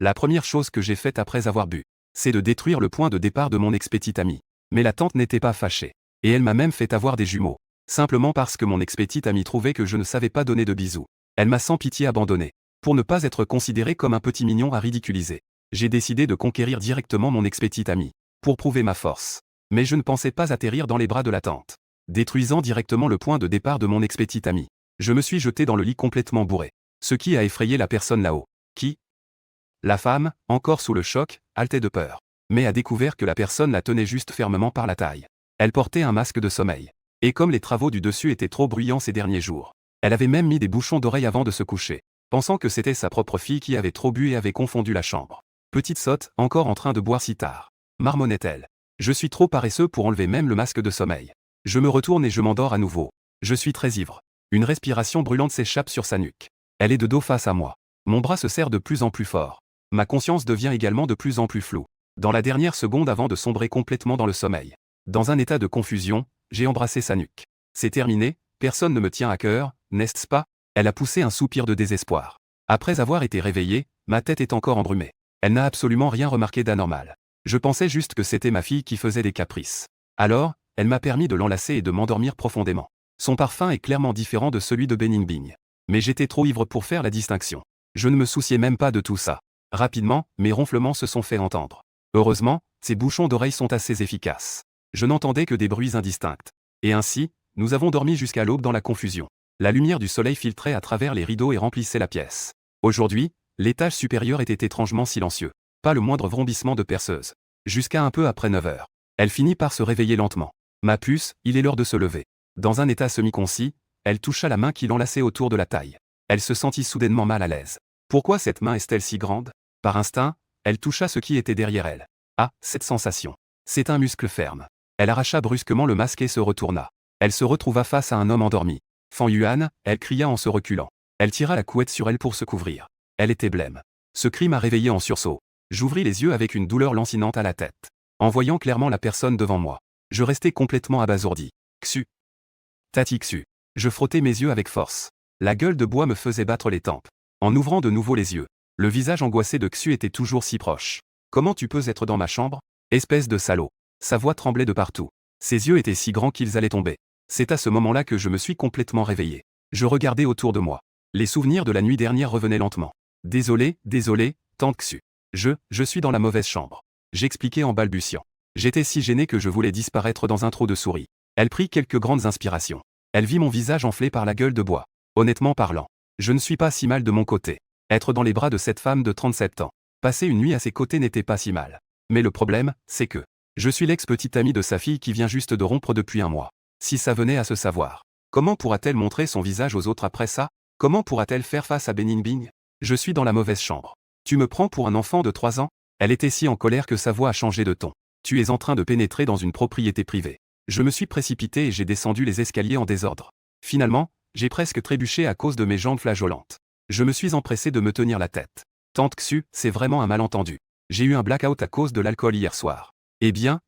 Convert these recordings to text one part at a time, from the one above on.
La première chose que j'ai faite après avoir bu, c'est de détruire le point de départ de mon ex-petite amie. Mais la tante n'était pas fâchée. Et elle m'a même fait avoir des jumeaux. Simplement parce que mon ex-petite amie trouvait que je ne savais pas donner de bisous. Elle m'a sans pitié abandonné. Pour ne pas être considéré comme un petit mignon à ridiculiser. J'ai décidé de conquérir directement mon ex-petite amie. Pour prouver ma force. Mais je ne pensais pas atterrir dans les bras de la tante. Détruisant directement le point de départ de mon ex-petite amie. Je me suis jeté dans le lit complètement bourré. Ce qui a effrayé la personne là-haut. Qui? La femme, encore sous le choc, haletait de peur. Mais a découvert que la personne la tenait juste fermement par la taille. Elle portait un masque de sommeil. Et comme les travaux du dessus étaient trop bruyants ces derniers jours, elle avait même mis des bouchons d'oreilles avant de se coucher, pensant que c'était sa propre fille qui avait trop bu et avait confondu la chambre. Petite sotte, encore en train de boire si tard. Marmonnait-elle. Je suis trop paresseux pour enlever même le masque de sommeil. Je me retourne et je m'endors à nouveau. Je suis très ivre. Une respiration brûlante s'échappe sur sa nuque. Elle est de dos face à moi. Mon bras se serre de plus en plus fort. Ma conscience devient également de plus en plus floue. Dans la dernière seconde avant de sombrer complètement dans le sommeil. Dans un état de confusion, j'ai embrassé sa nuque. C'est terminé, personne ne me tient à cœur, n'est-ce pas? Elle a poussé un soupir de désespoir. Après avoir été réveillée, ma tête est encore embrumée. Elle n'a absolument rien remarqué d'anormal. Je pensais juste que c'était ma fille qui faisait des caprices. Alors, elle m'a permis de l'enlacer et de m'endormir profondément. Son parfum est clairement différent de celui de Bening Bing. Mais j'étais trop ivre pour faire la distinction. Je ne me souciais même pas de tout ça. Rapidement, mes ronflements se sont fait entendre. Heureusement, ces bouchons d'oreilles sont assez efficaces. Je n'entendais que des bruits indistincts. Et ainsi, nous avons dormi jusqu'à l'aube dans la confusion. La lumière du soleil filtrait à travers les rideaux et remplissait la pièce. Aujourd'hui, l'étage supérieur était étrangement silencieux. Pas le moindre vrombissement de perceuse. Jusqu'à un peu après 9 heures. Elle finit par se réveiller lentement. Ma puce, il est l'heure de se lever. Dans un état semi-concis, elle toucha la main qui l'enlaçait autour de la taille. Elle se sentit soudainement mal à l'aise. Pourquoi cette main est-elle si grande? Par instinct, elle toucha ce qui était derrière elle. Ah, cette sensation. C'est un muscle ferme. Elle arracha brusquement le masque et se retourna. Elle se retrouva face à un homme endormi. Fan Yuan, elle cria en se reculant. Elle tira la couette sur elle pour se couvrir. Elle était blême. Ce cri m'a réveillé en sursaut. J'ouvris les yeux avec une douleur lancinante à la tête. En voyant clairement la personne devant moi. Je restais complètement abasourdi. Xu. Tati Xu. Je frottais mes yeux avec force. La gueule de bois me faisait battre les tempes. En ouvrant de nouveau les yeux, le visage angoissé de Xu était toujours si proche. Comment tu peux être dans ma chambre? Espèce de salaud. Sa voix tremblait de partout. Ses yeux étaient si grands qu'ils allaient tomber. C'est à ce moment-là que je me suis complètement réveillé. Je regardais autour de moi. Les souvenirs de la nuit dernière revenaient lentement. Désolé, tante Xu. Je suis dans la mauvaise chambre. J'expliquais en balbutiant. J'étais si gêné que je voulais disparaître dans un trou de souris. Elle prit quelques grandes inspirations. Elle vit mon visage enflé par la gueule de bois. Honnêtement parlant, je ne suis pas si mal de mon côté. Être dans les bras de cette femme de 37 ans. Passer une nuit à ses côtés n'était pas si mal. Mais le problème, c'est que je suis l'ex-petite amie de sa fille qui vient juste de rompre depuis un mois. Si ça venait à se savoir, comment pourra-t-elle montrer son visage aux autres après ça? Comment pourra-t-elle faire face à Bening Bing? Je suis dans la mauvaise chambre. Tu me prends pour un enfant de 3 ans? Elle était si en colère que sa voix a changé de ton. Tu es en train de pénétrer dans une propriété privée. Je me suis précipité et j'ai descendu les escaliers en désordre. Finalement, j'ai presque trébuché à cause de mes jambes flageolantes. Je me suis empressé de me tenir la tête. Tante Xu, c'est vraiment un malentendu. J'ai eu un blackout à cause de l'alcool hier soir. Eh bien.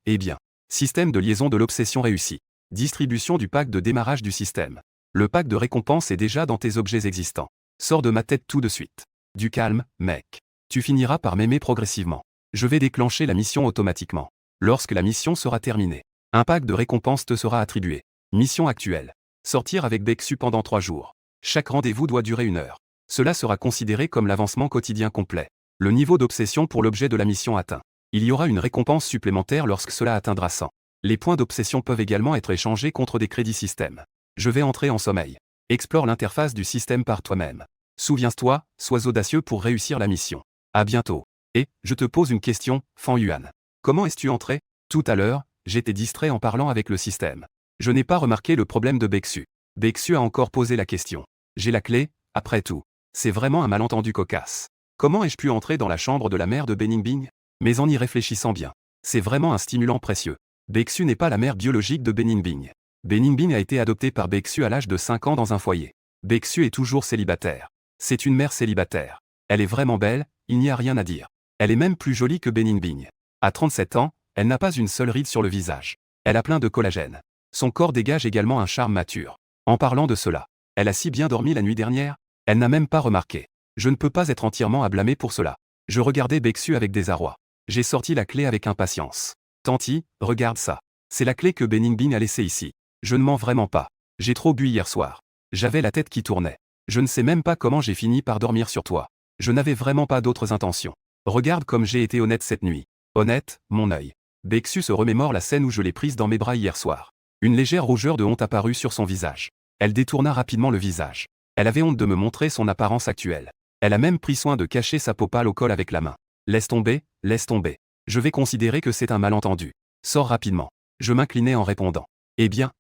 Système de liaison de l'obsession réussi. Distribution du pack de démarrage du système. Le pack de récompense est déjà dans tes objets existants. Sors de ma tête tout de suite. Du calme, mec. Tu finiras par m'aimer progressivement. Je vais déclencher la mission automatiquement. Lorsque la mission sera terminée, un pack de récompense te sera attribué. Mission actuelle. Sortir avec Bexu pendant 3 jours. Chaque rendez-vous doit durer 1 heure. Cela sera considéré comme l'avancement quotidien complet. Le niveau d'obsession pour l'objet de la mission atteint. Il y aura une récompense supplémentaire lorsque cela atteindra 100. Les points d'obsession peuvent également être échangés contre des crédits système. Je vais entrer en sommeil. Explore l'interface du système par toi-même. Souviens-toi, sois audacieux pour réussir la mission. À bientôt. Et, je te pose une question, Fan Yuan. Comment es-tu entré? Tout à l'heure, j'étais distrait en parlant avec le système. Je n'ai pas remarqué le problème de Bexu. Bexu a encore posé la question. J'ai la clé, après tout. C'est vraiment un malentendu cocasse. Comment ai-je pu entrer dans la chambre de la mère de Bening Bing? Mais en y réfléchissant bien, c'est vraiment un stimulant précieux. Bexu n'est pas la mère biologique de Bening Bing. Bening Bing a été adopté par Bexu à l'âge de 5 ans dans un foyer. Bexu est toujours célibataire. C'est une mère célibataire. Elle est vraiment belle, il n'y a rien à dire. Elle est même plus jolie que Bening Bing. À 37 ans, elle n'a pas une seule ride sur le visage. Elle a plein de collagène. Son corps dégage également un charme mature. En parlant de cela, elle a si bien dormi la nuit dernière, elle n'a même pas remarqué. Je ne peux pas être entièrement à blâmer pour cela. Je regardais Bexu avec désarroi. J'ai sorti la clé avec impatience. Tanti, regarde ça. C'est la clé que Beningbing a laissée ici. Je ne mens vraiment pas. J'ai trop bu hier soir. J'avais la tête qui tournait. Je ne sais même pas comment j'ai fini par dormir sur toi. Je n'avais vraiment pas d'autres intentions. Regarde comme j'ai été honnête cette nuit. Honnête, mon œil. Bexu se remémore la scène où je l'ai prise dans mes bras hier soir. Une légère rougeur de honte apparut sur son visage. Elle détourna rapidement le visage. Elle avait honte de me montrer son apparence actuelle. Elle a même pris soin de cacher sa peau pâle au col avec la main. Laisse tomber, laisse tomber. Je vais considérer que c'est un malentendu. Sors rapidement. Je m'inclinai en répondant. Eh bien,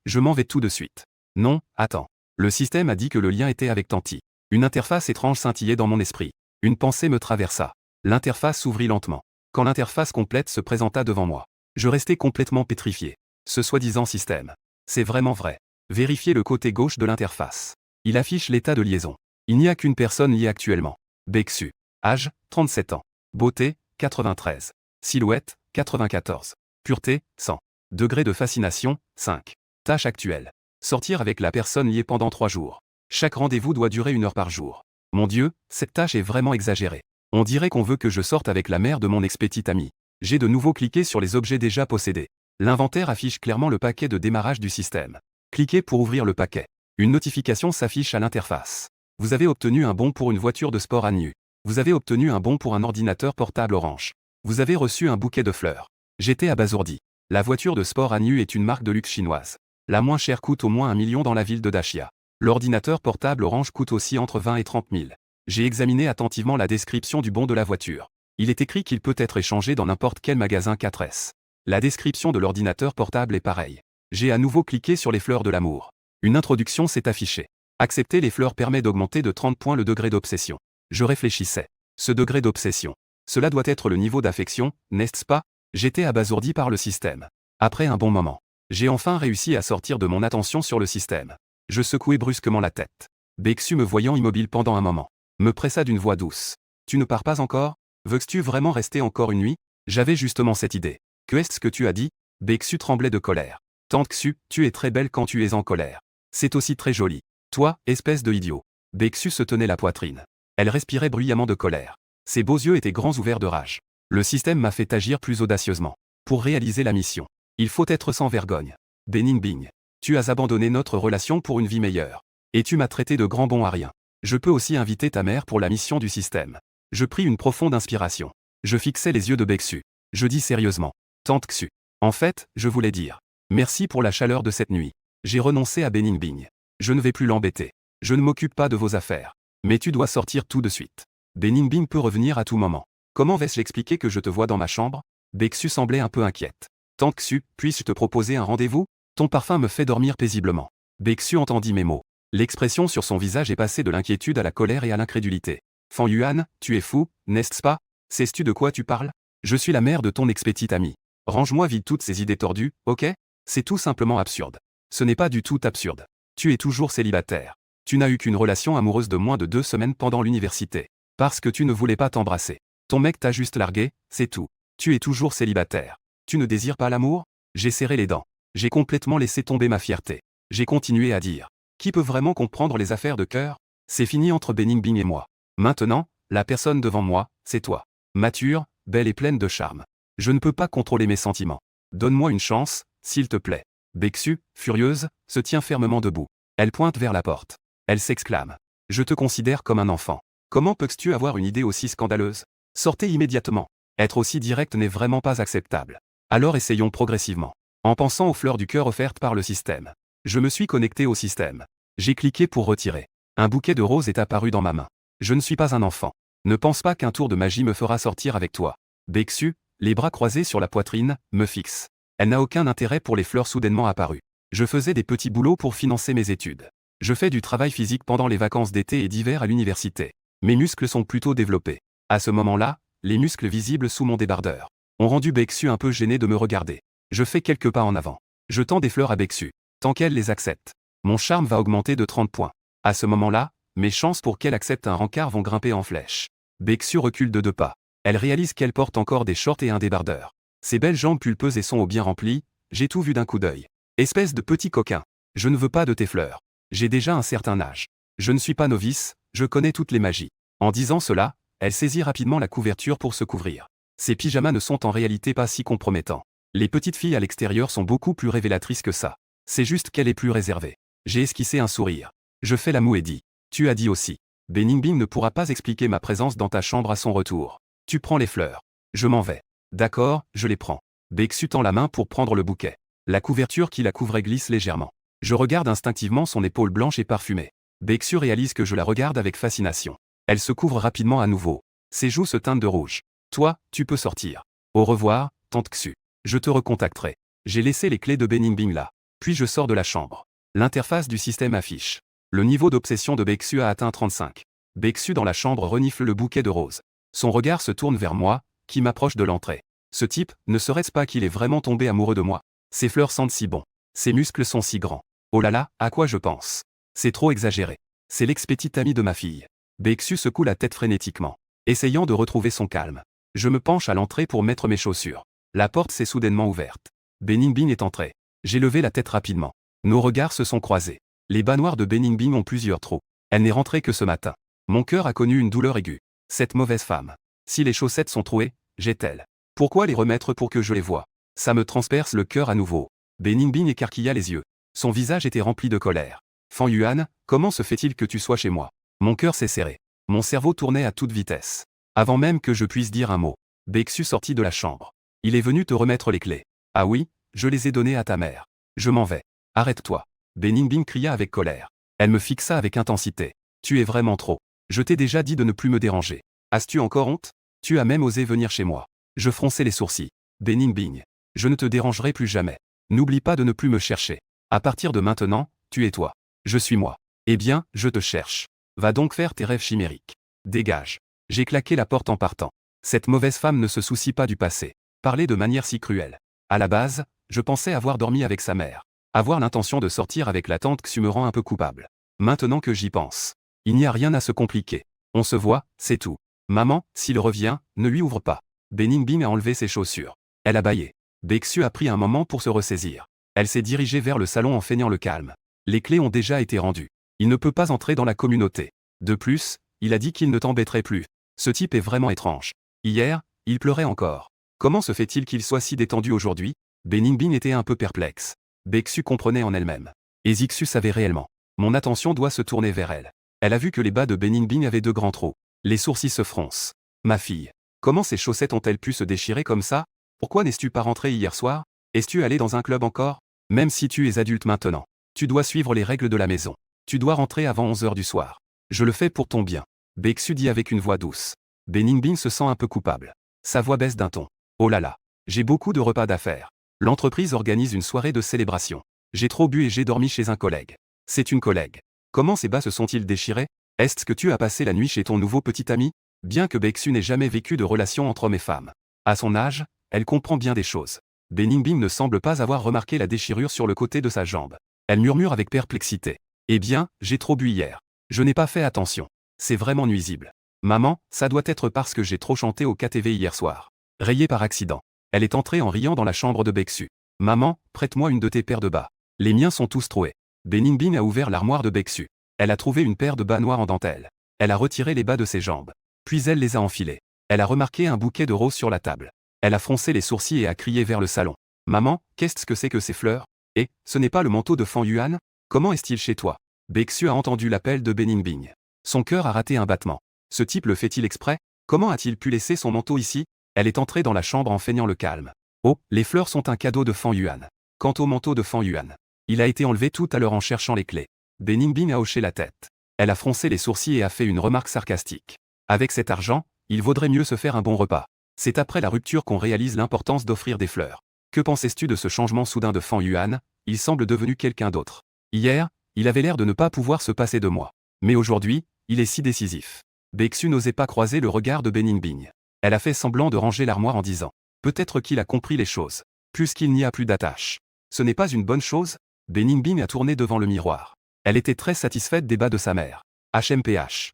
je m'en vais tout de suite. Non, attends. Le système a dit que le lien était avec Tanti. Une interface étrange scintillait dans mon esprit. Une pensée me traversa. L'interface s'ouvrit lentement. Quand l'interface complète se présenta devant moi, je restais complètement pétrifié. Ce soi-disant système. C'est vraiment vrai. Vérifiez le côté gauche de l'interface. Il affiche l'état de liaison. Il n'y a qu'une personne liée actuellement. Bexu. Âge, 37 ans. Beauté, 93. Silhouette, 94. Pureté, 100. Degré de fascination, 5. Tâche actuelle. Sortir avec la personne liée pendant 3 jours. Chaque rendez-vous doit durer 1 heure par jour. Mon Dieu, cette tâche est vraiment exagérée. On dirait qu'on veut que je sorte avec la mère de mon ex-petite amie. J'ai de nouveau cliqué sur les objets déjà possédés. L'inventaire affiche clairement le paquet de démarrage du système. Cliquez pour ouvrir le paquet. Une notification s'affiche à l'interface. Vous avez obtenu un bon pour une voiture de sport à nu. Vous avez obtenu un bon pour un ordinateur portable Orange. Vous avez reçu un bouquet de fleurs. J'étais abasourdi. La voiture de sport à nu est une marque de luxe chinoise. La moins chère coûte au moins 1 million dans la ville de Dachia. L'ordinateur portable Orange coûte aussi entre 20 et 30 000. J'ai examiné attentivement la description du bon de la voiture. Il est écrit qu'il peut être échangé dans n'importe quel magasin 4S. La description de l'ordinateur portable est pareille. J'ai à nouveau cliqué sur les fleurs de l'amour. Une introduction s'est affichée. Accepter les fleurs permet d'augmenter de 30 points le degré d'obsession. Je réfléchissais. Ce degré d'obsession. Cela doit être le niveau d'affection, n'est-ce pas? J'étais abasourdi par le système. Après un bon moment, j'ai enfin réussi à sortir de mon attention sur le système. Je secouai brusquement la tête. Bexu me voyant immobile pendant un moment, me pressa d'une voix douce. Tu ne pars pas encore? Veux-tu vraiment rester encore une nuit? J'avais justement cette idée. Que est-ce que tu as dit? Bexu tremblait de colère. Tante Xu, tu es très belle quand tu es en colère. C'est aussi très joli. Toi, espèce de idiot. Bexu se tenait la poitrine. Elle respirait bruyamment de colère. Ses beaux yeux étaient grands ouverts de rage. Le système m'a fait agir plus audacieusement. Pour réaliser la mission, il faut être sans vergogne. Beningbing. Tu as abandonné notre relation pour une vie meilleure. Et tu m'as traité de grand bon à rien. Je peux aussi inviter ta mère pour la mission du système. Je pris une profonde inspiration. Je fixai les yeux de Bexu. Je dis sérieusement. Tante Xu. En fait, je voulais dire. Merci pour la chaleur de cette nuit. J'ai renoncé à Beningbing. Je ne vais plus l'embêter. Je ne m'occupe pas de vos affaires. Mais tu dois sortir tout de suite. Beningbing peut revenir à tout moment. Comment vais-je l'expliquer que je te vois dans ma chambre? Bexu semblait un peu inquiète. Tante Xu, puis-je te proposer un rendez-vous? Ton parfum me fait dormir paisiblement. Bexu entendit mes mots. L'expression sur son visage est passée de l'inquiétude à la colère et à l'incrédulité. Fan Yuan, tu es fou, n'est-ce pas? Sais-tu de quoi tu parles? Je suis la mère de ton ex-petite amie. Range-moi vite toutes ces idées tordues, ok? C'est tout simplement absurde. Ce n'est pas du tout absurde. Tu es toujours célibataire. Tu n'as eu qu'une relation amoureuse de moins de 2 semaines pendant l'université. Parce que tu ne voulais pas t'embrasser. Ton mec t'a juste largué, c'est tout. Tu es toujours célibataire. Tu ne désires pas l'amour? J'ai serré les dents. J'ai complètement laissé tomber ma fierté. J'ai continué à dire. Qui peut vraiment comprendre les affaires de cœur? C'est fini entre Beningbing et moi. Maintenant, la personne devant moi, c'est toi. Mature, belle et pleine de charme. Je ne peux pas contrôler mes sentiments. Donne-moi une chance, s'il te plaît. Bexu, furieuse, se tient fermement debout. Elle pointe vers la porte. Elle s'exclame. Je te considère comme un enfant. Comment peux-tu avoir une idée aussi scandaleuse? Sortez immédiatement. Être aussi direct n'est vraiment pas acceptable. Alors essayons progressivement. En pensant aux fleurs du cœur offertes par le système. Je me suis connecté au système. J'ai cliqué pour retirer. Un bouquet de roses est apparu dans ma main. Je ne suis pas un enfant. Ne pense pas qu'un tour de magie me fera sortir avec toi. Bexu, les bras croisés sur la poitrine, me fixe. Elle n'a aucun intérêt pour les fleurs soudainement apparues. Je faisais des petits boulots pour financer mes études. Je fais du travail physique pendant les vacances d'été et d'hiver à l'université. Mes muscles sont plutôt développés. À ce moment-là, les muscles visibles sous mon débardeur ont rendu Bexu un peu gêné de me regarder. Je fais quelques pas en avant. Je tends des fleurs à Bexu. Tant qu'elle les accepte, mon charme va augmenter de 30 points. À ce moment-là, mes chances pour qu'elle accepte un rencard vont grimper en flèche. Bexu recule de 2 pas. Elle réalise qu'elle porte encore des shorts et un débardeur. Ses belles jambes pulpeuses et sont au bien remplies, j'ai tout vu d'un coup d'œil. Espèce de petit coquin. Je ne veux pas de tes fleurs. J'ai déjà un certain âge. Je ne suis pas novice, je connais toutes les magies. En disant cela, Elle saisit rapidement la couverture pour se couvrir. Ses pyjamas ne sont en réalité pas si compromettants. Les petites filles à l'extérieur sont beaucoup plus révélatrices que ça. C'est juste qu'elle est plus réservée. J'ai esquissé un sourire. Je fais la moue et dis. Tu as dit aussi. Beningbing ne pourra pas expliquer ma présence dans ta chambre à son retour. Tu prends les fleurs. Je m'en vais. D'accord, je les prends. Baeksu tend la main pour prendre le bouquet. La couverture qui la couvrait glisse légèrement. Je regarde instinctivement son épaule blanche et parfumée. Baeksu réalise que je la regarde avec fascination. Elle se couvre rapidement à nouveau. Ses joues se teintent de rouge. Toi, tu peux sortir. Au revoir, tante Xu. Je te recontacterai. J'ai laissé les clés de Beningbing là. Puis je sors de la chambre. L'interface du système affiche. Le niveau d'obsession de Baeksu a atteint 35. Baeksu dans la chambre renifle le bouquet de roses. Son regard se tourne vers moi, qui m'approche de l'entrée. Ce type, ne serait-ce pas qu'il est vraiment tombé amoureux de moi? Ses fleurs sentent si bon. Ses muscles sont si grands. Oh là là, à quoi je pense? C'est trop exagéré. C'est l'ex-petite amie de ma fille. Baeksu secoue la tête frénétiquement, essayant de retrouver son calme. Je me penche à l'entrée pour mettre mes chaussures. La porte s'est soudainement ouverte. Beningbing est entré. J'ai levé la tête rapidement. Nos regards se sont croisés. Les bas noirs de Beningbing ont plusieurs trous. Elle n'est rentrée que ce matin. Mon cœur a connu une douleur aiguë. Cette mauvaise femme. Si les chaussettes sont trouées, j'ai-elle. Pourquoi les remettre pour que je les voie? Ça me transperce le cœur à nouveau. Beningbing écarquilla les yeux. Son visage était rempli de colère. Fan Yuan, comment se fait-il que tu sois chez moi? Mon cœur s'est serré. Mon cerveau tournait à toute vitesse. Avant même que je puisse dire un mot, Baeksu sortit de la chambre. Il est venu te remettre les clés. Ah oui, je les ai données à ta mère. Je m'en vais. Arrête-toi. Beningbing cria avec colère. Elle me fixa avec intensité. Tu es vraiment trop. Je t'ai déjà dit de ne plus me déranger. As-tu encore honte? Tu as même osé venir chez moi. Je fronçai les sourcils. Beningbing. Je ne te dérangerai plus jamais. N'oublie pas de ne plus me chercher. À partir de maintenant, tu es toi. Je suis moi. Eh bien, je te cherche. Va donc faire tes rêves chimériques. Dégage. J'ai claqué la porte en partant. Cette mauvaise femme ne se soucie pas du passé. Parler de manière si cruelle. À la base, je pensais avoir dormi avec sa mère. Avoir l'intention de sortir avec la tante Xu me rend un peu coupable. Maintenant que j'y pense. Il n'y a rien à se compliquer. On se voit, c'est tout. Maman, s'il revient, ne lui ouvre pas. Beningbing a enlevé ses chaussures. Elle a bâillé. Baeksu a pris un moment pour se ressaisir. Elle s'est dirigée vers le salon en feignant le calme. Les clés ont déjà été rendues. Il ne peut pas entrer dans la communauté. De plus, il a dit qu'il ne t'embêterait plus. Ce type est vraiment étrange. Hier, il pleurait encore. Comment se fait-il qu'il soit si détendu aujourd'hui? Beningbing était un peu perplexe. Baeksu comprenait en elle-même. Et Zixu savait réellement. Mon attention doit se tourner vers elle. Elle a vu que les bas de Beningbing avaient de grands trous. Les sourcils se froncent. Ma fille. Comment ces chaussettes ont-elles pu se déchirer comme ça? Pourquoi n'es-tu pas rentré hier soir? Es-tu allé dans un club encore? Même si tu es adulte maintenant. Tu dois suivre les règles de la maison. Tu dois rentrer avant 11 heures du soir. Je le fais pour ton bien. Baeksu dit avec une voix douce. Beningbing se sent un peu coupable. Sa voix baisse d'un ton. Oh là là. J'ai beaucoup de repas d'affaires. L'entreprise organise une soirée de célébration. J'ai trop bu et j'ai dormi chez un collègue. C'est une collègue. Comment ces bas se sont-ils déchirés? Est-ce que tu as passé la nuit chez ton nouveau petit ami? Bien que Baeksu n'ait jamais vécu de relation entre hommes et femmes. À son âge, elle comprend bien des choses. Beningbing ne semble pas avoir remarqué la déchirure sur le côté de sa jambe. Elle murmure avec perplexité. Eh bien, j'ai trop bu hier. Je n'ai pas fait attention. C'est vraiment nuisible. Maman, ça doit être parce que j'ai trop chanté au KTV hier soir. Rayé par accident. Elle est entrée en riant dans la chambre de Baeksu. Maman, prête-moi une de tes paires de bas. Les miens sont tous troués. Beningbing a ouvert l'armoire de Baeksu. Elle a trouvé une paire de bas noirs en dentelle. Elle a retiré les bas de ses jambes. Puis elle les a enfilés. Elle a remarqué un bouquet de roses sur la table. Elle a froncé les sourcils et a crié vers le salon. Maman, qu'est-ce que c'est que ces fleurs? Et, ce n'est pas le manteau de Fan Yuan? Comment est-il chez toi? Baeksu a entendu l'appel de Beningbing. Son cœur a raté un battement. Ce type le fait-il exprès? Comment a-t-il pu laisser son manteau ici? Elle est entrée dans la chambre en feignant le calme. Oh, les fleurs sont un cadeau de Fan Yuan. Quant au manteau de Fan Yuan, il a été enlevé tout à l'heure en cherchant les clés. Beningbing a hoché la tête. Elle a froncé les sourcils et a fait une remarque sarcastique. Avec cet argent, il vaudrait mieux se faire un bon repas. C'est après la rupture qu'on réalise l'importance d'offrir des fleurs. Que pensais-tu de ce changement soudain de Fan Yuan? Il semble devenu quelqu'un d'autre. Hier, il avait l'air de ne pas pouvoir se passer de moi. Mais aujourd'hui, il est si décisif. Baeksu n'osait pas croiser le regard de Beningbing. Elle a fait semblant de ranger l'armoire en disant. Peut-être qu'il a compris les choses. Puisqu'il n'y a plus d'attache. Ce n'est pas une bonne chose? Beningbing a tourné devant le miroir. Elle était très satisfaite des bas de sa mère. HMPH.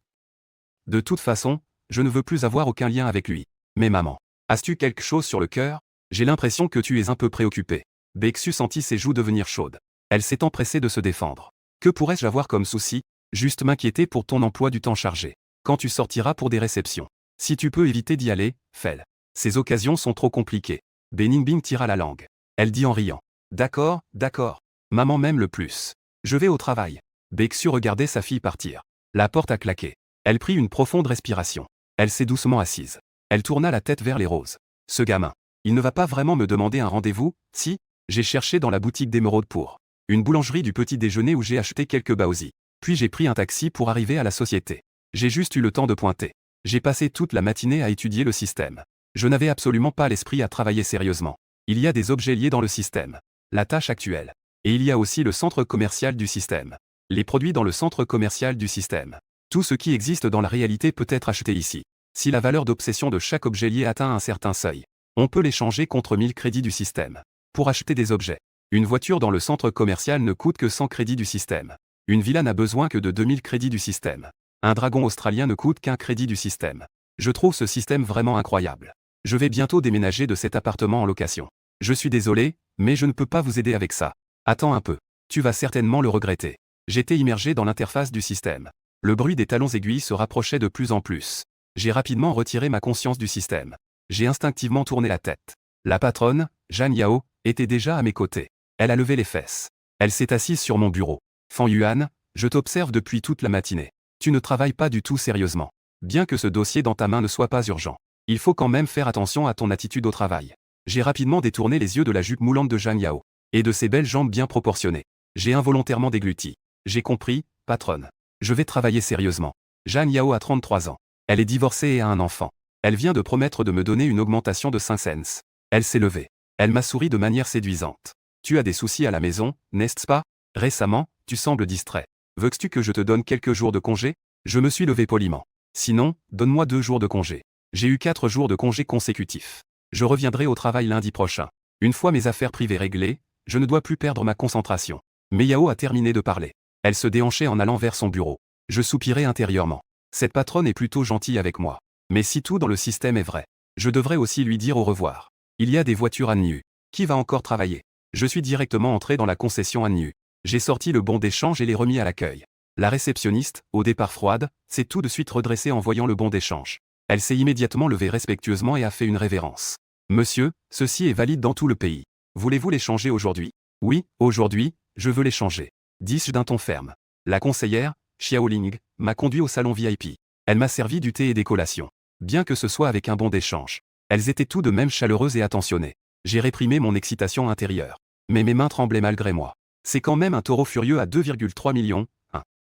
De toute façon, je ne veux plus avoir aucun lien avec lui. Mais maman, as-tu quelque chose sur le cœur? J'ai l'impression que tu es un peu préoccupée. Baeksu sentit ses joues devenir chaudes. Elle s'est empressée de se défendre. Que pourrais-je avoir comme souci? Juste m'inquiéter pour ton emploi du temps chargé. Quand tu sortiras pour des réceptions. Si tu peux éviter d'y aller, fais-le. Ces occasions sont trop compliquées. Beningbing tira la langue. Elle dit en riant. D'accord, d'accord. Maman m'aime le plus. Je vais au travail. Baeksu regardait sa fille partir. La porte a claqué. Elle prit une profonde respiration. Elle s'est doucement assise. Elle tourna la tête vers les roses. Ce gamin. Il ne va pas vraiment me demander un rendez-vous, si? J'ai cherché dans la boutique d'émeraude pour une boulangerie du petit déjeuner où j'ai acheté quelques baozi. Puis j'ai pris un taxi pour arriver à la société. J'ai juste eu le temps de pointer. J'ai passé toute la matinée à étudier le système. Je n'avais absolument pas l'esprit à travailler sérieusement. Il y a des objets liés dans le système. La tâche actuelle. Et il y a aussi le centre commercial du système. Les produits dans le centre commercial du système. Tout ce qui existe dans la réalité peut être acheté ici. Si la valeur d'obsession de chaque objet lié atteint un certain seuil, on peut l'échanger contre 1000 crédits du système. Pour acheter des objets. Une voiture dans le centre commercial ne coûte que 100 crédits du système. Une villa n'a besoin que de 2000 crédits du système. Un dragon australien ne coûte qu'un crédit du système. Je trouve ce système vraiment incroyable. Je vais bientôt déménager de cet appartement en location. Je suis désolé, mais je ne peux pas vous aider avec ça. Attends un peu. Tu vas certainement le regretter. J'étais immergé dans l'interface du système. Le bruit des talons aiguilles se rapprochait de plus en plus. J'ai rapidement retiré ma conscience du système. J'ai instinctivement tourné la tête. La patronne, Jeanne Yao, était déjà à mes côtés. Elle a levé les fesses. Elle s'est assise sur mon bureau. Fan Yuan, je t'observe depuis toute la matinée. Tu ne travailles pas du tout sérieusement. Bien que ce dossier dans ta main ne soit pas urgent, il faut quand même faire attention à ton attitude au travail. J'ai rapidement détourné les yeux de la jupe moulante de Jeanne Yao. Et de ses belles jambes bien proportionnées. J'ai involontairement dégluti. J'ai compris, patronne. Je vais travailler sérieusement. Jeanne Yao a 33 ans. Elle est divorcée et a un enfant. Elle vient de promettre de me donner une augmentation de 5 cents. Elle s'est levée. Elle m'a souri de manière séduisante. Tu as des soucis à la maison, n'est-ce pas? Récemment, tu sembles distrait. Veux-tu que je te donne quelques jours de congé? Je me suis levé poliment. Sinon, donne-moi 2 jours de congé. J'ai eu 4 jours de congé consécutifs. Je reviendrai au travail lundi prochain. Une fois mes affaires privées réglées, je ne dois plus perdre ma concentration. Mais Yao a terminé de parler. Elle se déhanchait en allant vers son bureau. Je soupirai intérieurement. Cette patronne est plutôt gentille avec moi. Mais si tout dans le système est vrai, je devrais aussi lui dire au revoir. Il y a des voitures à Nyu. Qui va encore travailler? Je suis directement entré dans la concession à Nyu. J'ai sorti le bon d'échange et l'ai remis à l'accueil. La réceptionniste, au départ froide, s'est tout de suite redressée en voyant le bon d'échange. Elle s'est immédiatement levée respectueusement et a fait une révérence. Monsieur, ceci est valide dans tout le pays. Voulez-vous l'échanger aujourd'hui? Oui, aujourd'hui, je veux l'échanger. Dis-je d'un ton ferme. La conseillère, Xiaoling, m'a conduit au salon VIP. Elle m'a servi du thé et des collations. Bien que ce soit avec un bon d'échange. Elles étaient tout de même chaleureuses et attentionnées. J'ai réprimé mon excitation intérieure. Mais mes mains tremblaient malgré moi. C'est quand même un taureau furieux à 2,3 millions.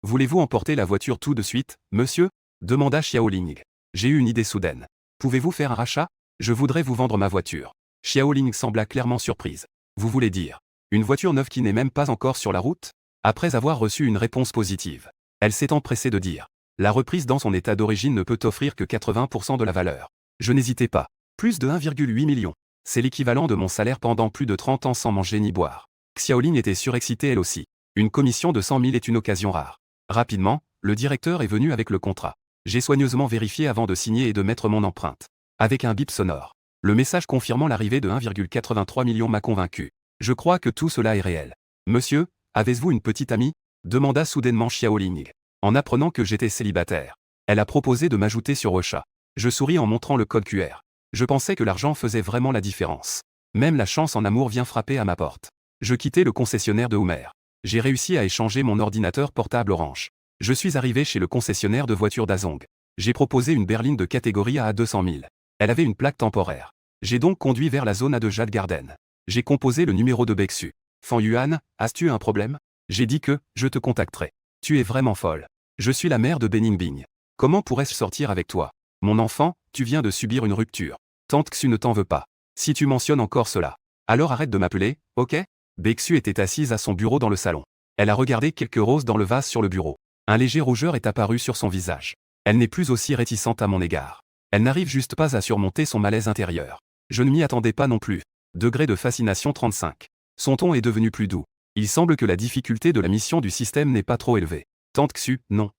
Voulez-vous emporter la voiture tout de suite, monsieur? Demanda Xiaoling. J'ai eu une idée soudaine. Pouvez-vous faire un rachat? Je voudrais vous vendre ma voiture. Xiaoling sembla clairement surprise. Vous voulez dire une voiture neuve qui n'est même pas encore sur la route? Après avoir reçu une réponse positive, elle s'est empressée de dire. La reprise dans son état d'origine ne peut offrir que 80% de la valeur. Je n'hésitais pas. Plus de 1,8 million. C'est l'équivalent de mon salaire pendant plus de 30 ans sans manger ni boire. Xiaoling était surexcitée elle aussi. Une commission de 100 000 est une occasion rare. Rapidement, le directeur est venu avec le contrat. J'ai soigneusement vérifié avant de signer et de mettre mon empreinte. Avec un bip sonore. Le message confirmant l'arrivée de 1,83 million m'a convaincu. Je crois que tout cela est réel. Monsieur, avez-vous une petite amie? Demanda soudainement Xiaoling. En apprenant que j'étais célibataire. Elle a proposé de m'ajouter sur Ocha. Je souris en montrant le code QR. Je pensais que l'argent faisait vraiment la différence. Même la chance en amour vient frapper à ma porte. Je quittais le concessionnaire de Homer. J'ai réussi à échanger mon ordinateur portable Orange. Je suis arrivé chez le concessionnaire de voitures d'Azong. J'ai proposé une berline de catégorie A à 200 000. Elle avait une plaque temporaire. J'ai donc conduit vers la zone A de Jade Garden. J'ai composé le numéro de Baeksu. Fan Yuan, as-tu un problème? J'ai dit que, je te contacterai. Tu es vraiment folle. Je suis la mère de Beningbing. Comment pourrais-je sortir avec toi? Mon enfant, tu viens de subir une rupture. Tante Xu ne t'en veut pas. Si tu mentionnes encore cela, alors arrête de m'appeler, ok? Baeksu était assise à son bureau dans le salon. Elle a regardé quelques roses dans le vase sur le bureau. Un léger rougeur est apparu sur son visage. Elle n'est plus aussi réticente à mon égard. Elle n'arrive juste pas à surmonter son malaise intérieur. Je ne m'y attendais pas non plus. Degré de fascination 35. Son ton est devenu plus doux. Il semble que la difficulté de la mission du système n'est pas trop élevée. Tante Xu, non.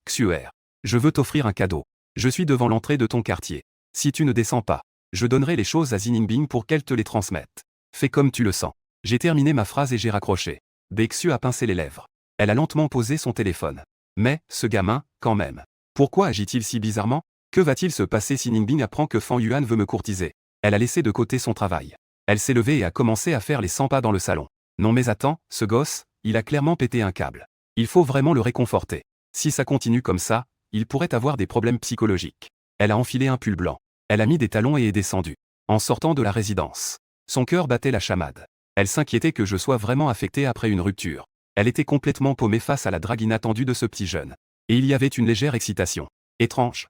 Xuer. Je veux t'offrir un cadeau. Je suis devant l'entrée de ton quartier. Si tu ne descends pas, je donnerai les choses à Beningbing pour qu'elle te les transmette. Fais comme tu le sens. J'ai terminé ma phrase et j'ai raccroché. Baeksu a pincé les lèvres. Elle a lentement posé son téléphone. Mais, ce gamin, quand même. Pourquoi agit-il si bizarrement? Que va-t-il se passer si Ningbing apprend que Fan Yuan veut me courtiser? Elle a laissé de côté son travail. Elle s'est levée et a commencé à faire les 100 pas dans le salon. Non mais attends, ce gosse, il a clairement pété un câble. Il faut vraiment le réconforter. Si ça continue comme ça, il pourrait avoir des problèmes psychologiques. Elle a enfilé un pull blanc. Elle a mis des talons et est descendue. En sortant de la résidence. Son cœur battait la chamade. Elle s'inquiétait que je sois vraiment affecté après une rupture. Elle était complètement paumée face à la drague inattendue de ce petit jeune. Et il y avait une légère excitation. Étrange.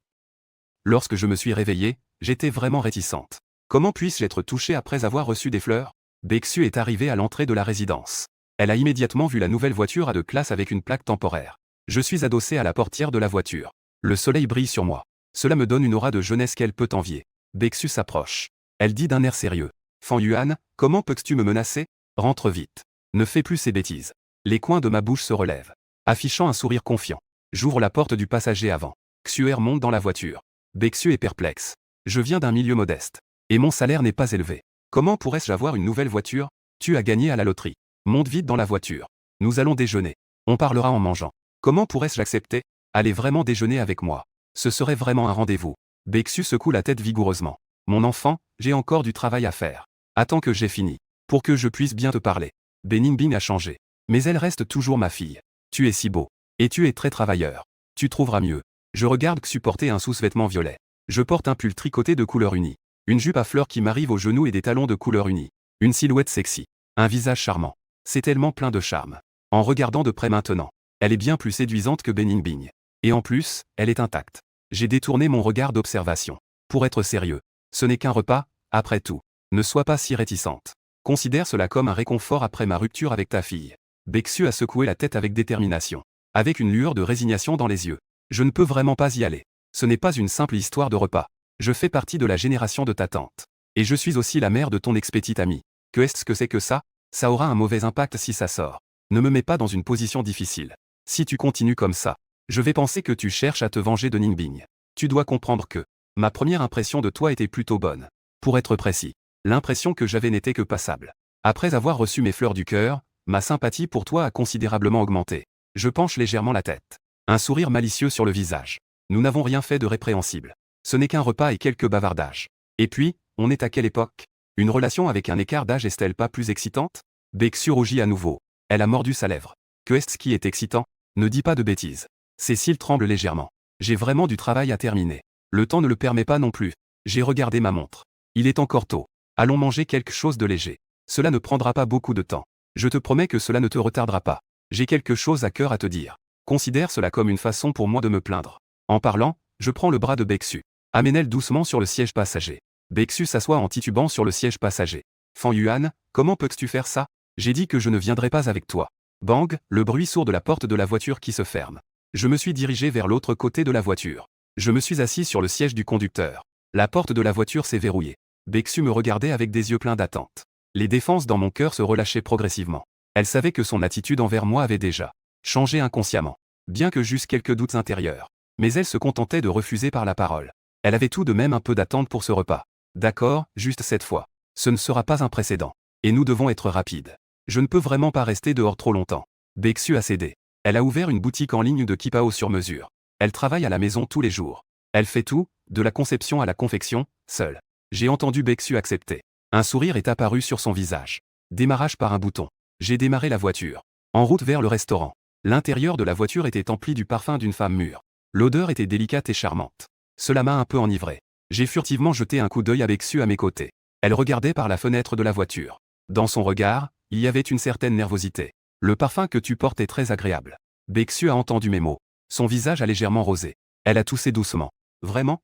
Lorsque je me suis réveillée, j'étais vraiment réticente. Comment puis-je être touchée après avoir reçu des fleurs? Baeksu est arrivée à l'entrée de la résidence. Elle a immédiatement vu la nouvelle voiture A2 avec une plaque temporaire. Je suis adossé à la portière de la voiture. Le soleil brille sur moi. Cela me donne une aura de jeunesse qu'elle peut envier. Baeksu s'approche. Elle dit d'un air sérieux. Fan Yuan, comment peux-tu me menacer? Rentre vite. Ne fais plus ces bêtises. Les coins de ma bouche se relèvent. Affichant un sourire confiant. J'ouvre la porte du passager avant. Xuer monte dans la voiture. Baeksu est perplexe. Je viens d'un milieu modeste. Et mon salaire n'est pas élevé. Comment pourrais-je avoir une nouvelle voiture? Tu as gagné à la loterie. Monte vite dans la voiture. Nous allons déjeuner. On parlera en mangeant. Comment pourrais-je l'accepter? Allez vraiment déjeuner avec moi. Ce serait vraiment un rendez-vous. Baeksu secoue la tête vigoureusement. Mon enfant, j'ai encore du travail à faire. Attends que j'ai fini. Pour que je puisse bien te parler. Ningbing a changé. Mais elle reste toujours ma fille. Tu es si beau. Et tu es très travailleur. Tu trouveras mieux. Je regarde Xu porter un sous-vêtement violet. Je porte un pull tricoté de couleur unie. Une jupe à fleurs qui m'arrive aux genoux et des talons de couleur unie. Une silhouette sexy. Un visage charmant. C'est tellement plein de charme. En regardant de près maintenant, elle est bien plus séduisante que Ningbing. Et en plus, elle est intacte. J'ai détourné mon regard d'observation. Pour être sérieux. Ce n'est qu'un repas, après tout. Ne sois pas si réticente. Considère cela comme un réconfort après ma rupture avec ta fille. Baeksu a secoué la tête avec détermination. Avec une lueur de résignation dans les yeux. Je ne peux vraiment pas y aller. Ce n'est pas une simple histoire de repas. Je fais partie de la génération de ta tante. Et je suis aussi la mère de ton ex-petite amie. Que est-ce que c'est que ça? Ça aura un mauvais impact si ça sort. Ne me mets pas dans une position difficile. Si tu continues comme ça, je vais penser que tu cherches à te venger de Ningbing. Tu dois comprendre que ma première impression de toi était plutôt bonne. Pour être précis, l'impression que j'avais n'était que passable. Après avoir reçu mes fleurs du cœur, ma sympathie pour toi a considérablement augmenté. Je penche légèrement la tête. Un sourire malicieux sur le visage. Nous n'avons rien fait de répréhensible. Ce n'est qu'un repas et quelques bavardages. Et puis, on est à quelle époque? Une relation avec un écart d'âge est-elle pas plus excitante? Baeksu rougit à nouveau. Elle a mordu sa lèvre. Que est-ce qui est excitant? Ne dis pas de bêtises. Cécile tremble légèrement. J'ai vraiment du travail à terminer. Le temps ne le permet pas non plus. J'ai regardé ma montre. Il est encore tôt. Allons manger quelque chose de léger. Cela ne prendra pas beaucoup de temps. Je te promets que cela ne te retardera pas. J'ai quelque chose à cœur à te dire. Considère cela comme une façon pour moi de me plaindre. En parlant, je prends le bras de Baeksu. Amène-le doucement sur le siège passager. Baeksu s'assoit en titubant sur le siège passager. Fan Yuan, comment peux-tu faire ça? J'ai dit que je ne viendrai pas avec toi. Bang, le bruit sourd de la porte de la voiture qui se ferme. Je me suis dirigé vers l'autre côté de la voiture. Je me suis assis sur le siège du conducteur. La porte de la voiture s'est verrouillée. Baeksu me regardait avec des yeux pleins d'attente. Les défenses dans mon cœur se relâchaient progressivement. Elle savait que son attitude envers moi avait déjà changé inconsciemment. Bien que j'eusse quelques doutes intérieurs. Mais elle se contentait de refuser par la parole. Elle avait tout de même un peu d'attente pour ce repas. D'accord, juste cette fois. Ce ne sera pas un précédent. Et nous devons être rapides. Je ne peux vraiment pas rester dehors trop longtemps. Baeksu a cédé. Elle a ouvert une boutique en ligne de kipao sur mesure. Elle travaille à la maison tous les jours. Elle fait tout, de la conception à la confection, seule. J'ai entendu Baeksu accepter. Un sourire est apparu sur son visage. Démarrage par un bouton. J'ai démarré la voiture. En route vers le restaurant. L'intérieur de la voiture était empli du parfum d'une femme mûre. L'odeur était délicate et charmante. Cela m'a un peu enivré. J'ai furtivement jeté un coup d'œil à Baeksu à mes côtés. Elle regardait par la fenêtre de la voiture. Dans son regard, il y avait une certaine nervosité. Le parfum que tu portes est très agréable. Baeksu a entendu mes mots. Son visage a légèrement rosé. Elle a toussé doucement. Vraiment?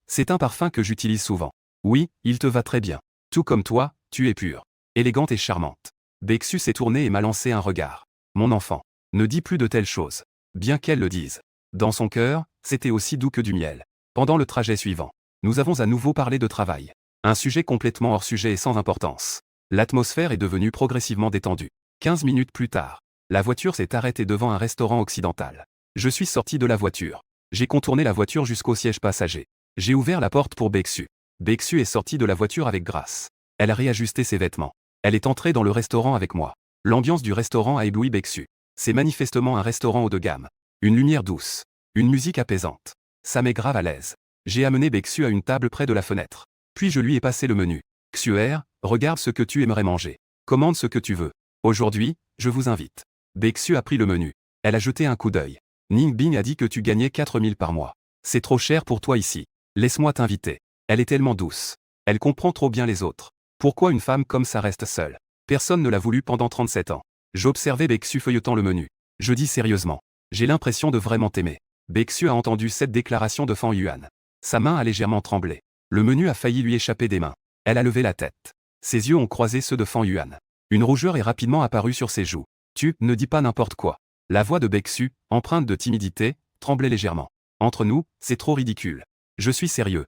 C'est un parfum que j'utilise souvent. Oui, il te va très bien. Tout comme toi, tu es pure. Élégante et charmante. Baeksu s'est tournée et m'a lancé un regard. Mon enfant, ne dis plus de telles choses. Bien qu'elle le dise. Dans son cœur, c'était aussi doux que du miel. Pendant le trajet suivant, nous avons à nouveau parlé de travail. Un sujet complètement hors sujet et sans importance. L'atmosphère est devenue progressivement détendue. 15 minutes plus tard, la voiture s'est arrêtée devant un restaurant occidental. Je suis sorti de la voiture. J'ai contourné la voiture jusqu'au siège passager. J'ai ouvert la porte pour Baeksu. Baeksu est sortie de la voiture avec grâce. Elle a réajusté ses vêtements. Elle est entrée dans le restaurant avec moi. L'ambiance du restaurant a ébloui Baeksu. C'est manifestement un restaurant haut de gamme. Une lumière douce. Une musique apaisante. Ça met grave à l'aise. J'ai amené Bexu à une table près de la fenêtre. Puis je lui ai passé le menu. Xuer, regarde ce que tu aimerais manger. Commande ce que tu veux. Aujourd'hui, je vous invite. Bexu a pris le menu. Elle a jeté un coup d'œil. Ningbing a dit que tu gagnais 4000 par mois. C'est trop cher pour toi ici. Laisse-moi t'inviter. Elle est tellement douce. Elle comprend trop bien les autres. Pourquoi une femme comme ça reste seule? Personne ne l'a voulu pendant 37 ans. J'observais Bexu feuilletant le menu. Je dis sérieusement. J'ai l'impression de vraiment t'aimer. Bexu a entendu cette déclaration de Fan Yuan. Sa main a légèrement tremblé. Le menu a failli lui échapper des mains. Elle a levé la tête. Ses yeux ont croisé ceux de Fan Yuan. Une rougeur est rapidement apparue sur ses joues. Tu ne dis pas n'importe quoi. La voix de Bexu, empreinte de timidité, tremblait légèrement. Entre nous, c'est trop ridicule. Je suis sérieux.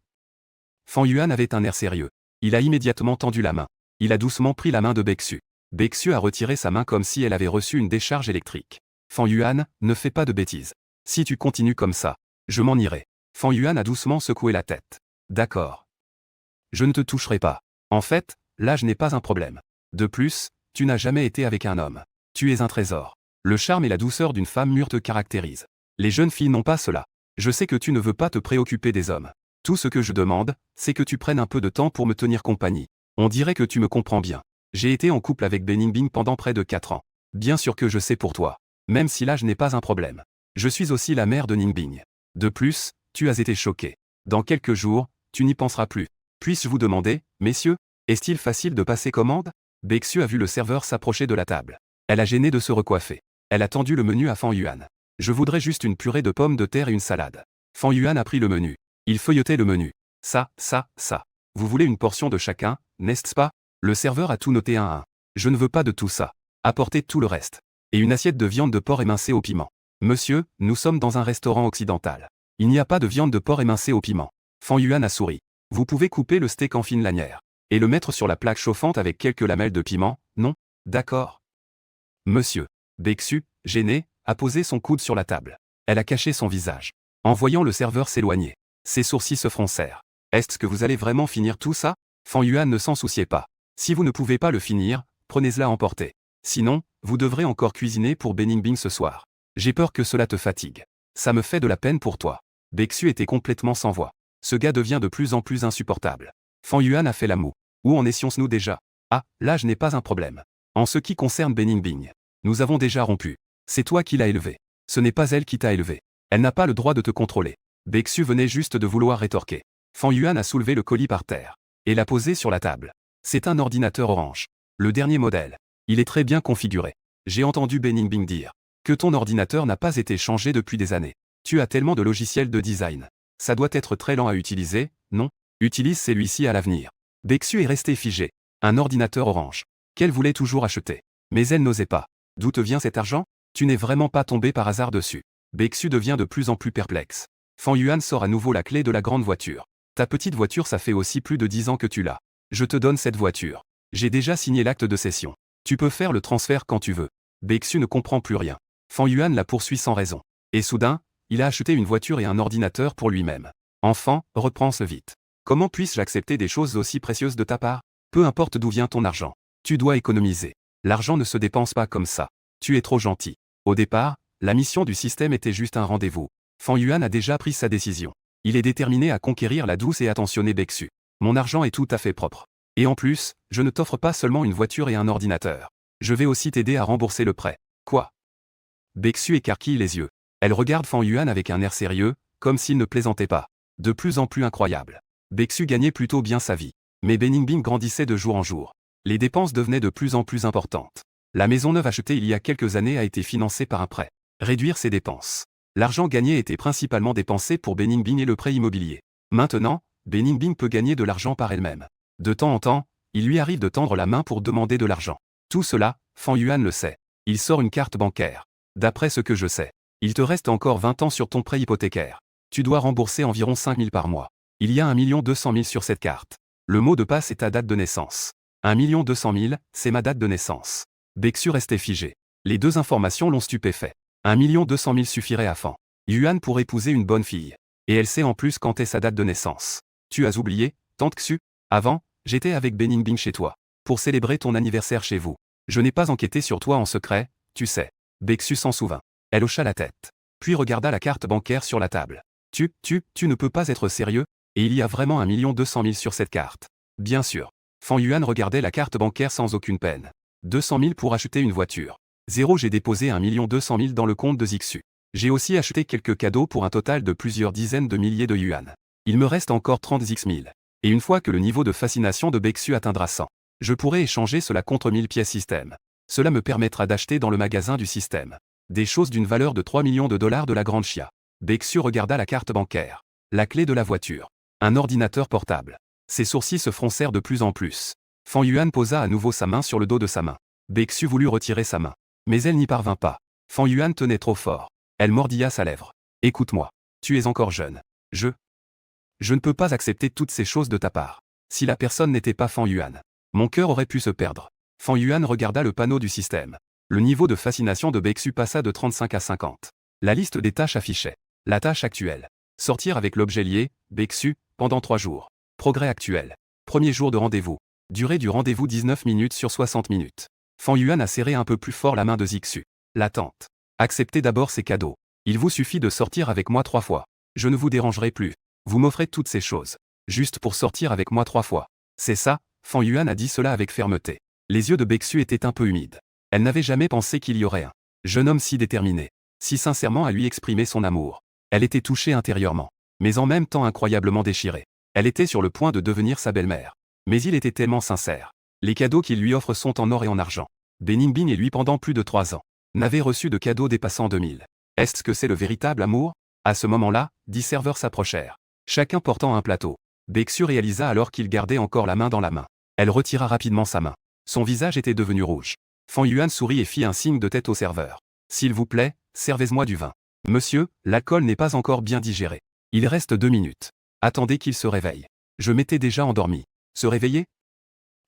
Fan Yuan avait un air sérieux. Il a immédiatement tendu la main. Il a doucement pris la main de Bexu. Bexu a retiré sa main comme si elle avait reçu une décharge électrique. Fan Yuan, ne fais pas de bêtises. Si tu continues comme ça, je m'en irai. Fan Yuan a doucement secoué la tête. D'accord. Je ne te toucherai pas. En fait, l'âge n'est pas un problème. De plus, tu n'as jamais été avec un homme. Tu es un trésor. Le charme et la douceur d'une femme mûre te caractérisent. Les jeunes filles n'ont pas cela. Je sais que tu ne veux pas te préoccuper des hommes. Tout ce que je demande, c'est que tu prennes un peu de temps pour me tenir compagnie. On dirait que tu me comprends bien. J'ai été en couple avec Ningbing pendant près de 4 ans. Bien sûr que je sais pour toi. Même si l'âge n'est pas un problème. Je suis aussi la mère de Ningbing. De plus, tu as été choqué. Dans quelques jours, tu n'y penseras plus. Puis-je vous demander, messieurs, est-il facile de passer commande? Bexu a vu le serveur s'approcher de la table. Elle a gêné de se recoiffer. Elle a tendu le menu à Fan Yuan. Je voudrais juste une purée de pommes de terre et une salade. Fan Yuan a pris le menu. Il feuilletait le menu. Ça. Vous voulez une portion de chacun, n'est-ce pas? Le serveur a tout noté un à un. Je ne veux pas de tout ça. Apportez tout le reste. Et une assiette de viande de porc émincée au piment. Monsieur, nous sommes dans un restaurant occidental. Il n'y a pas de viande de porc émincée au piment. Fan Yuan a souri. Vous pouvez couper le steak en fines lanières. Et le mettre sur la plaque chauffante avec quelques lamelles de piment, non? D'accord. Monsieur. Bexu, gêné, a posé son coude sur la table. Elle a caché son visage. En voyant le serveur s'éloigner, ses sourcils se froncèrent. Est-ce que vous allez vraiment finir tout ça? Fan Yuan ne s'en souciait pas. Si vous ne pouvez pas le finir, prenez-la à emporter. Sinon, vous devrez encore cuisiner pour Ningbing ce soir. J'ai peur que cela te fatigue. Ça me fait de la peine pour toi. Bexu était complètement sans voix. Ce gars devient de plus en plus insupportable. Fan Yuan a fait la moue. Où en étions-nous déjà? Ah, l'âge n'est pas un problème. En ce qui concerne Ningbing, nous avons déjà rompu. C'est toi qui l'as élevé. Ce n'est pas elle qui t'a élevé. Elle n'a pas le droit de te contrôler. Bexu venait juste de vouloir rétorquer. Fan Yuan a soulevé le colis par terre et l'a posé sur la table. C'est un ordinateur orange. Le dernier modèle. Il est très bien configuré. J'ai entendu Ningbing dire que ton ordinateur n'a pas été changé depuis des années. Tu as tellement de logiciels de design. Ça doit être très lent à utiliser, non? Utilise celui-ci à l'avenir. Bexu est resté figé. Un ordinateur orange. Qu'elle voulait toujours acheter. Mais elle n'osait pas. D'où te vient cet argent? Tu n'es vraiment pas tombé par hasard dessus. Bexu devient de plus en plus perplexe. Fan Yuan sort à nouveau la clé de la grande voiture. Ta petite voiture, ça fait aussi plus de 10 ans que tu l'as. Je te donne cette voiture. J'ai déjà signé l'acte de cession. Tu peux faire le transfert quand tu veux. Bexu ne comprend plus rien. Fan Yuan la poursuit sans raison. Et soudain, il a acheté une voiture et un ordinateur pour lui-même. Enfant, reprends-ce vite. Comment puis-je accepter des choses aussi précieuses de ta part? Peu importe d'où vient ton argent. Tu dois économiser. L'argent ne se dépense pas comme ça. Tu es trop gentil. Au départ, la mission du système était juste un rendez-vous. Fan Yuan a déjà pris sa décision. Il est déterminé à conquérir la douce et attentionnée Bexu. Mon argent est tout à fait propre. Et en plus, je ne t'offre pas seulement une voiture et un ordinateur. Je vais aussi t'aider à rembourser le prêt. Quoi? Bexu écarquille les yeux. Elle regarde Fan Yuan avec un air sérieux, comme s'il ne plaisantait pas. De plus en plus incroyable. Bexu gagnait plutôt bien sa vie. Mais Ningbing grandissait de jour en jour. Les dépenses devenaient de plus en plus importantes. La maison neuve achetée il y a quelques années a été financée par un prêt. Réduire ses dépenses. L'argent gagné était principalement dépensé pour Ningbing et le prêt immobilier. Maintenant, Ningbing peut gagner de l'argent par elle-même. De temps en temps, il lui arrive de tendre la main pour demander de l'argent. Tout cela, Fan Yuan le sait. Il sort une carte bancaire. D'après ce que je sais, il te reste encore 20 ans sur ton prêt hypothécaire. Tu dois rembourser environ 5000 par mois. Il y a 1 200 000 sur cette carte. Le mot de passe est ta date de naissance. 1 200 000, c'est ma date de naissance. Bexu restait figé. Les deux informations l'ont stupéfait. 1 200 000 suffirait à Fan Yuan pour épouser une bonne fille. Et elle sait en plus quand est sa date de naissance. Tu as oublié, tante Xu? Avant, j'étais avec Ningbing chez toi. Pour célébrer ton anniversaire chez vous. Je n'ai pas enquêté sur toi en secret, tu sais. Bexu s'en souvint. Elle hocha la tête. Puis regarda la carte bancaire sur la table. Tu ne peux pas être sérieux, et il y a vraiment 1 200 000 sur cette carte. Bien sûr. Fan Yuan regardait la carte bancaire sans aucune peine. 200 000 pour acheter une voiture. 0 J'ai déposé 1 200 000 dans le compte de Zixu. J'ai aussi acheté quelques cadeaux pour un total de plusieurs dizaines de milliers de yuan. Il me reste encore 30 000. Et une fois que le niveau de fascination de Bexu atteindra 100, je pourrai échanger cela contre 1000 pièces système. Cela me permettra d'acheter dans le magasin du système des choses d'une valeur de 3 millions de dollars de la grande chia. Bexu regarda la carte bancaire, la clé de la voiture, un ordinateur portable. Ses sourcils se froncèrent de plus en plus. Fan Yuan posa à nouveau sa main sur le dos de sa main. Bexu voulut retirer sa main, mais elle n'y parvint pas. Fan Yuan tenait trop fort. Elle mordilla sa lèvre. Écoute-moi, tu es encore jeune. Je ne peux pas accepter toutes ces choses de ta part. Si la personne n'était pas Fan Yuan, mon cœur aurait pu se perdre. Fan Yuan regarda le panneau du système. Le niveau de fascination de Bexu passa de 35 à 50. La liste des tâches affichait. La tâche actuelle. Sortir avec l'objet lié, Bexu, pendant 3 jours. Progrès actuel. Premier jour de rendez-vous. Durée du rendez-vous 19 minutes sur 60 minutes. Fan Yuan a serré un peu plus fort la main de Zixu. L'attente. Acceptez d'abord ces cadeaux. Il vous suffit de sortir avec moi 3 fois. Je ne vous dérangerai plus. Vous m'offrez toutes ces choses. Juste pour sortir avec moi 3 fois. C'est ça, Fan Yuan a dit cela avec fermeté. Les yeux de Bexu étaient un peu humides. Elle n'avait jamais pensé qu'il y aurait un jeune homme si déterminé, si sincèrement à lui exprimer son amour. Elle était touchée intérieurement, mais en même temps incroyablement déchirée. Elle était sur le point de devenir sa belle-mère. Mais il était tellement sincère. Les cadeaux qu'il lui offre sont en or et en argent. Beningbing et lui pendant plus de 3 ans n'avaient reçu de cadeaux dépassant 2000. Est-ce que c'est le véritable amour? À ce moment-là, 10 serveurs s'approchèrent, chacun portant un plateau. Bexu réalisa alors qu'il gardait encore la main dans la main. Elle retira rapidement sa main. Son visage était devenu rouge. Fan Yuan sourit et fit un signe de tête au serveur. S'il vous plaît, servez-moi du vin. Monsieur, l'alcool n'est pas encore bien digéré. Il reste 2 minutes. Attendez qu'il se réveille. Je m'étais déjà endormi. Se réveiller?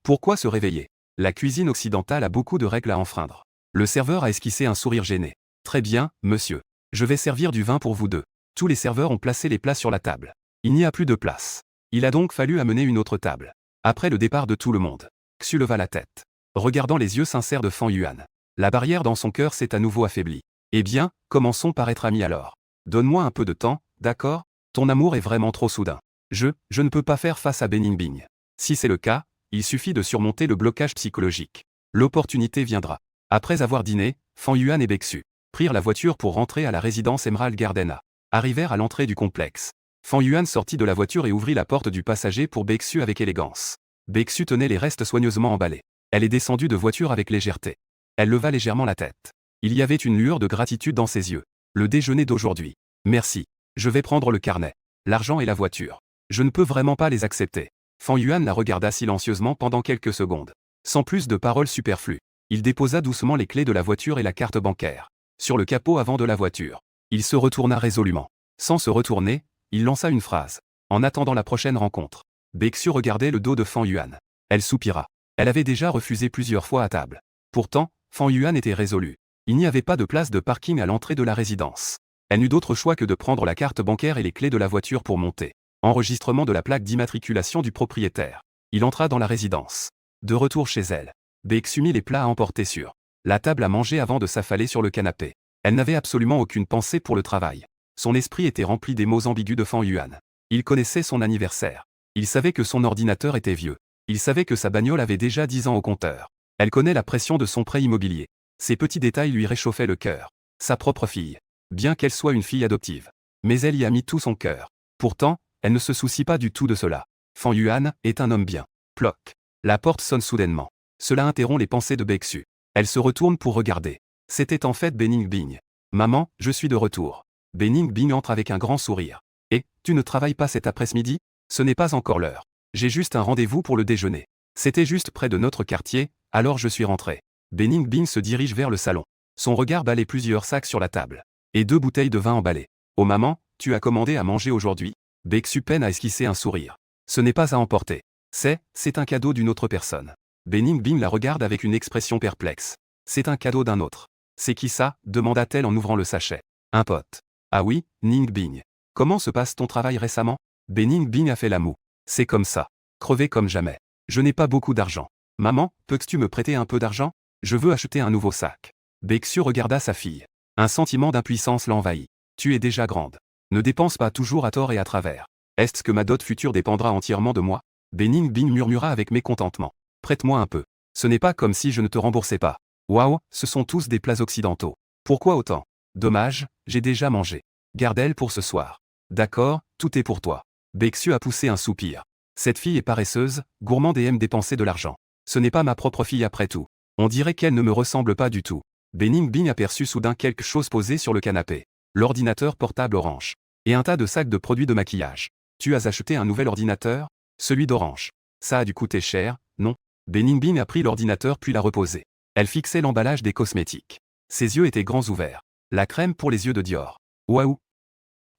Pourquoi se réveiller? La cuisine occidentale a beaucoup de règles à enfreindre. Le serveur a esquissé un sourire gêné. Très bien, monsieur. Je vais servir du vin pour vous deux. Tous les serveurs ont placé les plats sur la table. Il n'y a plus de place. Il a donc fallu amener une autre table. Après le départ de tout le monde, Xu leva la tête, regardant les yeux sincères de Fan Yuan. La barrière dans son cœur s'est à nouveau affaiblie. Eh bien, commençons par être amis alors. Donne-moi un peu de temps, d'accord? Ton amour est vraiment trop soudain. Je ne peux pas faire face à Beningbing. Si c'est le cas, il suffit de surmonter le blocage psychologique. L'opportunité viendra. Après avoir dîné, Fan Yuan et Bexu prirent la voiture pour rentrer à la résidence Emerald Gardena. Arrivèrent à l'entrée du complexe. Fan Yuan sortit de la voiture et ouvrit la porte du passager pour Bexu avec élégance. Bexu tenait les restes soigneusement emballés. Elle est descendue de voiture avec légèreté. Elle leva légèrement la tête. Il y avait une lueur de gratitude dans ses yeux. Le déjeuner d'aujourd'hui. Merci. Je vais prendre le carnet. L'argent et la voiture. Je ne peux vraiment pas les accepter. Fan Yuan la regarda silencieusement pendant quelques secondes. Sans plus de paroles superflues, il déposa doucement les clés de la voiture et la carte bancaire sur le capot avant de la voiture. Il se retourna résolument. Sans se retourner, il lança une phrase. En attendant la prochaine rencontre. Bexu regardait le dos de Fan Yuan. Elle soupira. Elle avait déjà refusé plusieurs fois à table. Pourtant, Fan Yuan était résolue. Il n'y avait pas de place de parking à l'entrée de la résidence. Elle n'eut d'autre choix que de prendre la carte bancaire et les clés de la voiture pour monter. Enregistrement de la plaque d'immatriculation du propriétaire. Il entra dans la résidence. De retour chez elle, Bexu mit les plats à emporter sur la table à manger avant de s'affaler sur le canapé. Elle n'avait absolument aucune pensée pour le travail. Son esprit était rempli des mots ambigus de Fan Yuan. Il connaissait son anniversaire. Il savait que son ordinateur était vieux. Il savait que sa bagnole avait déjà 10 ans au compteur. Elle connaît la pression de son prêt immobilier. Ces petits détails lui réchauffaient le cœur. Sa propre fille. Bien qu'elle soit une fille adoptive. Mais elle y a mis tout son cœur. Pourtant, elle ne se soucie pas du tout de cela. Fan Yuan est un homme bien. Ploc. La porte sonne soudainement. Cela interrompt les pensées de Bexu. Elle se retourne pour regarder. C'était en fait Beningbing. Maman, je suis de retour. Beningbing entre avec un grand sourire. Et, tu ne travailles pas cet après-midi? Ce n'est pas encore l'heure. J'ai juste un rendez-vous pour le déjeuner. C'était juste près de notre quartier, alors je suis rentré. Beningbing se dirige vers le salon. Son regard balait plusieurs sacs sur la table. Et 2 bouteilles de vin emballées. Oh maman, tu as commandé à manger aujourd'hui? Bexu peine à esquisser un sourire. Ce n'est pas à emporter. C'est un cadeau d'une autre personne. Beningbing la regarde avec une expression perplexe. C'est un cadeau d'un autre. C'est qui ça? Demanda-t-elle en ouvrant le sachet. Un pote. Ah oui, Ningbing. Comment se passe ton travail récemment? Beningbing a fait la moue. C'est comme ça. Crevé comme jamais. Je n'ai pas beaucoup d'argent. Maman, peux-tu me prêter un peu d'argent? Je veux acheter un nouveau sac. Bexu regarda sa fille. Un sentiment d'impuissance l'envahit. Tu es déjà grande. Ne dépense pas toujours à tort et à travers. Est-ce que ma dot future dépendra entièrement de moi? Bening Bing murmura avec mécontentement. Prête-moi un peu. Ce n'est pas comme si je ne te remboursais pas. Waouh, ce sont tous des plats occidentaux. Pourquoi autant? Dommage, j'ai déjà mangé. Garde-elle pour ce soir. D'accord, tout est pour toi. Bexu a poussé un soupir. Cette fille est paresseuse, gourmande et aime dépenser de l'argent. Ce n'est pas ma propre fille après tout. On dirait qu'elle ne me ressemble pas du tout. Bening Bing aperçut soudain quelque chose posé sur le canapé. L'ordinateur portable orange. Et un tas de sacs de produits de maquillage. Tu as acheté un nouvel ordinateur? Celui d'orange. Ça a dû coûter cher, non? Bening Bing a pris l'ordinateur puis l'a reposé. Elle fixait l'emballage des cosmétiques. Ses yeux étaient grands ouverts. La crème pour les yeux de Dior. Waouh!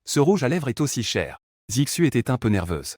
Ce rouge à lèvres est aussi cher. Zixu était un peu nerveuse.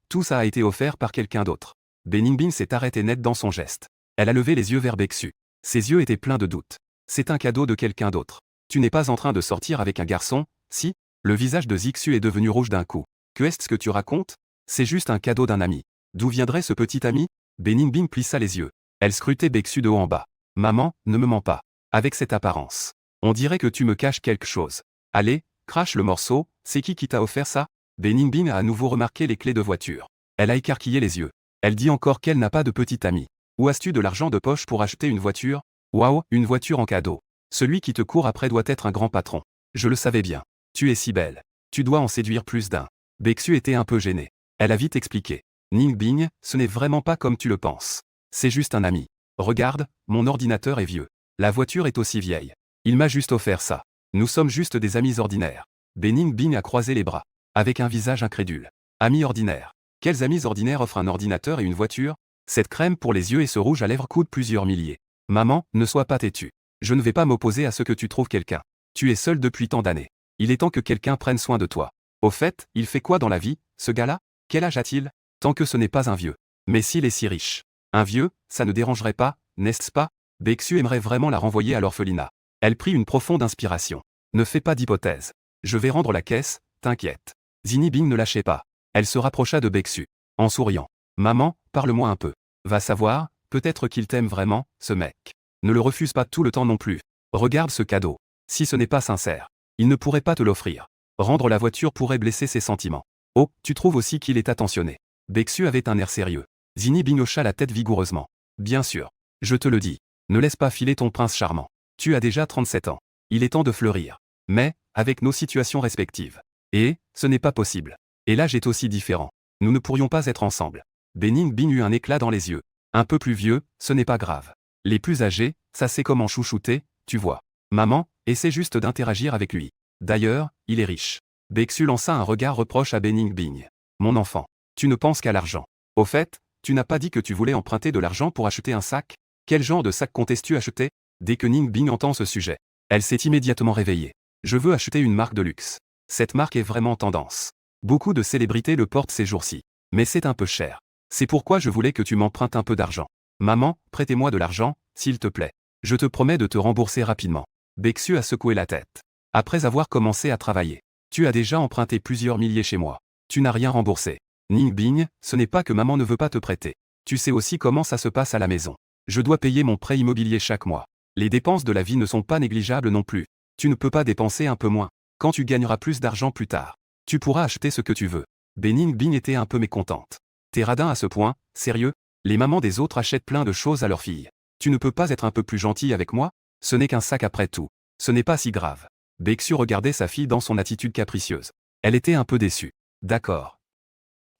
Tout ça a été offert par quelqu'un d'autre. Bening Bing s'est arrêtée net dans son geste. Elle a levé les yeux vers Bexu. Ses yeux étaient pleins de doutes. C'est un cadeau de quelqu'un d'autre. Tu n'es pas en train de sortir avec un garçon, si? Le visage de Zixu est devenu rouge d'un coup. Que est-ce que tu racontes? C'est juste un cadeau d'un ami. D'où viendrait ce petit ami? Bening Bing plissa les yeux. Elle scrutait Bexu de haut en bas. Maman, ne me mens pas. Avec cette apparence. On dirait que tu me caches quelque chose. Allez, crache le morceau, c'est qui t'a offert ça? Bening Bing a à nouveau remarqué les clés de voiture. Elle a écarquillé les yeux. Elle dit encore qu'elle n'a pas de petit ami. Où as-tu de l'argent de poche pour acheter une voiture? Waouh, une voiture en cadeau. Celui qui te court après doit être un grand patron. Je le savais bien. Tu es si belle. Tu dois en séduire plus d'un. Bexu était un peu gênée. Elle a vite expliqué. Ning Bing, ce n'est vraiment pas comme tu le penses. C'est juste un ami. Regarde, mon ordinateur est vieux. La voiture est aussi vieille. Il m'a juste offert ça. Nous sommes juste des amis ordinaires. Bening Bing a croisé les bras. Avec un visage incrédule. Amis ordinaires. Quels amis ordinaires offrent un ordinateur et une voiture? Cette crème pour les yeux et ce rouge à lèvres coûtent plusieurs milliers. Maman, ne sois pas têtue. Je ne vais pas m'opposer à ce que tu trouves quelqu'un. Tu es seule depuis tant d'années. Il est temps que quelqu'un prenne soin de toi. Au fait, il fait quoi dans la vie, ce gars-là? Quel âge a-t-il? Tant que ce n'est pas un vieux. Mais s'il est si riche. Un vieux, ça ne dérangerait pas, n'est-ce pas? Bexu aimerait vraiment la renvoyer à l'orphelinat. Elle prit une profonde inspiration. Ne fais pas d'hypothèse. Je vais rendre la caisse, t'inquiète. Zinni Bing ne lâchait pas. Elle se rapprocha de Bexu. En souriant. Maman, parle-moi un peu. Va savoir, peut-être qu'il t'aime vraiment, ce mec. Ne le refuse pas tout le temps non plus. Regarde ce cadeau. Si ce n'est pas sincère, il ne pourrait pas te l'offrir. Rendre la voiture pourrait blesser ses sentiments. Oh, tu trouves aussi qu'il est attentionné. Bexu avait un air sérieux. Zinni Bing hocha la tête vigoureusement. Bien sûr. Je te le dis. Ne laisse pas filer ton prince charmant. Tu as déjà 37 ans. Il est temps de fleurir. Mais, avec nos situations respectives. Et, ce n'est pas possible. Et l'âge est aussi différent. Nous ne pourrions pas être ensemble. Bening Bing eut un éclat dans les yeux. Un peu plus vieux, ce n'est pas grave. Les plus âgés, ça c'est comment chouchouter, tu vois. Maman, essaie juste d'interagir avec lui. D'ailleurs, il est riche. Bexu lança un regard reproche à Bening Bing. Mon enfant, tu ne penses qu'à l'argent. Au fait, tu n'as pas dit que tu voulais emprunter de l'argent pour acheter un sac? Quel genre de sac comptais-tu acheter? Dès que Ning Bing entend ce sujet, elle s'est immédiatement réveillée. Je veux acheter une marque de luxe. Cette marque est vraiment tendance. Beaucoup de célébrités le portent ces jours-ci. Mais c'est un peu cher. C'est pourquoi je voulais que tu m'empruntes un peu d'argent. Maman, prêtez-moi de l'argent, s'il te plaît. Je te promets de te rembourser rapidement. Bexu a secoué la tête. Après avoir commencé à travailler. Tu as déjà emprunté plusieurs milliers chez moi. Tu n'as rien remboursé. Ning Bing, ce n'est pas que maman ne veut pas te prêter. Tu sais aussi comment ça se passe à la maison. Je dois payer mon prêt immobilier chaque mois. Les dépenses de la vie ne sont pas négligeables non plus. Tu ne peux pas dépenser un peu moins. Quand tu gagneras plus d'argent plus tard, tu pourras acheter ce que tu veux. Bening Bing était un peu mécontente. T'es radin à ce point, sérieux? Les mamans des autres achètent plein de choses à leurs filles. Tu ne peux pas être un peu plus gentil avec moi? Ce n'est qu'un sac après tout. Ce n'est pas si grave. Bexu regardait sa fille dans son attitude capricieuse. Elle était un peu déçue. D'accord.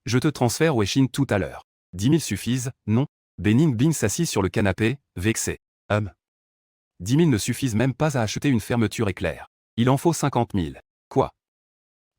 Je te transfère Weixin tout à l'heure. 10 000 suffisent, non? Bening Bing s'assit sur le canapé, vexé. 10 000 ne suffisent même pas à acheter une fermeture éclair. Il en faut 50 000. Quoi?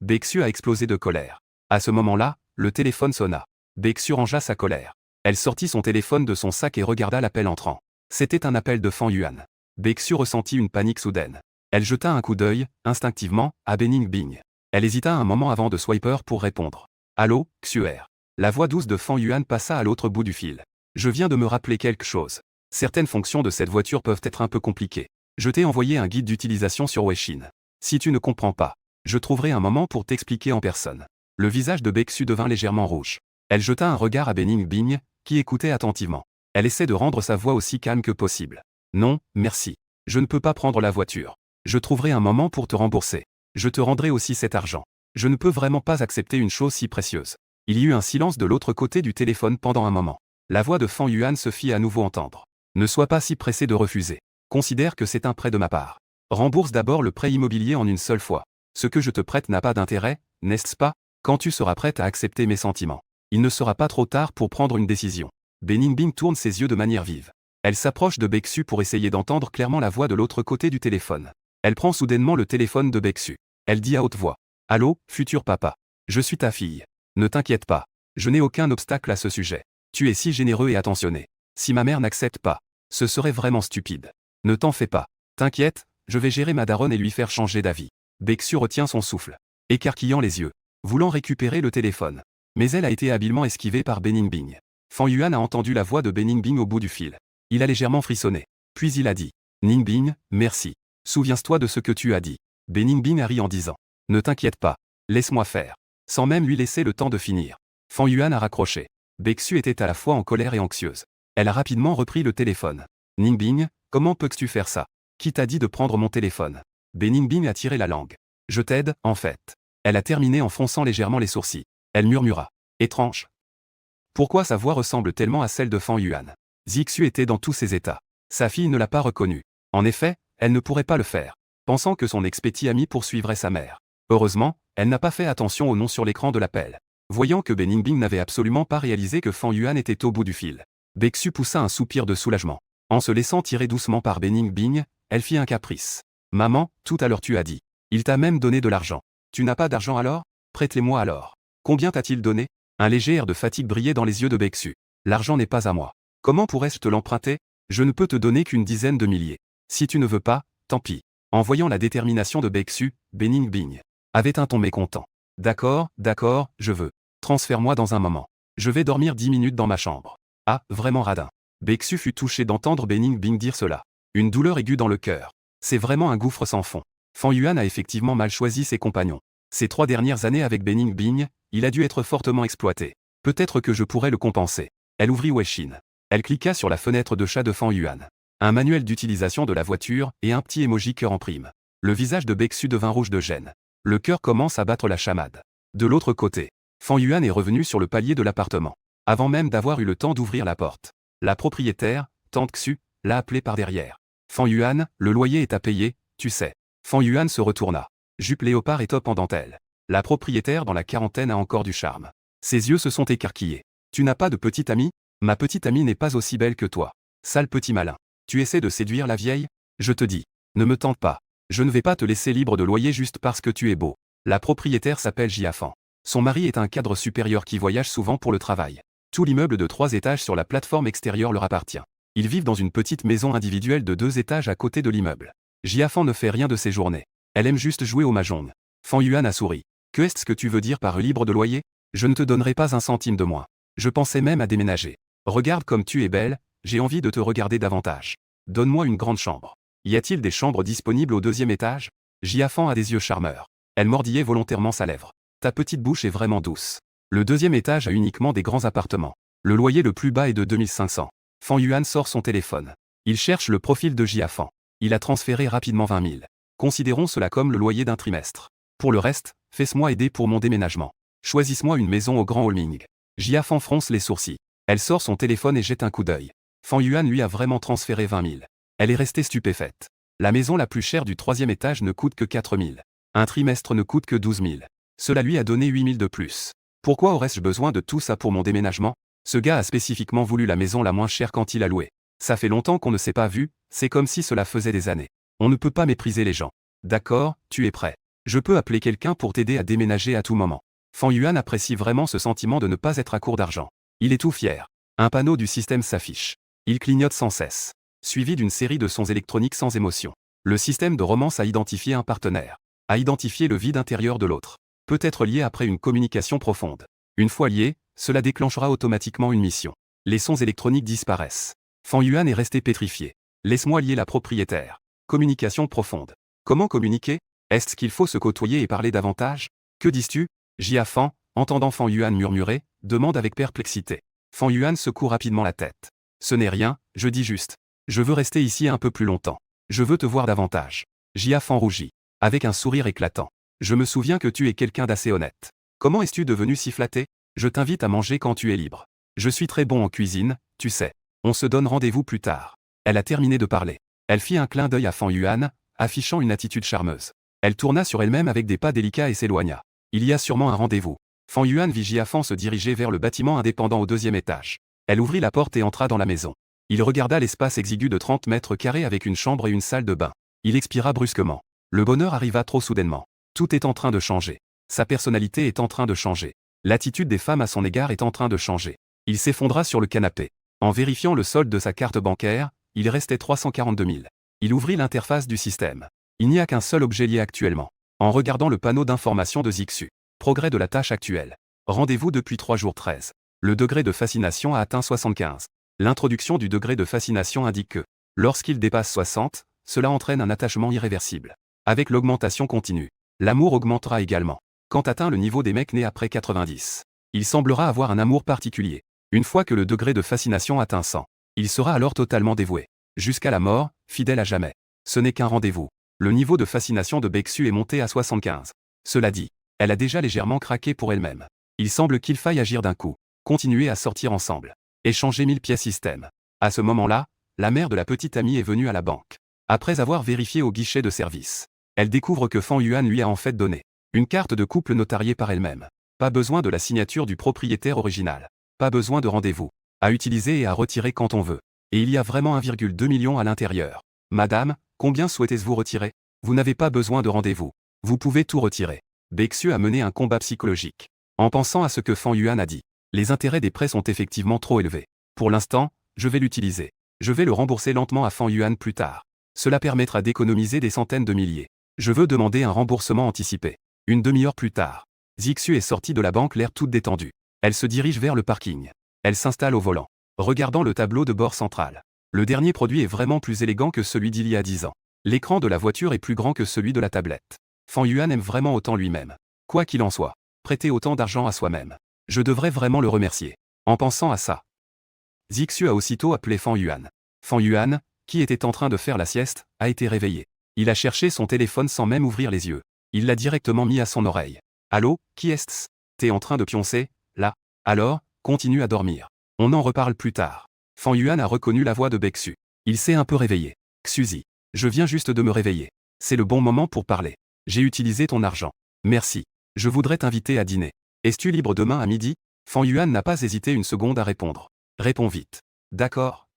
Bexu a explosé de colère. À ce moment-là, le téléphone sonna. Bexu rangea sa colère. Elle sortit son téléphone de son sac et regarda l'appel entrant. C'était un appel de Fan Yuan. Bexu ressentit une panique soudaine. Elle jeta un coup d'œil, instinctivement, à Bening Bing. Elle hésita un moment avant de swiper pour répondre. Allô, Xuer. La voix douce de Fan Yuan passa à l'autre bout du fil. Je viens de me rappeler quelque chose. Certaines fonctions de cette voiture peuvent être un peu compliquées. Je t'ai envoyé un guide d'utilisation sur Weixin. Si tu ne comprends pas, je trouverai un moment pour t'expliquer en personne. Le visage de Bexu devint légèrement rouge. Elle jeta un regard à Bening Bing, qui écoutait attentivement. Elle essaie de rendre sa voix aussi calme que possible. Non, merci. Je ne peux pas prendre la voiture. Je trouverai un moment pour te rembourser. Je te rendrai aussi cet argent. Je ne peux vraiment pas accepter une chose si précieuse. Il y eut un silence de l'autre côté du téléphone pendant un moment. La voix de Fan Yuan se fit à nouveau entendre. Ne sois pas si pressé de refuser. Considère que c'est un prêt de ma part. Rembourse d'abord le prêt immobilier en une seule fois. Ce que je te prête n'a pas d'intérêt, n'est-ce pas? Quand tu seras prête à accepter mes sentiments, il ne sera pas trop tard pour prendre une décision. Beningbing tourne ses yeux de manière vive. Elle s'approche de Baeksu pour essayer d'entendre clairement la voix de l'autre côté du téléphone. Elle prend soudainement le téléphone de Baeksu. Elle dit à haute voix. Allô, futur papa. Je suis ta fille. Ne t'inquiète pas. Je n'ai aucun obstacle à ce sujet. Tu es si généreux et attentionné. Si ma mère n'accepte pas, ce serait vraiment stupide. Ne t'en fais pas. T'inquiète, je vais gérer ma daronne et lui faire changer d'avis. Baeksu retient son souffle, écarquillant les yeux, voulant récupérer le téléphone. Mais elle a été habilement esquivée par Beningbing. Fan Yuan a entendu la voix de Beningbing au bout du fil. Il a légèrement frissonné. Puis il a dit. Ningbing, merci. Souviens-toi de ce que tu as dit. Beningbing a ri en disant. Ne t'inquiète pas. Laisse-moi faire. Sans même lui laisser le temps de finir. Fan Yuan a raccroché. Baeksu était à la fois en colère et anxieuse. Elle a rapidement repris le téléphone. Ningbing, comment peux-tu faire ça? Qui t'a dit de prendre mon téléphone? Beningbing a tiré la langue. Je t'aide, en fait. Elle a terminé en fronçant légèrement les sourcils. Elle murmura. Étrange. Pourquoi sa voix ressemble tellement à celle de Fan Yuan? Zixu était dans tous ses états. Sa fille ne l'a pas reconnu. En effet, elle ne pourrait pas le faire, pensant que son ex-petit ami poursuivrait sa mère. Heureusement, elle n'a pas fait attention au nom sur l'écran de l'appel. Voyant que Beningbing n'avait absolument pas réalisé que Fan Yuan était au bout du fil, Baeksu poussa un soupir de soulagement. En se laissant tirer doucement par Beningbing, elle fit un caprice. Maman, tout à l'heure tu as dit. Il t'a même donné de l'argent. Tu n'as pas d'argent alors? Prête-les-moi alors. Combien t'a-t-il donné? Un léger air de fatigue brillait dans les yeux de Baeksu. L'argent n'est pas à moi. Comment pourrais-je te l'emprunter? Je ne peux te donner qu'une dizaine de milliers. Si tu ne veux pas, tant pis. En voyant la détermination de Baeksu, Beningbing avait un ton mécontent. D'accord, je veux. Transfère-moi dans un moment. Je vais dormir 10 minutes dans ma chambre. Ah, vraiment radin. Baeksu fut touché d'entendre Beningbing dire cela. Une douleur aiguë dans le cœur. C'est vraiment un gouffre sans fond. Fan Yuan a effectivement mal choisi ses compagnons. Ces 3 dernières années avec Beningbing, il a dû être fortement exploité. Peut-être que je pourrais le compenser. Elle ouvrit Weixin. Elle cliqua sur la fenêtre de chat de Fan Yuan. Un manuel d'utilisation de la voiture et un petit emoji cœur en prime. Le visage de Baeksu devint rouge de gêne. Le cœur commence à battre la chamade. De l'autre côté, Fan Yuan est revenu sur le palier de l'appartement. Avant même d'avoir eu le temps d'ouvrir la porte. La propriétaire, Tante Xu, l'a appelé par derrière. Fan Yuan, le loyer est à payer, tu sais. Fan Yuan se retourna. Jupe léopard et top en dentelle. La propriétaire dans la quarantaine a encore du charme. Ses yeux se sont écarquillés. Tu n'as pas de petite amie? Ma petite amie n'est pas aussi belle que toi. Sale petit malin. Tu essaies de séduire la vieille? Je te dis. Ne me tente pas. Je ne vais pas te laisser libre de loyer juste parce que tu es beau. La propriétaire s'appelle Jiafan. Son mari est un cadre supérieur qui voyage souvent pour le travail. Tout l'immeuble de 3 étages sur la plateforme extérieure leur appartient. Ils vivent dans une petite maison individuelle de 2 étages à côté de l'immeuble. Jiafan ne fait rien de ses journées. Elle aime juste jouer au mahjong. Fan Yuan a souri. Que est-ce que tu veux dire par libre de loyer? Je ne te donnerai pas un centime de moins. Je pensais même à déménager. Regarde comme tu es belle, j'ai envie de te regarder davantage. Donne-moi une grande chambre. Y a-t-il des chambres disponibles au 2e étage? Jiafan a des yeux charmeurs. Elle mordillait volontairement sa lèvre. Ta petite bouche est vraiment douce. Le 2e étage a uniquement des grands appartements. Le loyer le plus bas est de 2500. Fan Yuan sort son téléphone. Il cherche le profil de Jiafan. Il a transféré rapidement 20 000. Considérons cela comme le loyer d'un trimestre. Pour le reste, fais-moi aider pour mon déménagement. Choisis-moi une maison au Grand Holming. Jiafan fronce les sourcils. Elle sort son téléphone et jette un coup d'œil. Fan Yuan lui a vraiment transféré 20 000. Elle est restée stupéfaite. La maison la plus chère du 3e étage ne coûte que 4 000. Un trimestre ne coûte que 12 000. Cela lui a donné 8 000 de plus. Pourquoi aurais-je besoin de tout ça pour mon déménagement? Ce gars a spécifiquement voulu la maison la moins chère quand il a loué. Ça fait longtemps qu'on ne s'est pas vu, c'est comme si cela faisait des années. On ne peut pas mépriser les gens. D'accord, tu es prêt. Je peux appeler quelqu'un pour t'aider à déménager à tout moment. Fan Yuan apprécie vraiment ce sentiment de ne pas être à court d'argent. Il est tout fier. Un panneau du système s'affiche. Il clignote sans cesse. Suivi d'une série de sons électroniques sans émotion. Le système de romance a identifié un partenaire. A identifié le vide intérieur de l'autre. Peut être lié après une communication profonde. Une fois lié, cela déclenchera automatiquement une mission. Les sons électroniques disparaissent. Fan Yuan est resté pétrifié. Laisse-moi lier la propriétaire. Communication profonde. Comment communiquer? Est-ce qu'il faut se côtoyer et parler davantage? Que dis-tu? Jiafan, entendant Fan Yuan murmurer, demande avec perplexité. Fan Yuan secoue rapidement la tête. Ce n'est rien, je dis juste. Je veux rester ici un peu plus longtemps. Je veux te voir davantage. Jiafan rougit. Avec un sourire éclatant. Je me souviens que tu es quelqu'un d'assez honnête. Comment es-tu devenu si flatté? Je t'invite à manger quand tu es libre. Je suis très bon en cuisine, tu sais. On se donne rendez-vous plus tard. Elle a terminé de parler. Elle fit un clin d'œil à Fan Yuan, affichant une attitude charmeuse. Elle tourna sur elle-même avec des pas délicats et s'éloigna. Il y a sûrement un rendez-vous. Fan Yuan vit Fan se diriger vers le bâtiment indépendant au 2e étage. Elle ouvrit la porte et entra dans la maison. Il regarda l'espace exigu de 30 mètres carrés avec une chambre et une salle de bain. Il expira brusquement. Le bonheur arriva trop soudainement. Tout est en train de changer. Sa personnalité est en train de changer. L'attitude des femmes à son égard est en train de changer. Il s'effondra sur le canapé. En vérifiant le solde de sa carte bancaire, il restait 342 000. Il ouvrit l'interface du système. Il n'y a qu'un seul objet lié actuellement. En regardant le panneau d'information de Zixu. Progrès de la tâche actuelle. Rendez-vous depuis 3 jours 13. Le degré de fascination a atteint 75. L'introduction du degré de fascination indique que, lorsqu'il dépasse 60, cela entraîne un attachement irréversible. Avec l'augmentation continue, l'amour augmentera également. Quand atteint le niveau des mecs nés après 90, il semblera avoir un amour particulier. Une fois que le degré de fascination atteint 100, il sera alors totalement dévoué. Jusqu'à la mort, fidèle à jamais. Ce n'est qu'un rendez-vous. Le niveau de fascination de Bexu est monté à 75. Cela dit, elle a déjà légèrement craqué pour elle-même. Il semble qu'il faille agir d'un coup. Continuer à sortir ensemble. Échanger 1000 pièces système. À ce moment-là, la mère de la petite amie est venue à la banque. Après avoir vérifié au guichet de service, elle découvre que Fan Yuan lui a en fait donné une carte de couple notariée par elle-même. Pas besoin de la signature du propriétaire original. Pas besoin de rendez-vous. À utiliser et à retirer quand on veut. Et il y a vraiment 1,2 million à l'intérieur. Madame, combien souhaitez-vous retirer? Vous n'avez pas besoin de rendez-vous. Vous pouvez tout retirer. Bexu a mené un combat psychologique. En pensant à ce que Fan Yuan a dit. Les intérêts des prêts sont effectivement trop élevés. Pour l'instant, je vais l'utiliser. Je vais le rembourser lentement à Fan Yuan plus tard. Cela permettra d'économiser des centaines de milliers. Je veux demander un remboursement anticipé. Une demi-heure plus tard. Zixu est sortie de la banque l'air toute détendue. Elle se dirige vers le parking. Elle s'installe au volant. Regardant le tableau de bord central. Le dernier produit est vraiment plus élégant que celui d'il y a 10 ans. L'écran de la voiture est plus grand que celui de la tablette. Fan Yuan aime vraiment autant lui-même. Quoi qu'il en soit, prêter autant d'argent à soi-même. Je devrais vraiment le remercier. En pensant à ça, Zixu a aussitôt appelé Fan Yuan. Fan Yuan, qui était en train de faire la sieste, a été réveillé. Il a cherché son téléphone sans même ouvrir les yeux. Il l'a directement mis à son oreille. Allô, qui est-ce? T'es en train de pioncer, là? Alors, continue à dormir. On en reparle plus tard. Fan Yuan a reconnu la voix de Bexu. Il s'est un peu réveillé. Xuzi, je viens juste de me réveiller. C'est le bon moment pour parler. J'ai utilisé ton argent. Merci. Je voudrais t'inviter à dîner. Es-tu libre demain à midi? Fan Yuan n'a pas hésité une seconde à répondre. Réponds vite. D'accord.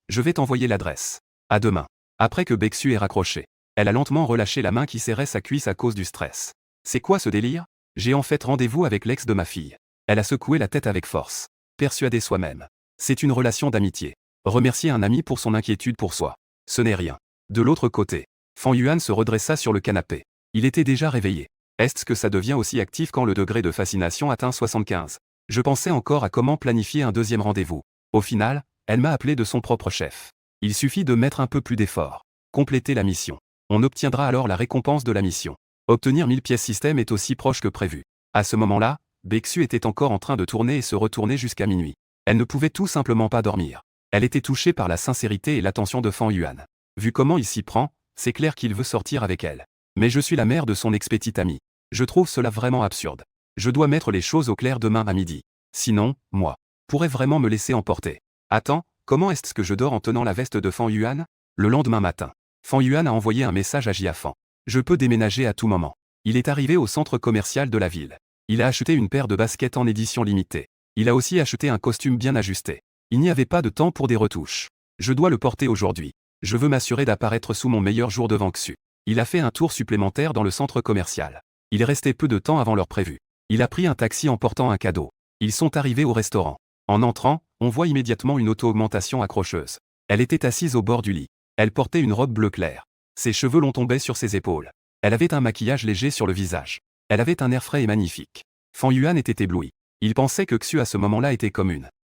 Je vais t'envoyer l'adresse. À demain. Après que Bexu ait raccroché, elle a lentement relâché la main qui serrait sa cuisse à cause du stress. C'est quoi ce délire? J'ai en fait rendez-vous avec l'ex de ma fille. Elle a secoué la tête avec force. Persuadée soi-même. C'est une relation d'amitié. Remercier un ami pour son inquiétude pour soi. Ce n'est rien. De l'autre côté, Fan Yuan se redressa sur le canapé. Il était déjà réveillé. Est-ce que ça devient aussi actif quand le degré de fascination atteint 75? Je pensais encore à comment planifier un deuxième rendez-vous. Au final, elle m'a appelé de son propre chef. Il suffit de mettre un peu plus d'effort. Compléter la mission. On obtiendra alors la récompense de la mission. Obtenir 1000 pièces système est aussi proche que prévu. À ce moment-là, Bexu était encore en train de tourner et se retourner jusqu'à minuit. Elle ne pouvait tout simplement pas dormir. Elle était touchée par la sincérité et l'attention de Fan Yuan. Vu comment il s'y prend, c'est clair qu'il veut sortir avec elle. Mais je suis la mère de son ex-petite amie. Je trouve cela vraiment absurde. Je dois mettre les choses au clair demain à midi. Sinon, moi, pourrais vraiment me laisser emporter. Attends, comment est-ce que je dors en tenant la veste de Fan Yuan? Le lendemain matin, Fan Yuan a envoyé un message à Jiafan. Je peux déménager à tout moment. Il est arrivé au centre commercial de la ville. Il a acheté une paire de baskets en édition limitée. Il a aussi acheté un costume bien ajusté. Il n'y avait pas de temps pour des retouches. Je dois le porter aujourd'hui. Je veux m'assurer d'apparaître sous mon meilleur jour devant Xu. Il a fait un tour supplémentaire dans le centre commercial. Il restait peu de temps avant l'heure prévue. Il a pris un taxi en portant un cadeau. Ils sont arrivés au restaurant. En entrant, on voit immédiatement une auto-augmentation accrocheuse. Elle était assise au bord du lit. Elle portait une robe bleu clair. Ses cheveux longs tombaient sur ses épaules. Elle avait un maquillage léger sur le visage. Elle avait un air frais et magnifique. Fan Yuan était ébloui. Il pensait que Xu à ce moment-là était comme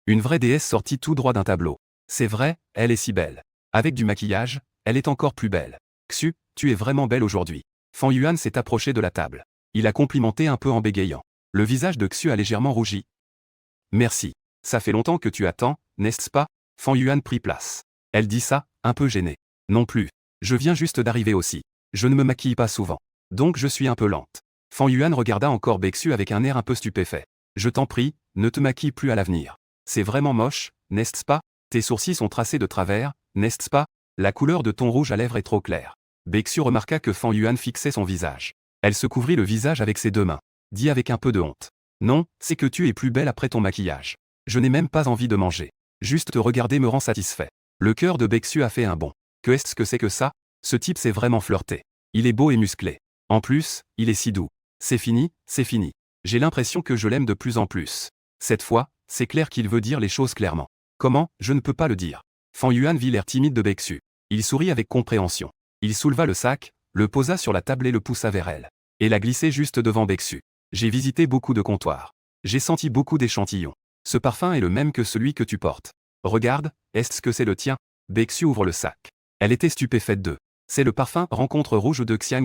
une vraie déesse sortie tout droit d'un tableau. C'est vrai, elle est si belle. Avec du maquillage, elle est encore plus belle. Xu, tu es vraiment belle aujourd'hui. Fan Yuan s'est approché de la table. Il a complimenté un peu en bégayant. Le visage de Xu a légèrement rougi. Merci. Ça fait longtemps que tu attends, n'est-ce pas? Fan Yuan prit place. Elle dit ça, un peu gênée. Non plus. Je viens juste d'arriver aussi. Je ne me maquille pas souvent. Donc je suis un peu lente. Fan Yuan regarda encore Baeksu avec un air un peu stupéfait. Je t'en prie, ne te maquille plus à l'avenir. C'est vraiment moche, n'est-ce pas? Tes sourcils sont tracés de travers, n'est-ce pas? La couleur de ton rouge à lèvres est trop claire. Baeksu remarqua que Fan Yuan fixait son visage. Elle se couvrit le visage avec ses deux mains. Dit avec un peu de honte. Non, c'est que tu es plus belle après ton maquillage. Je n'ai même pas envie de manger. Juste te regarder me rend satisfait. Le cœur de Baeksu a fait un bond. Que est-ce que c'est que ça? Ce type s'est vraiment flirté. Il est beau et musclé. En plus, il est si doux. C'est fini, c'est fini. J'ai l'impression que je l'aime de plus en plus. Cette fois, c'est clair qu'il veut dire les choses clairement. Comment? Je ne peux pas le dire. Fan Yuan vit l'air timide de Baeksu. Il sourit avec compréhension. Il souleva le sac, le posa sur la table et le poussa vers elle. Et l'a glissé juste devant Baeksu. J'ai visité beaucoup de comptoirs. J'ai senti beaucoup d'échantillons. Ce parfum est le même que celui que tu portes. Regarde, est-ce que c'est le tien? Baeksu ouvre le sac. Elle était stupéfaite de. C'est le parfum Rencontre Rouge de Xiang.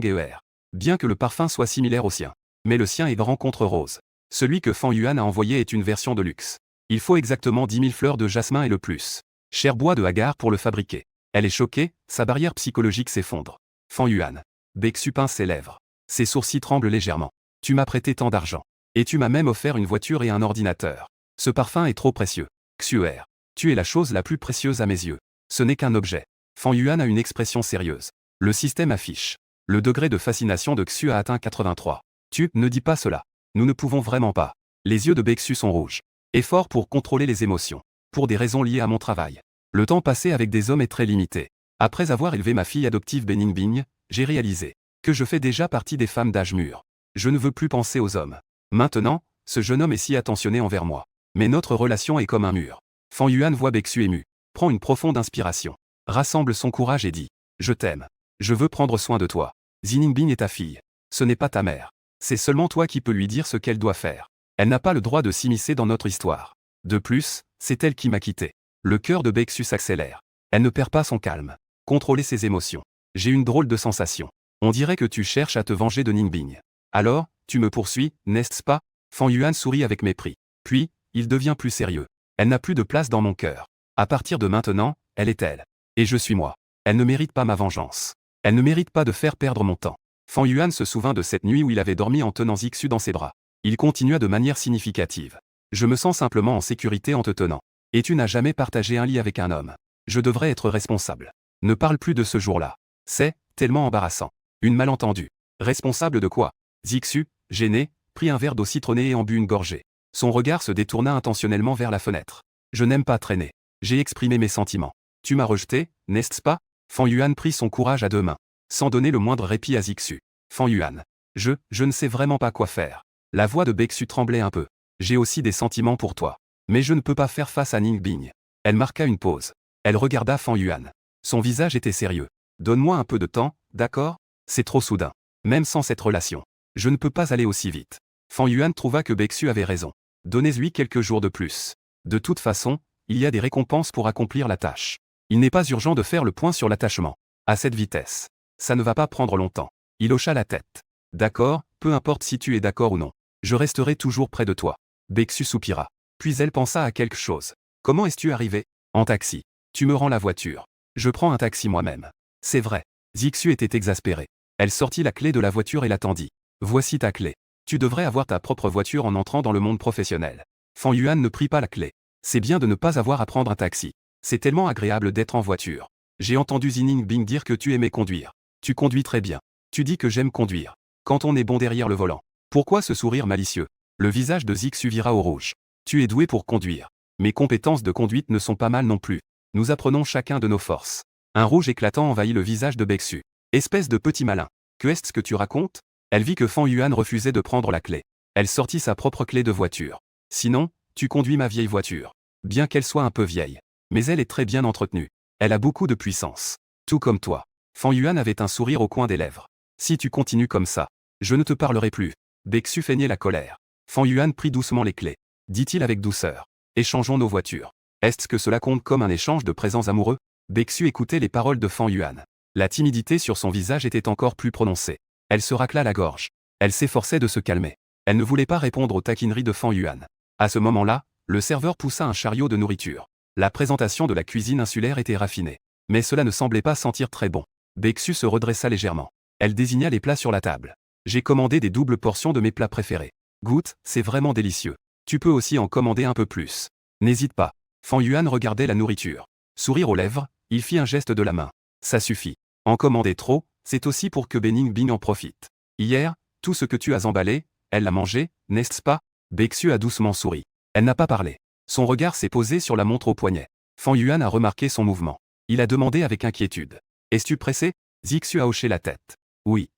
Bien que le parfum soit similaire au sien. Mais le sien est Rencontre Rose. Celui que Fan Yuan a envoyé est une version de luxe. Il faut exactement 10 000 fleurs de jasmin et le plus. Cher bois de Hagar pour le fabriquer. Elle est choquée, sa barrière psychologique s'effondre. Fan Yuan. Baeksu pince ses lèvres. Ses sourcils tremblent légèrement. Tu m'as prêté tant d'argent. Et tu m'as même offert une voiture et un ordinateur. Ce parfum est trop précieux. Xuer. Tu es la chose la plus précieuse à mes yeux. Ce n'est qu'un objet. Fan Yuan a une expression sérieuse. Le système affiche. Le degré de fascination de Xu a atteint 83. Tu, ne dis pas cela. Nous ne pouvons vraiment pas. Les yeux de Baeksu sont rouges. Effort pour contrôler les émotions. Pour des raisons liées à mon travail. Le temps passé avec des hommes est très limité. Après avoir élevé ma fille adoptive Beningbing, j'ai réalisé que je fais déjà partie des femmes d'âge mûr. Je ne veux plus penser aux hommes. Maintenant, ce jeune homme est si attentionné envers moi. Mais notre relation est comme un mur. Fan Yuan voit Baeksu ému. Prend une profonde inspiration. Rassemble son courage et dit. Je t'aime. Je veux prendre soin de toi. Beningbing est ta fille. Ce n'est pas ta mère. C'est seulement toi qui peux lui dire ce qu'elle doit faire. Elle n'a pas le droit de s'immiscer dans notre histoire. De plus, c'est elle qui m'a quitté. Le cœur de Baeksu s'accélère. Elle ne perd pas son calme. Contrôler ses émotions. J'ai une drôle de sensation. On dirait que tu cherches à te venger de Ningbing. Alors, tu me poursuis, n'est-ce pas? Fan Yuan sourit avec mépris. Puis, il devient plus sérieux. Elle n'a plus de place dans mon cœur. À partir de maintenant, elle est elle. Et je suis moi. Elle ne mérite pas ma vengeance. Elle ne mérite pas de faire perdre mon temps. Fan Yuan se souvint de cette nuit où il avait dormi en tenant Xu dans ses bras. Il continua de manière significative. Je me sens simplement en sécurité en te tenant. Et tu n'as jamais partagé un lit avec un homme. Je devrais être responsable. Ne parle plus de ce jour-là. C'est tellement embarrassant. Une malentendue. Responsable de quoi? Xu, gêné, prit un verre d'eau citronnée et en but une gorgée. Son regard se détourna intentionnellement vers la fenêtre. Je n'aime pas traîner. J'ai exprimé mes sentiments. Tu m'as rejeté, n'est-ce pas? Fan Yuan prit son courage à deux mains. Sans donner le moindre répit à Xu. Fan Yuan. Je ne sais vraiment pas quoi faire. La voix de Baeksu tremblait un peu. J'ai aussi des sentiments pour toi. Mais je ne peux pas faire face à Ningbing. Elle marqua une pause. Elle regarda Fan Yuan. Son visage était sérieux. Donne-moi un peu de temps, d'accord? C'est trop soudain. Même sans cette relation. Je ne peux pas aller aussi vite. Fan Yuan trouva que Baeksu avait raison. Donnez-lui quelques jours de plus. De toute façon, il y a des récompenses pour accomplir la tâche. Il n'est pas urgent de faire le point sur l'attachement. À cette vitesse. Ça ne va pas prendre longtemps. Il hocha la tête. D'accord, peu importe si tu es d'accord ou non. Je resterai toujours près de toi. Baeksu soupira. Puis elle pensa à quelque chose. Comment es-tu arrivé? En taxi. Tu me rends la voiture. Je prends un taxi moi-même. C'est vrai. Xu était exaspérée. Elle sortit la clé de la voiture et l'attendit. Voici ta clé. Tu devrais avoir ta propre voiture en entrant dans le monde professionnel. Fan Yuan ne prit pas la clé. C'est bien de ne pas avoir à prendre un taxi. C'est tellement agréable d'être en voiture. J'ai entendu Ningbing dire que tu aimais conduire. Tu conduis très bien. Tu dis que j'aime conduire. Quand on est bon derrière le volant. Pourquoi ce sourire malicieux? Le visage de Xu vira au rouge. Tu es doué pour conduire. Mes compétences de conduite ne sont pas mal non plus. Nous apprenons chacun de nos forces. Un rouge éclatant envahit le visage de Baeksu. Espèce de petit malin. Que est-ce que tu racontes? Elle vit que Fan Yuan refusait de prendre la clé. Elle sortit sa propre clé de voiture. Sinon, tu conduis ma vieille voiture. Bien qu'elle soit un peu vieille. Mais elle est très bien entretenue. Elle a beaucoup de puissance. Tout comme toi. Fan Yuan avait un sourire au coin des lèvres. Si tu continues comme ça, je ne te parlerai plus. Baeksu feignait la colère. Fan Yuan prit doucement les clés. Dit-il avec douceur. Échangeons nos voitures. Est-ce que cela compte comme un échange de présents amoureux? Baeksu écoutait les paroles de Fan Yuan. La timidité sur son visage était encore plus prononcée. Elle se racla la gorge. Elle s'efforçait de se calmer. Elle ne voulait pas répondre aux taquineries de Fan Yuan. À ce moment-là, le serveur poussa un chariot de nourriture. La présentation de la cuisine insulaire était raffinée. Mais cela ne semblait pas sentir très bon. Baeksu se redressa légèrement. Elle désigna les plats sur la table. J'ai commandé des doubles portions de mes plats préférés. Goûte, c'est vraiment délicieux. Tu peux aussi en commander un peu plus. N'hésite pas. Fan Yuan regardait la nourriture. Sourire aux lèvres, il fit un geste de la main. Ça suffit. En commander trop, c'est aussi pour que Bening Bing en profite. Hier, tout ce que tu as emballé, elle l'a mangé, n'est-ce pas? Baeksu a doucement souri. Elle n'a pas parlé. Son regard s'est posé sur la montre au poignet. Fan Yuan a remarqué son mouvement. Il a demandé avec inquiétude. Es-tu pressé? Zixu a hoché la tête. Oui.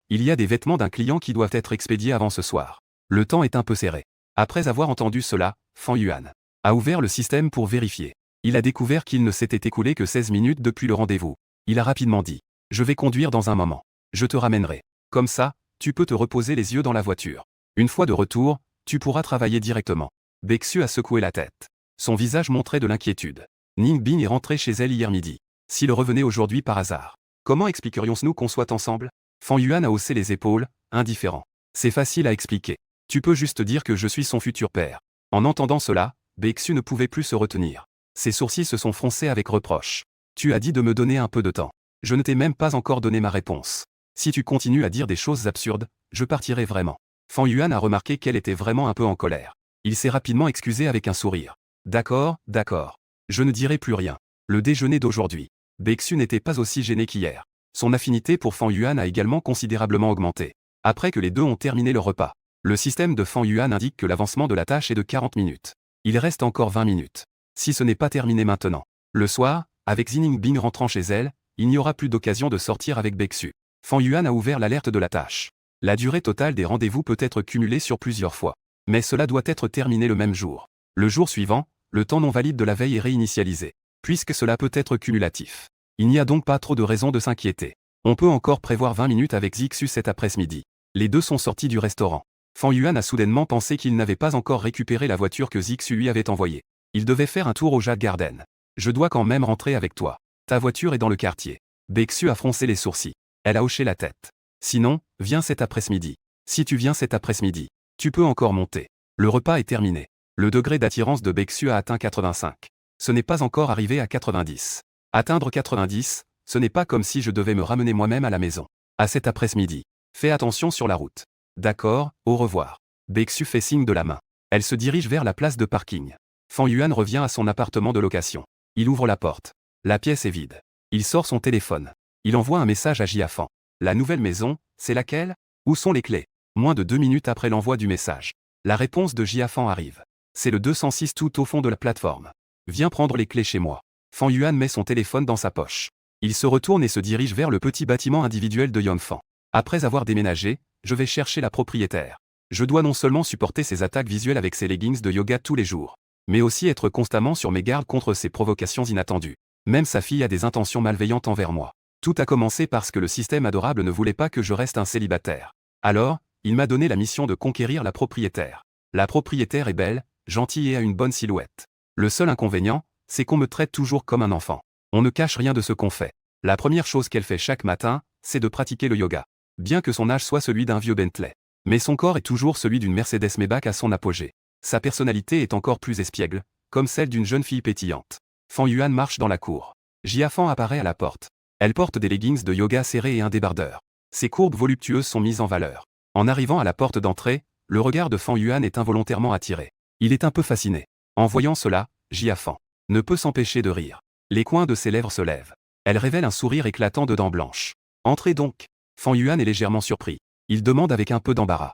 Il y a des vêtements d'un client qui doivent être expédiés avant ce soir. Le temps est un peu serré. Après avoir entendu cela, Fan Yuan a ouvert le système pour vérifier. Il a découvert qu'il ne s'était écoulé que 16 minutes depuis le rendez-vous. Il a rapidement dit. Je vais conduire dans un moment. Je te ramènerai. Comme ça, tu peux te reposer les yeux dans la voiture. Une fois de retour, tu pourras travailler directement. Baeksu a secoué la tête. Son visage montrait de l'inquiétude. Ning Bing est rentrée chez elle hier midi. S'il revenait aujourd'hui par hasard, comment expliquerions-nous qu'on soit ensemble? Fan Yuan a haussé les épaules, indifférent. C'est facile à expliquer. Tu peux juste dire que je suis son futur père. En entendant cela, Baeksu ne pouvait plus se retenir. Ses sourcils se sont froncés avec reproche. Tu as dit de me donner un peu de temps. Je ne t'ai même pas encore donné ma réponse. Si tu continues à dire des choses absurdes, je partirai vraiment. Fan Yuan a remarqué qu'elle était vraiment un peu en colère. Il s'est rapidement excusé avec un sourire. D'accord, d'accord. Je ne dirai plus rien. Le déjeuner d'aujourd'hui. Baeksu n'était pas aussi gêné qu'hier. Son affinité pour Fan Yuan a également considérablement augmenté. Après que les deux ont terminé le repas, le système de Fan Yuan indique que l'avancement de la tâche est de 40 minutes. Il reste encore 20 minutes. Si ce n'est pas terminé maintenant. Le soir, avec Ning Bing rentrant chez elle, il n'y aura plus d'occasion de sortir avec Baeksu. Fan Yuan a ouvert l'alerte de la tâche. La durée totale des rendez-vous peut être cumulée sur plusieurs fois. Mais cela doit être terminé le même jour. Le jour suivant, le temps non valide de la veille est réinitialisé. Puisque cela peut être cumulatif. Il n'y a donc pas trop de raison de s'inquiéter. On peut encore prévoir 20 minutes avec Zixu cet après-midi. Les deux sont sortis du restaurant. Fan Yuan a soudainement pensé qu'il n'avait pas encore récupéré la voiture que Zixu lui avait envoyée. Il devait faire un tour au Jade Garden. Je dois quand même rentrer avec toi. Ta voiture est dans le quartier. Baeksu a froncé les sourcils. Elle a hoché la tête. Sinon, viens cet après-midi. Si tu viens cet après-midi, tu peux encore monter. Le repas est terminé. Le degré d'attirance de Baeksu a atteint 85. Ce n'est pas encore arrivé à 90. Atteindre 90, ce n'est pas comme si je devais me ramener moi-même à la maison. À cet après-midi. Fais attention sur la route. D'accord, au revoir. Baeksu fait signe de la main. Elle se dirige vers la place de parking. Fan Yuan revient à son appartement de location. Il ouvre la porte. La pièce est vide. Il sort son téléphone. Il envoie un message à Jiafan. La nouvelle maison, c'est laquelle? Où sont les clés? Moins de 2 minutes après l'envoi du message. La réponse de Jiafan arrive. C'est le 206 tout au fond de la plateforme. Viens prendre les clés chez moi. Fan Yuan met son téléphone dans sa poche. Il se retourne et se dirige vers le petit bâtiment individuel de Yongfan. Après avoir déménagé, je vais chercher la propriétaire. Je dois non seulement supporter ses attaques visuelles avec ses leggings de yoga tous les jours, mais aussi être constamment sur mes gardes contre ses provocations inattendues. Même sa fille a des intentions malveillantes envers moi. Tout a commencé parce que le système adorable ne voulait pas que je reste un célibataire. Alors, il m'a donné la mission de conquérir la propriétaire. La propriétaire est belle, gentille et a une bonne silhouette. Le seul inconvénient, c'est qu'on me traite toujours comme un enfant. On ne cache rien de ce qu'on fait. La première chose qu'elle fait chaque matin, c'est de pratiquer le yoga. Bien que son âge soit celui d'un vieux Bentley. Mais son corps est toujours celui d'une Mercedes Maybach à son apogée. Sa personnalité est encore plus espiègle, comme celle d'une jeune fille pétillante. Fan Yuan marche dans la cour. Jiafan apparaît à la porte. Elle porte des leggings de yoga serrés et un débardeur. Ses courbes voluptueuses sont mises en valeur. En arrivant à la porte d'entrée, le regard de Fan Yuan est involontairement attiré. Il est un peu fasciné. En voyant cela, Jiafan ne peut s'empêcher de rire. Les coins de ses lèvres se lèvent. Elle révèle un sourire éclatant de dents blanches. Entrez donc. Fan Yuan est légèrement surpris. Il demande avec un peu d'embarras.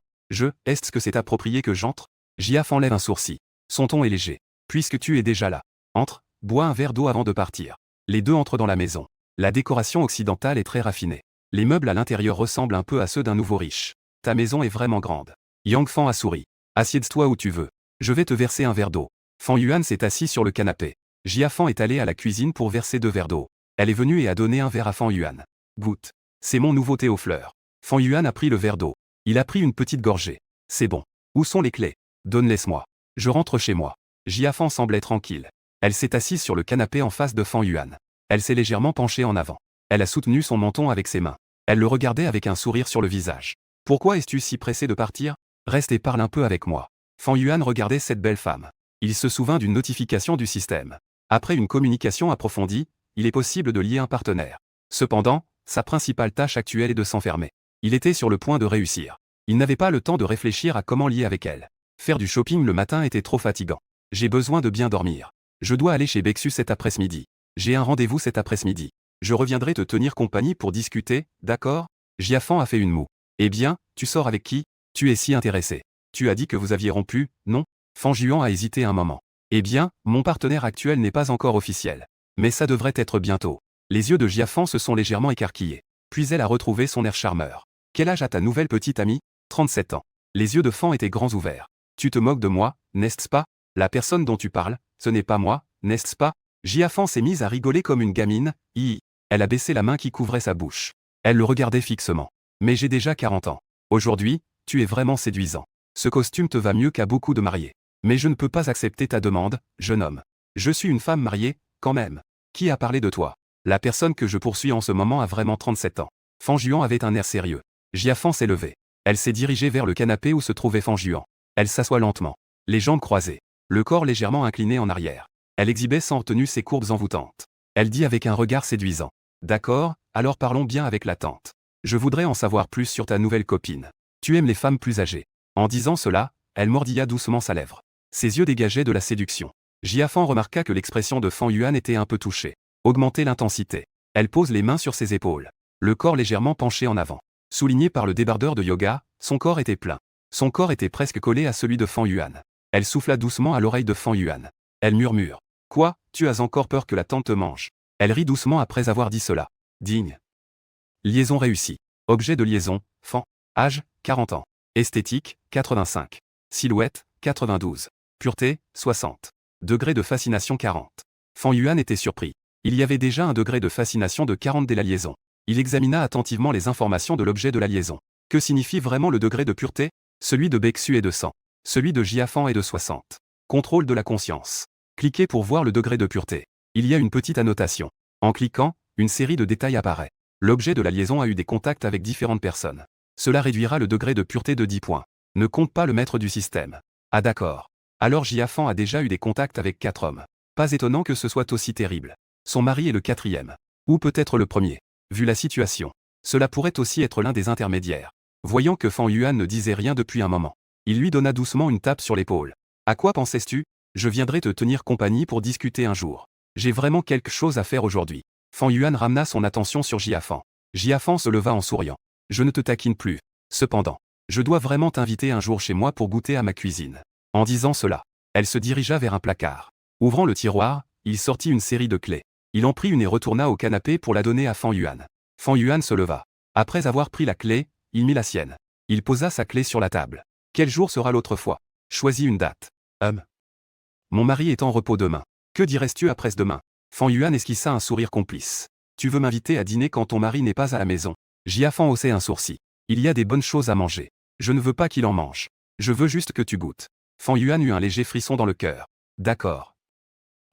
Est-ce que c'est approprié que j'entre? Jiafan lève un sourcil. Son ton est léger. Puisque tu es déjà là. Entre, bois un verre d'eau avant de partir. Les deux entrent dans la maison. La décoration occidentale est très raffinée. Les meubles à l'intérieur ressemblent un peu à ceux d'un nouveau riche. Ta maison est vraiment grande. Yangfan a souri. Assieds-toi où tu veux. Je vais te verser un verre d'eau. Fan Yuan s'est assis sur le canapé. Jiafan est allé à la cuisine pour verser 2 verres d'eau. Elle est venue et a donné un verre à Fan Yuan. Goûte. C'est mon nouveau thé aux fleurs. Fan Yuan a pris le verre d'eau. Il a pris une petite gorgée. C'est bon. Où sont les clés? Donne-les-moi. Je rentre chez moi. Jiafan semblait tranquille. Elle s'est assise sur le canapé en face de Fan Yuan. Elle s'est légèrement penchée en avant. Elle a soutenu son menton avec ses mains. Elle le regardait avec un sourire sur le visage. Pourquoi es-tu si pressé de partir? Reste et parle un peu avec moi. Fan Yuan regardait cette belle femme. Il se souvint d'une notification du système. Après une communication approfondie, il est possible de lier un partenaire. Cependant, Sa principale tâche actuelle est de s'enfermer. Il était sur le point de réussir. Il n'avait pas le temps de réfléchir à comment lier avec elle. Faire du shopping le matin était trop fatigant. J'ai besoin de bien dormir. Je dois aller chez Bexu cet après-midi. J'ai un rendez-vous cet après-midi. Je reviendrai te tenir compagnie pour discuter, d'accord? Jiafan a fait une moue. Eh bien, tu sors avec qui? Tu es si intéressé. Tu as dit que vous aviez rompu, non? Fan Juan a hésité un moment. Eh bien, mon partenaire actuel n'est pas encore officiel. Mais ça devrait être bientôt. Les yeux de Jiafan se sont légèrement écarquillés. Puis elle a retrouvé son air charmeur. Quel âge a ta nouvelle petite amie? 37 ans. Les yeux de Fan étaient grands ouverts. Tu te moques de moi, n'est-ce pas? La personne dont tu parles, ce n'est pas moi, n'est-ce pas? Jiafan s'est mise à rigoler comme une gamine. Elle a baissé la main qui couvrait sa bouche. Elle le regardait fixement. Mais j'ai déjà 40 ans. Aujourd'hui, tu es vraiment séduisant. Ce costume te va mieux qu'à beaucoup de mariés. Mais je ne peux pas accepter ta demande, jeune homme. Je suis une femme mariée, quand même. Qui a parlé de toi? La personne que je poursuis en ce moment a vraiment 37 ans. Fan Juan avait un air sérieux. Jiafan s'est levée. Elle s'est dirigée vers le canapé où se trouvait Fan Juan. Elle s'assoit lentement. Les jambes croisées. Le corps légèrement incliné en arrière. Elle exhibait sans retenue ses courbes envoûtantes. Elle dit avec un regard séduisant. D'accord, alors parlons bien avec la tante. Je voudrais en savoir plus sur ta nouvelle copine. Tu aimes les femmes plus âgées. En disant cela, elle mordilla doucement sa lèvre. Ses yeux dégageaient de la séduction. Jiafan remarqua que l'expression de Fan Juan était un peu touchée. Augmenter l'intensité. Elle pose les mains sur ses épaules. Le corps légèrement penché en avant. Souligné par le débardeur de yoga, son corps était plein. Son corps était presque collé à celui de Fan Juan. Elle souffla doucement à l'oreille de Fan Juan. Elle murmure. Quoi, tu as encore peur que la tante te mange? Elle rit doucement après avoir dit cela. Digne. Liaison réussie. Objet de liaison, Fan. Âge, 40 ans. Esthétique, 85. Silhouette, 92. Pureté, 60. Degré de fascination 40. Fan Juan était surpris. Il y avait déjà un degré de fascination de 40 dès la liaison. Il examina attentivement les informations de l'objet de la liaison. Que signifie vraiment le degré de pureté? Celui de Bexu est de 100. Celui de Jiafan est de 60. Contrôle de la conscience. Cliquez pour voir le degré de pureté. Il y a une petite annotation. En cliquant, une série de détails apparaît. L'objet de la liaison a eu des contacts avec différentes personnes. Cela réduira le degré de pureté de 10 points. Ne compte pas le maître du système. Ah d'accord. Alors Jiafan a déjà eu des contacts avec 4 hommes. Pas étonnant que ce soit aussi terrible. Son mari est le 4e. Ou peut-être le premier. Vu la situation. Cela pourrait aussi être l'un des intermédiaires. Voyant que Fan Juan ne disait rien depuis un moment. Il lui donna doucement une tape sur l'épaule. À quoi pensais-tu? Je viendrai te tenir compagnie pour discuter un jour. J'ai vraiment quelque chose à faire aujourd'hui. Fan Juan ramena son attention sur Jiafan. Jiafan se leva en souriant. Je ne te taquine plus. Cependant, je dois vraiment t'inviter un jour chez moi pour goûter à ma cuisine. En disant cela, elle se dirigea vers un placard. Ouvrant le tiroir, il sortit une série de clés. Il en prit une et retourna au canapé pour la donner à Fan Juan. Fan Juan se leva. Après avoir pris la clé, il mit la sienne. Il posa sa clé sur la table. Quel jour sera l'autre fois? Choisis une date. Mon mari est en repos demain. Que dirais-tu après-demain? Fan Juan esquissa un sourire complice. Tu veux m'inviter à dîner quand ton mari n'est pas à la maison? Jiafan haussait un sourcil. Il y a des bonnes choses à manger. Je ne veux pas qu'il en mange. Je veux juste que tu goûtes. Fan Juan eut un léger frisson dans le cœur. D'accord.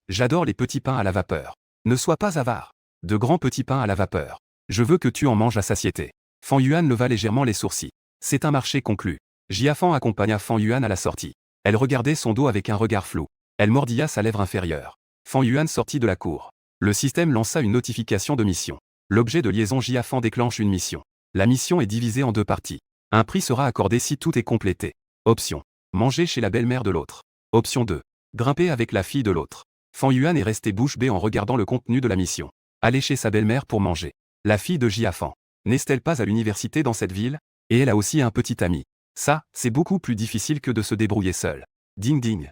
J'adore les petits pains à la vapeur. Ne sois pas avare. De grands petits pains à la vapeur. Je veux que tu en manges à satiété. Fan Juan leva légèrement les sourcils. C'est un marché conclu. Jiafan accompagna Fan Juan à la sortie. Elle regardait son dos avec un regard flou. Elle mordilla sa lèvre inférieure. Fan Juan sortit de la cour. Le système lança une notification de mission. L'objet de liaison Jiafan déclenche une mission. La mission est divisée en 2 parties. Un prix sera accordé si tout est complété. Option. Manger chez la belle-mère de l'autre. Option 2. Grimper avec la fille de l'autre. Fan Juan est resté bouche bée en regardant le contenu de la mission. Aller chez sa belle-mère pour manger. La fille de Jiafan. N'est-elle pas à l'université dans cette ville? Et elle a aussi un petit ami. Ça, c'est beaucoup plus difficile que de se débrouiller seul. Ding ding.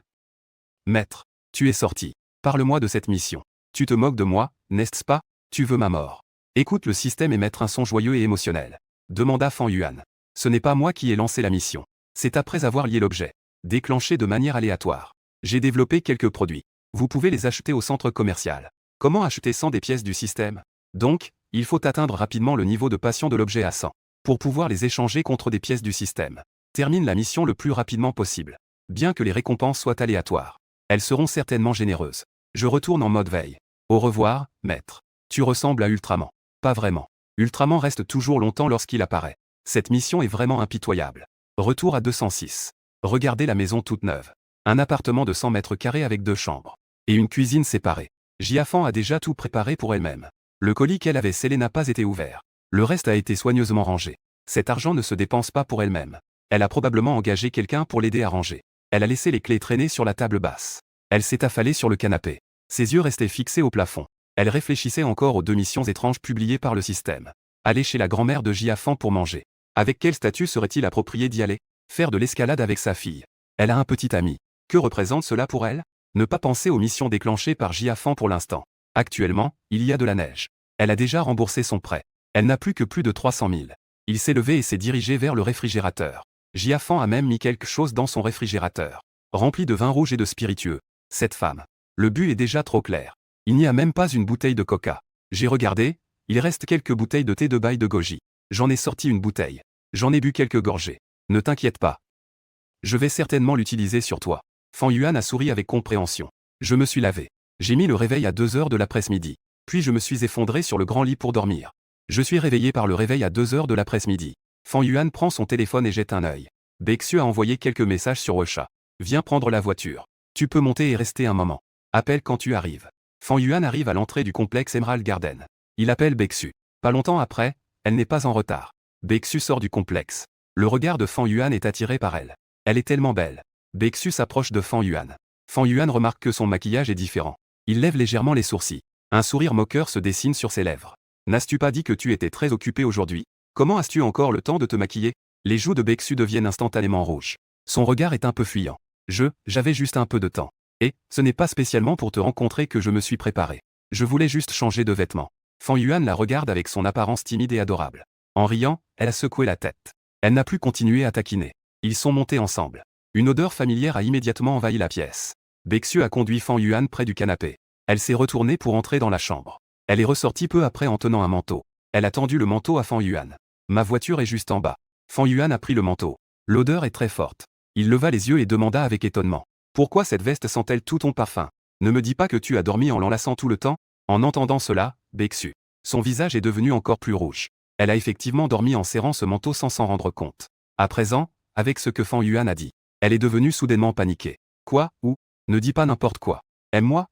Maître, tu es sorti. Parle-moi de cette mission. Tu te moques de moi, n'est-ce pas? Tu veux ma mort. Écoute le système émettre un son joyeux et émotionnel. Demanda Fan Juan. Ce n'est pas moi qui ai lancé la mission. C'est après avoir lié l'objet. Déclenché de manière aléatoire. J'ai développé quelques produits. Vous pouvez les acheter au centre commercial. Comment acheter 100 des pièces du système? Donc, il faut atteindre rapidement le niveau de passion de l'objet à 100. Pour pouvoir les échanger contre des pièces du système. Termine la mission le plus rapidement possible. Bien que les récompenses soient aléatoires. Elles seront certainement généreuses. Je retourne en mode veille. Au revoir, maître. Tu ressembles à Ultraman. Pas vraiment. Ultraman reste toujours longtemps lorsqu'il apparaît. Cette mission est vraiment impitoyable. Retour à 206. Regardez la maison toute neuve. Un appartement de 100 mètres carrés avec 2 chambres. Et une cuisine séparée. Jiafan a déjà tout préparé pour elle-même. Le colis qu'elle avait scellé n'a pas été ouvert. Le reste a été soigneusement rangé. Cet argent ne se dépense pas pour elle-même. Elle a probablement engagé quelqu'un pour l'aider à ranger. Elle a laissé les clés traîner sur la table basse. Elle s'est affalée sur le canapé. Ses yeux restaient fixés au plafond. Elle réfléchissait encore aux 2 missions étranges publiées par le système. Aller chez la grand-mère de Jiafan pour manger. Avec quel statut serait-il approprié d'y aller? Faire de l'escalade avec sa fille. Elle a un petit ami. Que représente cela pour elle? Ne pas penser aux missions déclenchées par Jiafan pour l'instant. Actuellement, il y a de la neige. Elle a déjà remboursé son prêt. Elle n'a plus que plus de 300 000. Il s'est levé et s'est dirigé vers le réfrigérateur. Jiafan a même mis quelque chose dans son réfrigérateur. Rempli de vin rouge et de spiritueux. Cette femme. Le but est déjà trop clair. Il n'y a même pas une bouteille de coca. J'ai regardé, il reste quelques bouteilles de thé de bail de goji. J'en ai sorti une bouteille. J'en ai bu quelques gorgées. Ne t'inquiète pas. Je vais certainement l'utiliser sur toi. Fan Yuan a souri avec compréhension. Je me suis lavé. J'ai mis le réveil à 2h de l'après-midi. Puis je me suis effondré sur le grand lit pour dormir. Je suis réveillé par le réveil à 2h de l'après-midi. Fan Yuan prend son téléphone et jette un œil. Bexu a envoyé quelques messages sur WeChat. Viens prendre la voiture. Tu peux monter et rester un moment. Appelle quand tu arrives. Fan Yuan arrive à l'entrée du complexe Emerald Garden. Il appelle Bexu. Pas longtemps après, elle n'est pas en retard. Bexu sort du complexe. Le regard de Fan Yuan est attiré par elle. Elle est tellement belle. Bexu s'approche de Fan Yuan. Fan Yuan remarque que son maquillage est différent. Il lève légèrement les sourcils. Un sourire moqueur se dessine sur ses lèvres. N'as-tu pas dit que tu étais très occupé aujourd'hui? Comment as-tu encore le temps de te maquiller? Les joues de Bexu deviennent instantanément rouges. Son regard est un peu fuyant. J'avais juste un peu de temps. Et, ce n'est pas spécialement pour te rencontrer que je me suis préparé. Je voulais juste changer de vêtements. Fan Yuan la regarde avec son apparence timide et adorable. En riant, elle a secoué la tête. Elle n'a plus continué à taquiner. Ils sont montés ensemble. Une odeur familière a immédiatement envahi la pièce. Bexu a conduit Fan Yuan près du canapé. Elle s'est retournée pour entrer dans la chambre. Elle est ressortie peu après en tenant un manteau. Elle a tendu le manteau à Fan Yuan. Ma voiture est juste en bas. Fan Yuan a pris le manteau. L'odeur est très forte. Il leva les yeux et demanda avec étonnement. Pourquoi cette veste sent-elle tout ton parfum? Ne me dis pas que tu as dormi en l'enlaçant tout le temps? En entendant cela, Bexu. Son visage est devenu encore plus rouge. Elle a effectivement dormi en serrant ce manteau sans s'en rendre compte. À présent, avec ce que Fan Yuan a dit, elle est devenue soudainement paniquée. Quoi? Ou? Ne dis pas n'importe quoi. Aime-moi?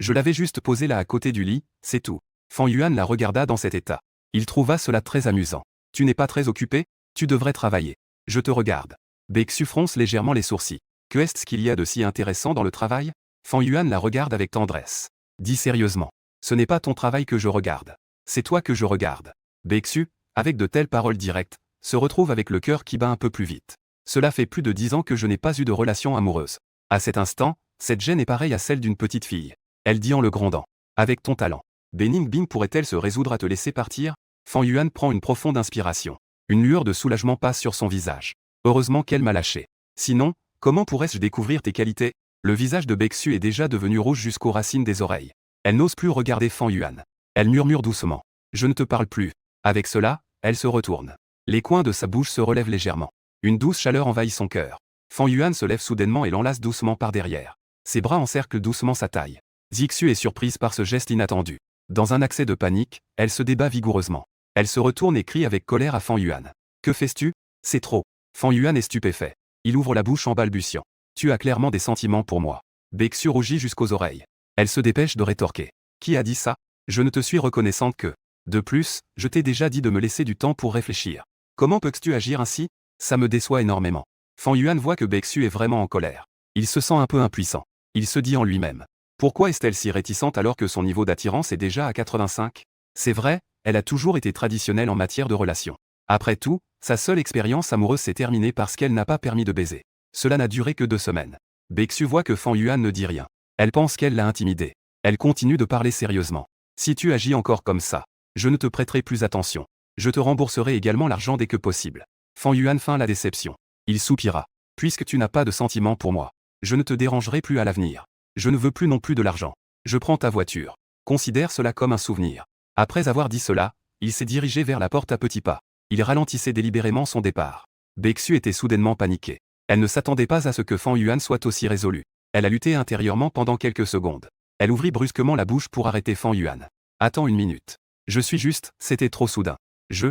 Je l'avais juste posé là à côté du lit, c'est tout. Fan Yuan la regarda dans cet état. Il trouva cela très amusant. Tu n'es pas très occupé? Tu devrais travailler. Je te regarde. Bexu fronce légèrement les sourcils. Que est-ce qu'il y a de si intéressant dans le travail? Fan Yuan la regarde avec tendresse. Dis sérieusement. Ce n'est pas ton travail que je regarde. C'est toi que je regarde. Bexu, avec de telles paroles directes, se retrouve avec le cœur qui bat un peu plus vite. Cela fait plus de 10 ans que je n'ai pas eu de relation amoureuse. À cet instant, cette gêne est pareille à celle d'une petite fille. Elle dit en le grondant. Avec ton talent. Bening Bing pourrait-elle se résoudre à te laisser partir? Fan Yuan prend une profonde inspiration. Une lueur de soulagement passe sur son visage. Heureusement qu'elle m'a lâché. Sinon, comment pourrais-je découvrir tes qualités? Le visage de Bexu est déjà devenu rouge jusqu'aux racines des oreilles. Elle n'ose plus regarder Fan Yuan. Elle murmure doucement. Je ne te parle plus. Avec cela, elle se retourne. Les coins de sa bouche se relèvent légèrement. Une douce chaleur envahit son cœur. Fan Yuan se lève soudainement et l'enlace doucement par derrière. Ses bras encerclent doucement sa taille. Zixu est surprise par ce geste inattendu. Dans un accès de panique, elle se débat vigoureusement. Elle se retourne et crie avec colère à Fan Yuan. Que fais-tu? C'est trop. Fan Yuan est stupéfait. Il ouvre la bouche en balbutiant. Tu as clairement des sentiments pour moi. Bexu rougit jusqu'aux oreilles. Elle se dépêche de rétorquer. Qui a dit ça? Je ne te suis reconnaissante que. De plus, je t'ai déjà dit de me laisser du temps pour réfléchir. Comment peux-tu agir ainsi? Ça me déçoit énormément. Fan Yuan voit que Bexu est vraiment en colère. Il se sent un peu impuissant. Il se dit en lui-même. Pourquoi est-elle si réticente alors que son niveau d'attirance est déjà à 85? C'est vrai, elle a toujours été traditionnelle en matière de relations. Après tout, sa seule expérience amoureuse s'est terminée parce qu'elle n'a pas permis de baiser. Cela n'a duré que 2 semaines. Bexu voit que Fan Yuan ne dit rien. Elle pense qu'elle l'a intimidée. Elle continue de parler sérieusement. Si tu agis encore comme ça, je ne te prêterai plus attention. Je te rembourserai également l'argent dès que possible. Fan Yuan feint la déception. Il soupira. Puisque tu n'as pas de sentiments pour moi, je ne te dérangerai plus à l'avenir. Je ne veux plus non plus de l'argent. Je prends ta voiture. Considère cela comme un souvenir. Après avoir dit cela, il s'est dirigé vers la porte à petits pas. Il ralentissait délibérément son départ. Bexu était soudainement paniquée. Elle ne s'attendait pas à ce que Fan Yuan soit aussi résolu. Elle a lutté intérieurement pendant quelques secondes. Elle ouvrit brusquement la bouche pour arrêter Fan Yuan. Attends une minute. Je suis juste, c'était trop soudain. Je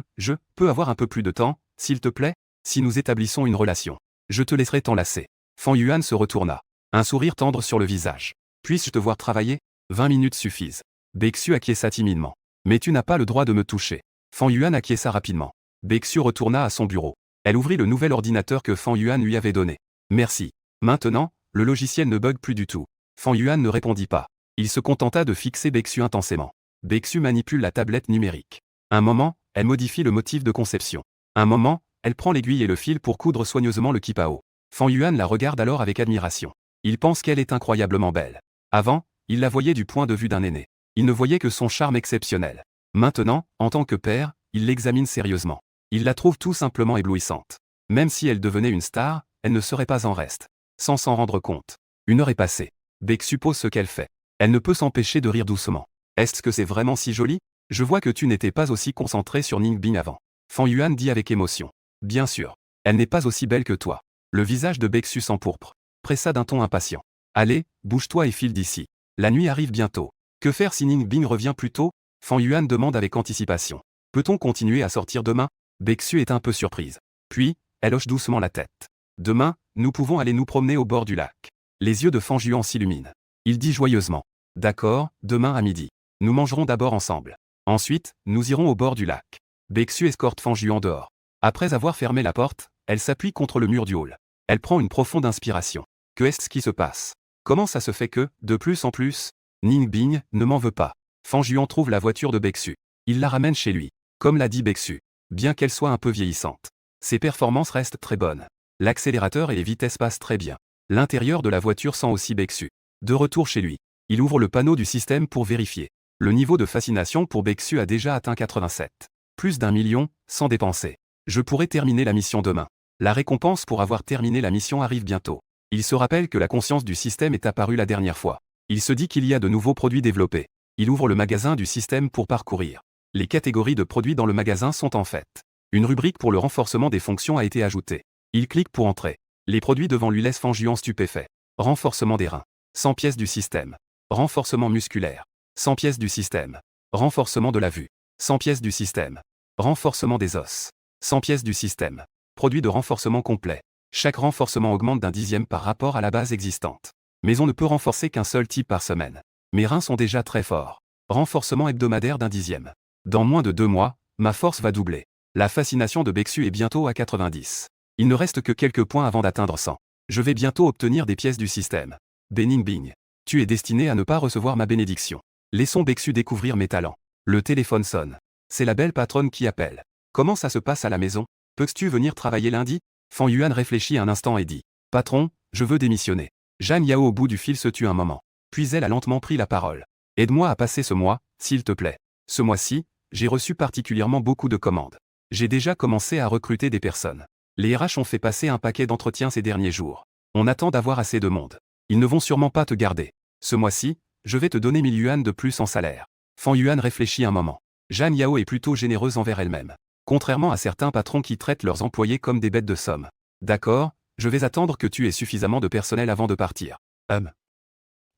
peux avoir un peu plus de temps, s'il te plaît? Si nous établissons une relation, je te laisserai t'enlacer. Fan Yuan se retourna. Un sourire tendre sur le visage. Puisse-je te voir travailler? 20 minutes suffisent. Bexu acquiesça timidement. Mais tu n'as pas le droit de me toucher. Fan Yuan acquiesça rapidement. Baeksu retourna à son bureau. Elle ouvrit le nouvel ordinateur que Fan Yuan lui avait donné. Merci. Maintenant, le logiciel ne bug plus du tout. Fan Yuan ne répondit pas. Il se contenta de fixer Baeksu intensément. Baeksu manipule la tablette numérique. Un moment, elle modifie le motif de conception. Un moment, elle prend l'aiguille et le fil pour coudre soigneusement le kipao. Fan Yuan la regarde alors avec admiration. Il pense qu'elle est incroyablement belle. Avant, il la voyait du point de vue d'un aîné. Il ne voyait que son charme exceptionnel. Maintenant, en tant que père, il l'examine sérieusement. Il la trouve tout simplement éblouissante. Même si elle devenait une star, elle ne serait pas en reste. Sans s'en rendre compte. Une heure est passée. Baek suppose ce qu'elle fait. Elle ne peut s'empêcher de rire doucement. Est-ce que c'est vraiment si joli? Je vois que tu n'étais pas aussi concentré sur Ningbing avant. Fan Yuan dit avec émotion. Bien sûr. Elle n'est pas aussi belle que toi. Le visage de Baeksu s'empourpre. Pressa d'un ton impatient. Allez, bouge-toi et file d'ici. La nuit arrive bientôt. Que faire si Ningbing revient plus tôt? Fan Yuan demande avec anticipation. Peut-on continuer à sortir demain? Baeksu est un peu surprise. Puis, elle hoche doucement la tête. Demain, nous pouvons aller nous promener au bord du lac. Les yeux de Fan Yuan s'illuminent. Il dit joyeusement. D'accord, demain à midi. Nous mangerons d'abord ensemble. Ensuite, nous irons au bord du lac. Baeksu escorte Fan Yuan dehors. Après avoir fermé la porte, elle s'appuie contre le mur du hall. Elle prend une profonde inspiration. Que est-ce qui se passe? Comment ça se fait que, de plus en plus, Ningbing ne m'en veut pas? Fan Yuan trouve la voiture de Baeksu. Il la ramène chez lui. Comme l'a dit Baeksu. Bien qu'elle soit un peu vieillissante. Ses performances restent très bonnes. L'accélérateur et les vitesses passent très bien. L'intérieur de la voiture sent aussi Baeksu. De retour chez lui, il ouvre le panneau du système pour vérifier. Le niveau de fascination pour Baeksu a déjà atteint 87. Plus d'1 million, sans dépenser. Je pourrais terminer la mission demain. La récompense pour avoir terminé la mission arrive bientôt. Il se rappelle que la conscience du système est apparue la dernière fois. Il se dit qu'il y a de nouveaux produits développés. Il ouvre le magasin du système pour parcourir. Les catégories de produits dans le magasin sont en fait. Une rubrique pour le renforcement des fonctions a été ajoutée. Il clique pour entrer. Les produits devant lui laissent Fan Yuan stupéfait. Renforcement des reins. 100 pièces du système. Renforcement musculaire. 100 pièces du système. Renforcement de la vue. 100 pièces du système. Renforcement des os. 100 pièces du système. Produit de renforcement complet. Chaque renforcement augmente d'un dixième par rapport à la base existante. Mais on ne peut renforcer qu'un seul type par semaine. Mes reins sont déjà très forts. Renforcement hebdomadaire d'un dixième. Dans moins de 2 mois, ma force va doubler. La fascination de Baeksu est bientôt à 90. Il ne reste que quelques points avant d'atteindre 100. Je vais bientôt obtenir des pièces du système. Ningbing. Tu es destiné à ne pas recevoir ma bénédiction. Laissons Baeksu découvrir mes talents. Le téléphone sonne. C'est la belle patronne qui appelle. Comment ça se passe à la maison? Peux-tu venir travailler lundi? Fan Yuan réfléchit un instant et dit. Patron, je veux démissionner. Jeanne Yao au bout du fil se tut un moment. Puis elle a lentement pris la parole. Aide-moi à passer ce mois, s'il te plaît. Ce mois-ci, j'ai reçu particulièrement beaucoup de commandes. J'ai déjà commencé à recruter des personnes. Les RH ont fait passer un paquet d'entretiens ces derniers jours. On attend d'avoir assez de monde. Ils ne vont sûrement pas te garder. Ce mois-ci, je vais te donner 1000 yuan de plus en salaire. Fan Yuan réfléchit un moment. Jeanne Yao est plutôt généreuse envers elle-même. Contrairement à certains patrons qui traitent leurs employés comme des bêtes de somme. D'accord, je vais attendre que tu aies suffisamment de personnel avant de partir.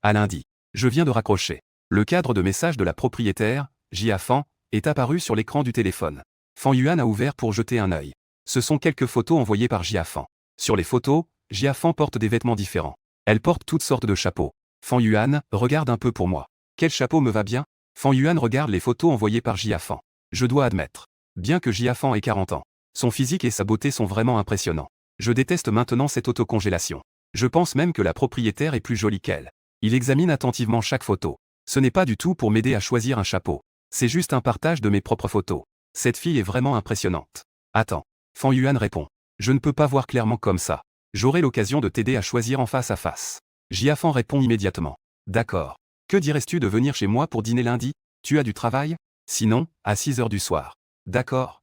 À lundi. Je viens de raccrocher. Le cadre de message de la propriétaire, Jia Fan, est apparu sur l'écran du téléphone. Fan Yuan a ouvert pour jeter un œil. Ce sont quelques photos envoyées par Jia Fan. Sur les photos, Jia Fan porte des vêtements différents. Elle porte toutes sortes de chapeaux. Fan Yuan, regarde un peu pour moi. Quel chapeau me va bien? Fan Yuan regarde les photos envoyées par Jia Fan. Je dois admettre. Bien que Jia Fan ait 40 ans, son physique et sa beauté sont vraiment impressionnants. Je déteste maintenant cette autocongélation. Je pense même que la propriétaire est plus jolie qu'elle. Il examine attentivement chaque photo. Ce n'est pas du tout pour m'aider à choisir un chapeau. C'est juste un partage de mes propres photos. Cette fille est vraiment impressionnante. Attends. Fan Yuan répond. Je ne peux pas voir clairement comme ça. J'aurai l'occasion de t'aider à choisir en face à face. Jia Fan répond immédiatement. D'accord. Que dirais-tu de venir chez moi pour dîner lundi? Tu as du travail? Sinon, à 6 heures du soir. D'accord.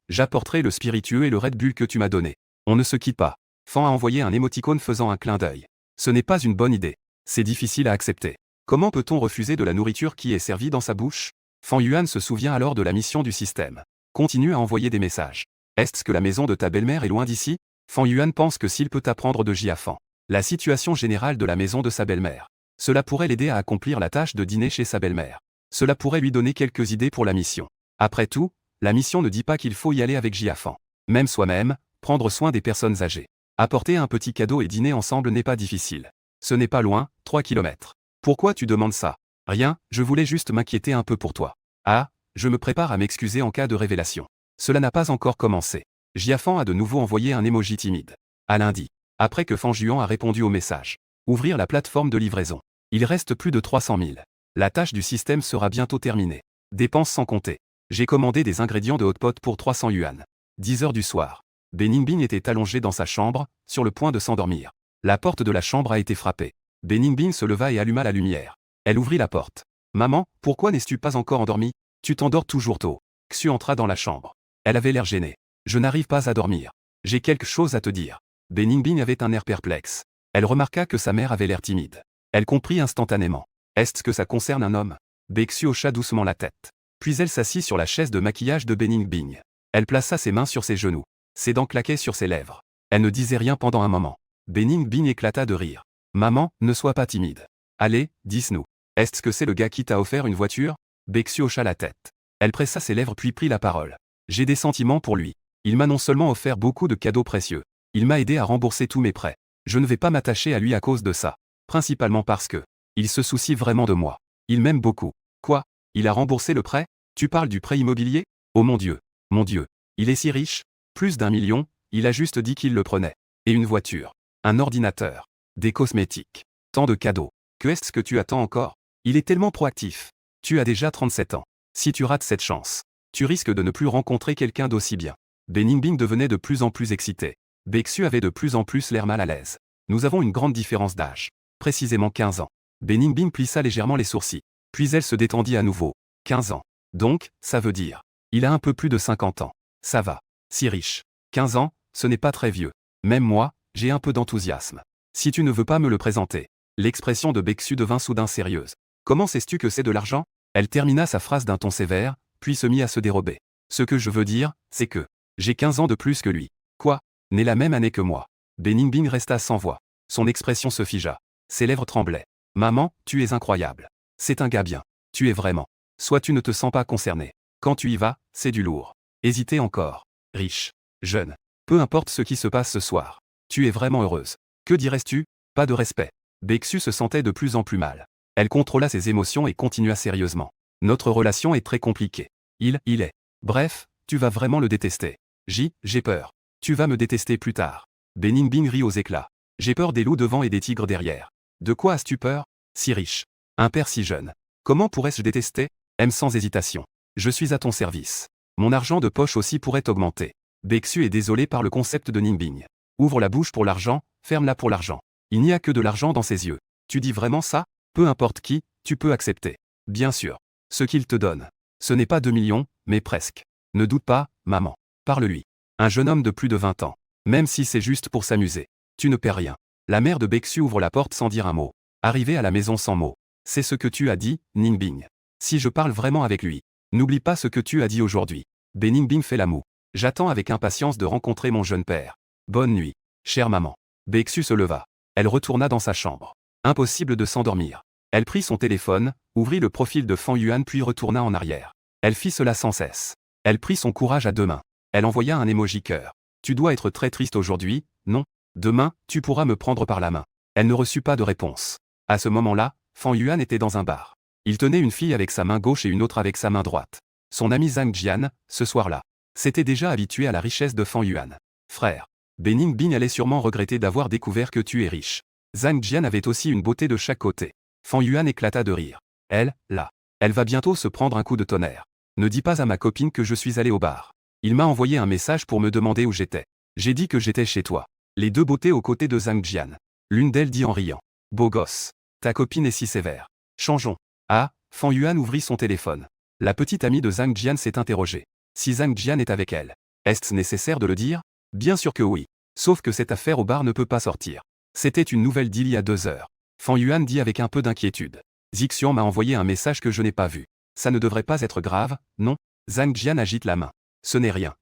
J'apporterai le spiritueux et le Red Bull que tu m'as donné. On ne se quitte pas. Fan a envoyé un émoticône faisant un clin d'œil. Ce n'est pas une bonne idée. C'est difficile à accepter. Comment peut-on refuser de la nourriture qui est servie dans sa bouche? Fan Yuan se souvient alors de la mission du système. Continue à envoyer des messages. Est-ce que la maison de ta belle-mère est loin d'ici? Fan Yuan pense que s'il peut apprendre de Jia Fan la situation générale de la maison de sa belle-mère, cela pourrait l'aider à accomplir la tâche de dîner chez sa belle-mère. Cela pourrait lui donner quelques idées pour la mission. Après tout, la mission ne dit pas qu'il faut y aller avec Jia Fan. Même soi-même, prendre soin des personnes âgées. Apporter un petit cadeau et dîner ensemble n'est pas difficile. Ce n'est pas loin, 3 kilomètres. Pourquoi tu demandes ça? Rien, je voulais juste m'inquiéter un peu pour toi. Ah, Je me prépare à m'excuser en cas de révélation. Cela n'a pas encore commencé. Jiafan a de nouveau envoyé un emoji timide. À lundi. Après que Fan Juan a répondu au message. Ouvrir la plateforme de livraison. Il reste plus de 300 000. La tâche du système sera bientôt terminée. Dépenses sans compter. J'ai commandé des ingrédients de hot pot pour 300 yuan. 10 heures du soir. Beningbing était allongé dans sa chambre, sur le point de s'endormir. La porte de la chambre a été frappée. Beningbing se leva et alluma la lumière. Elle ouvrit la porte. Maman, pourquoi n'es-tu pas encore endormie? Tu t'endors toujours tôt. Xu entra dans la chambre. Elle avait l'air gênée. Je n'arrive pas à dormir. J'ai quelque chose à te dire. Beningbing avait un air perplexe. Elle remarqua que sa mère avait l'air timide. Elle comprit instantanément. Est-ce que ça concerne un homme? Xu hocha doucement la tête. Puis elle s'assit sur la chaise de maquillage de Beningbing. Elle plaça ses mains sur ses genoux. Ses dents claquaient sur ses lèvres. Elle ne disait rien pendant un moment. Beningbing éclata de rire. Maman, ne sois pas timide. Allez, dis-nous. Est-ce que c'est le gars qui t'a offert une voiture? Xu hocha la tête. Elle pressa ses lèvres puis prit la parole. J'ai des sentiments pour lui. Il m'a non seulement offert beaucoup de cadeaux précieux, il m'a aidé à rembourser tous mes prêts. Je ne vais pas m'attacher à lui à cause de ça. Principalement parce que il se soucie vraiment de moi. Il m'aime beaucoup. Quoi? Il a remboursé le prêt? Tu parles du prêt immobilier? Oh mon Dieu. Mon Dieu. Il est si riche? Plus d'1 million, il a juste dit qu'il le prenait. Et une voiture. Un ordinateur. Des cosmétiques. Tant de cadeaux. Que est-ce que tu attends encore? Il est tellement proactif. Tu as déjà 37 ans. Si tu rates cette chance, tu risques de ne plus rencontrer quelqu'un d'aussi bien. Beningbing devenait de plus en plus excité. Xu avait de plus en plus l'air mal à l'aise. Nous avons une grande différence d'âge. Précisément 15 ans. Beningbing plissa légèrement les sourcils. Puis elle se détendit à nouveau. 15 ans. Donc, ça veut dire. Il a un peu plus de 50 ans. Ça va. Si riche. 15 ans, ce n'est pas très vieux. Même moi, j'ai un peu d'enthousiasme. Si tu ne veux pas me le présenter. L'expression de Xu devint soudain sérieuse. Comment sais-tu que c'est de l'argent? Elle termina sa phrase d'un ton sévère, puis se mit à se dérober. Ce que je veux dire, c'est que j'ai 15 ans de plus que lui. Quoi? Né la même année que moi. Beningbing resta sans voix. Son expression se figea. Ses lèvres tremblaient. Maman, tu es incroyable. C'est un gars bien. Tu es vraiment. Soit tu ne te sens pas concerné. Quand tu y vas, c'est du lourd. Hésiter encore. Riche. Jeune. Peu importe ce qui se passe ce soir. Tu es vraiment heureuse. Que dirais-tu? Pas de respect. Xu se sentait de plus en plus mal. Elle contrôla ses émotions et continua sérieusement. Notre relation est très compliquée. Il est. Bref, tu vas vraiment le détester. J'ai peur. Tu vas me détester plus tard. Beningbing rit aux éclats. J'ai peur des loups devant et des tigres derrière. De quoi as-tu peur? Si riche. Un père si jeune. Comment pourrais-je détester? Aime sans hésitation. Je suis à ton service. Mon argent de poche aussi pourrait augmenter. Xu est désolé par le concept de Ningbing. Ouvre la bouche pour l'argent, ferme-la pour l'argent. Il n'y a que de l'argent dans ses yeux. Tu dis vraiment ça? Peu importe qui, tu peux accepter. Bien sûr. Ce qu'il te donne. Ce n'est pas 2 millions, mais presque. Ne doute pas, maman. Parle-lui. Un jeune homme de plus de 20 ans. Même si c'est juste pour s'amuser. Tu ne perds rien. La mère de Xu ouvre la porte sans dire un mot. Arrivé à la maison sans mots. C'est ce que tu as dit, Ningbing. Si je parle vraiment avec lui. N'oublie pas ce que tu as dit aujourd'hui. Beningbing fait la moue. J'attends avec impatience de rencontrer mon jeune père. Bonne nuit, chère maman. Xu se leva. Elle retourna dans sa chambre. Impossible de s'endormir. Elle prit son téléphone, ouvrit le profil de Fan Yuan puis retourna en arrière. Elle fit cela sans cesse. Elle prit son courage à deux mains. Elle envoya un emoji cœur. Tu dois être très triste aujourd'hui, non? Demain, tu pourras me prendre par la main. Elle ne reçut pas de réponse. À ce moment-là, Fan Yuan était dans un bar. Il tenait une fille avec sa main gauche et une autre avec sa main droite. Son ami Zhang Jian, ce soir-là, s'était déjà habitué à la richesse de Fan Yuan. Frère. Beningbing allait sûrement regretter d'avoir découvert que tu es riche. Zhang Jian avait aussi une beauté de chaque côté. Fan Yuan éclata de rire. Elle, là. Elle va bientôt se prendre un coup de tonnerre. Ne dis pas à ma copine que je suis allé au bar. Il m'a envoyé un message pour me demander où j'étais. J'ai dit que j'étais chez toi. Les deux beautés aux côtés de Zhang Jian. L'une d'elles dit en riant. Beau gosse. Ta copine est si sévère. Changeons. Ah, Fan Yuan ouvrit son téléphone. La petite amie de Zhang Jian s'est interrogée. Si Zhang Jian est avec elle, est-ce nécessaire de le dire? Bien sûr que oui. Sauf que cette affaire au bar ne peut pas sortir. C'était une nouvelle d'il y a 2 heures. Fan Yuan dit avec un peu d'inquiétude. Zixian m'a envoyé un message que je n'ai pas vu. Ça ne devrait pas être grave, non? Zhang Jian agite la main. Ce n'est rien.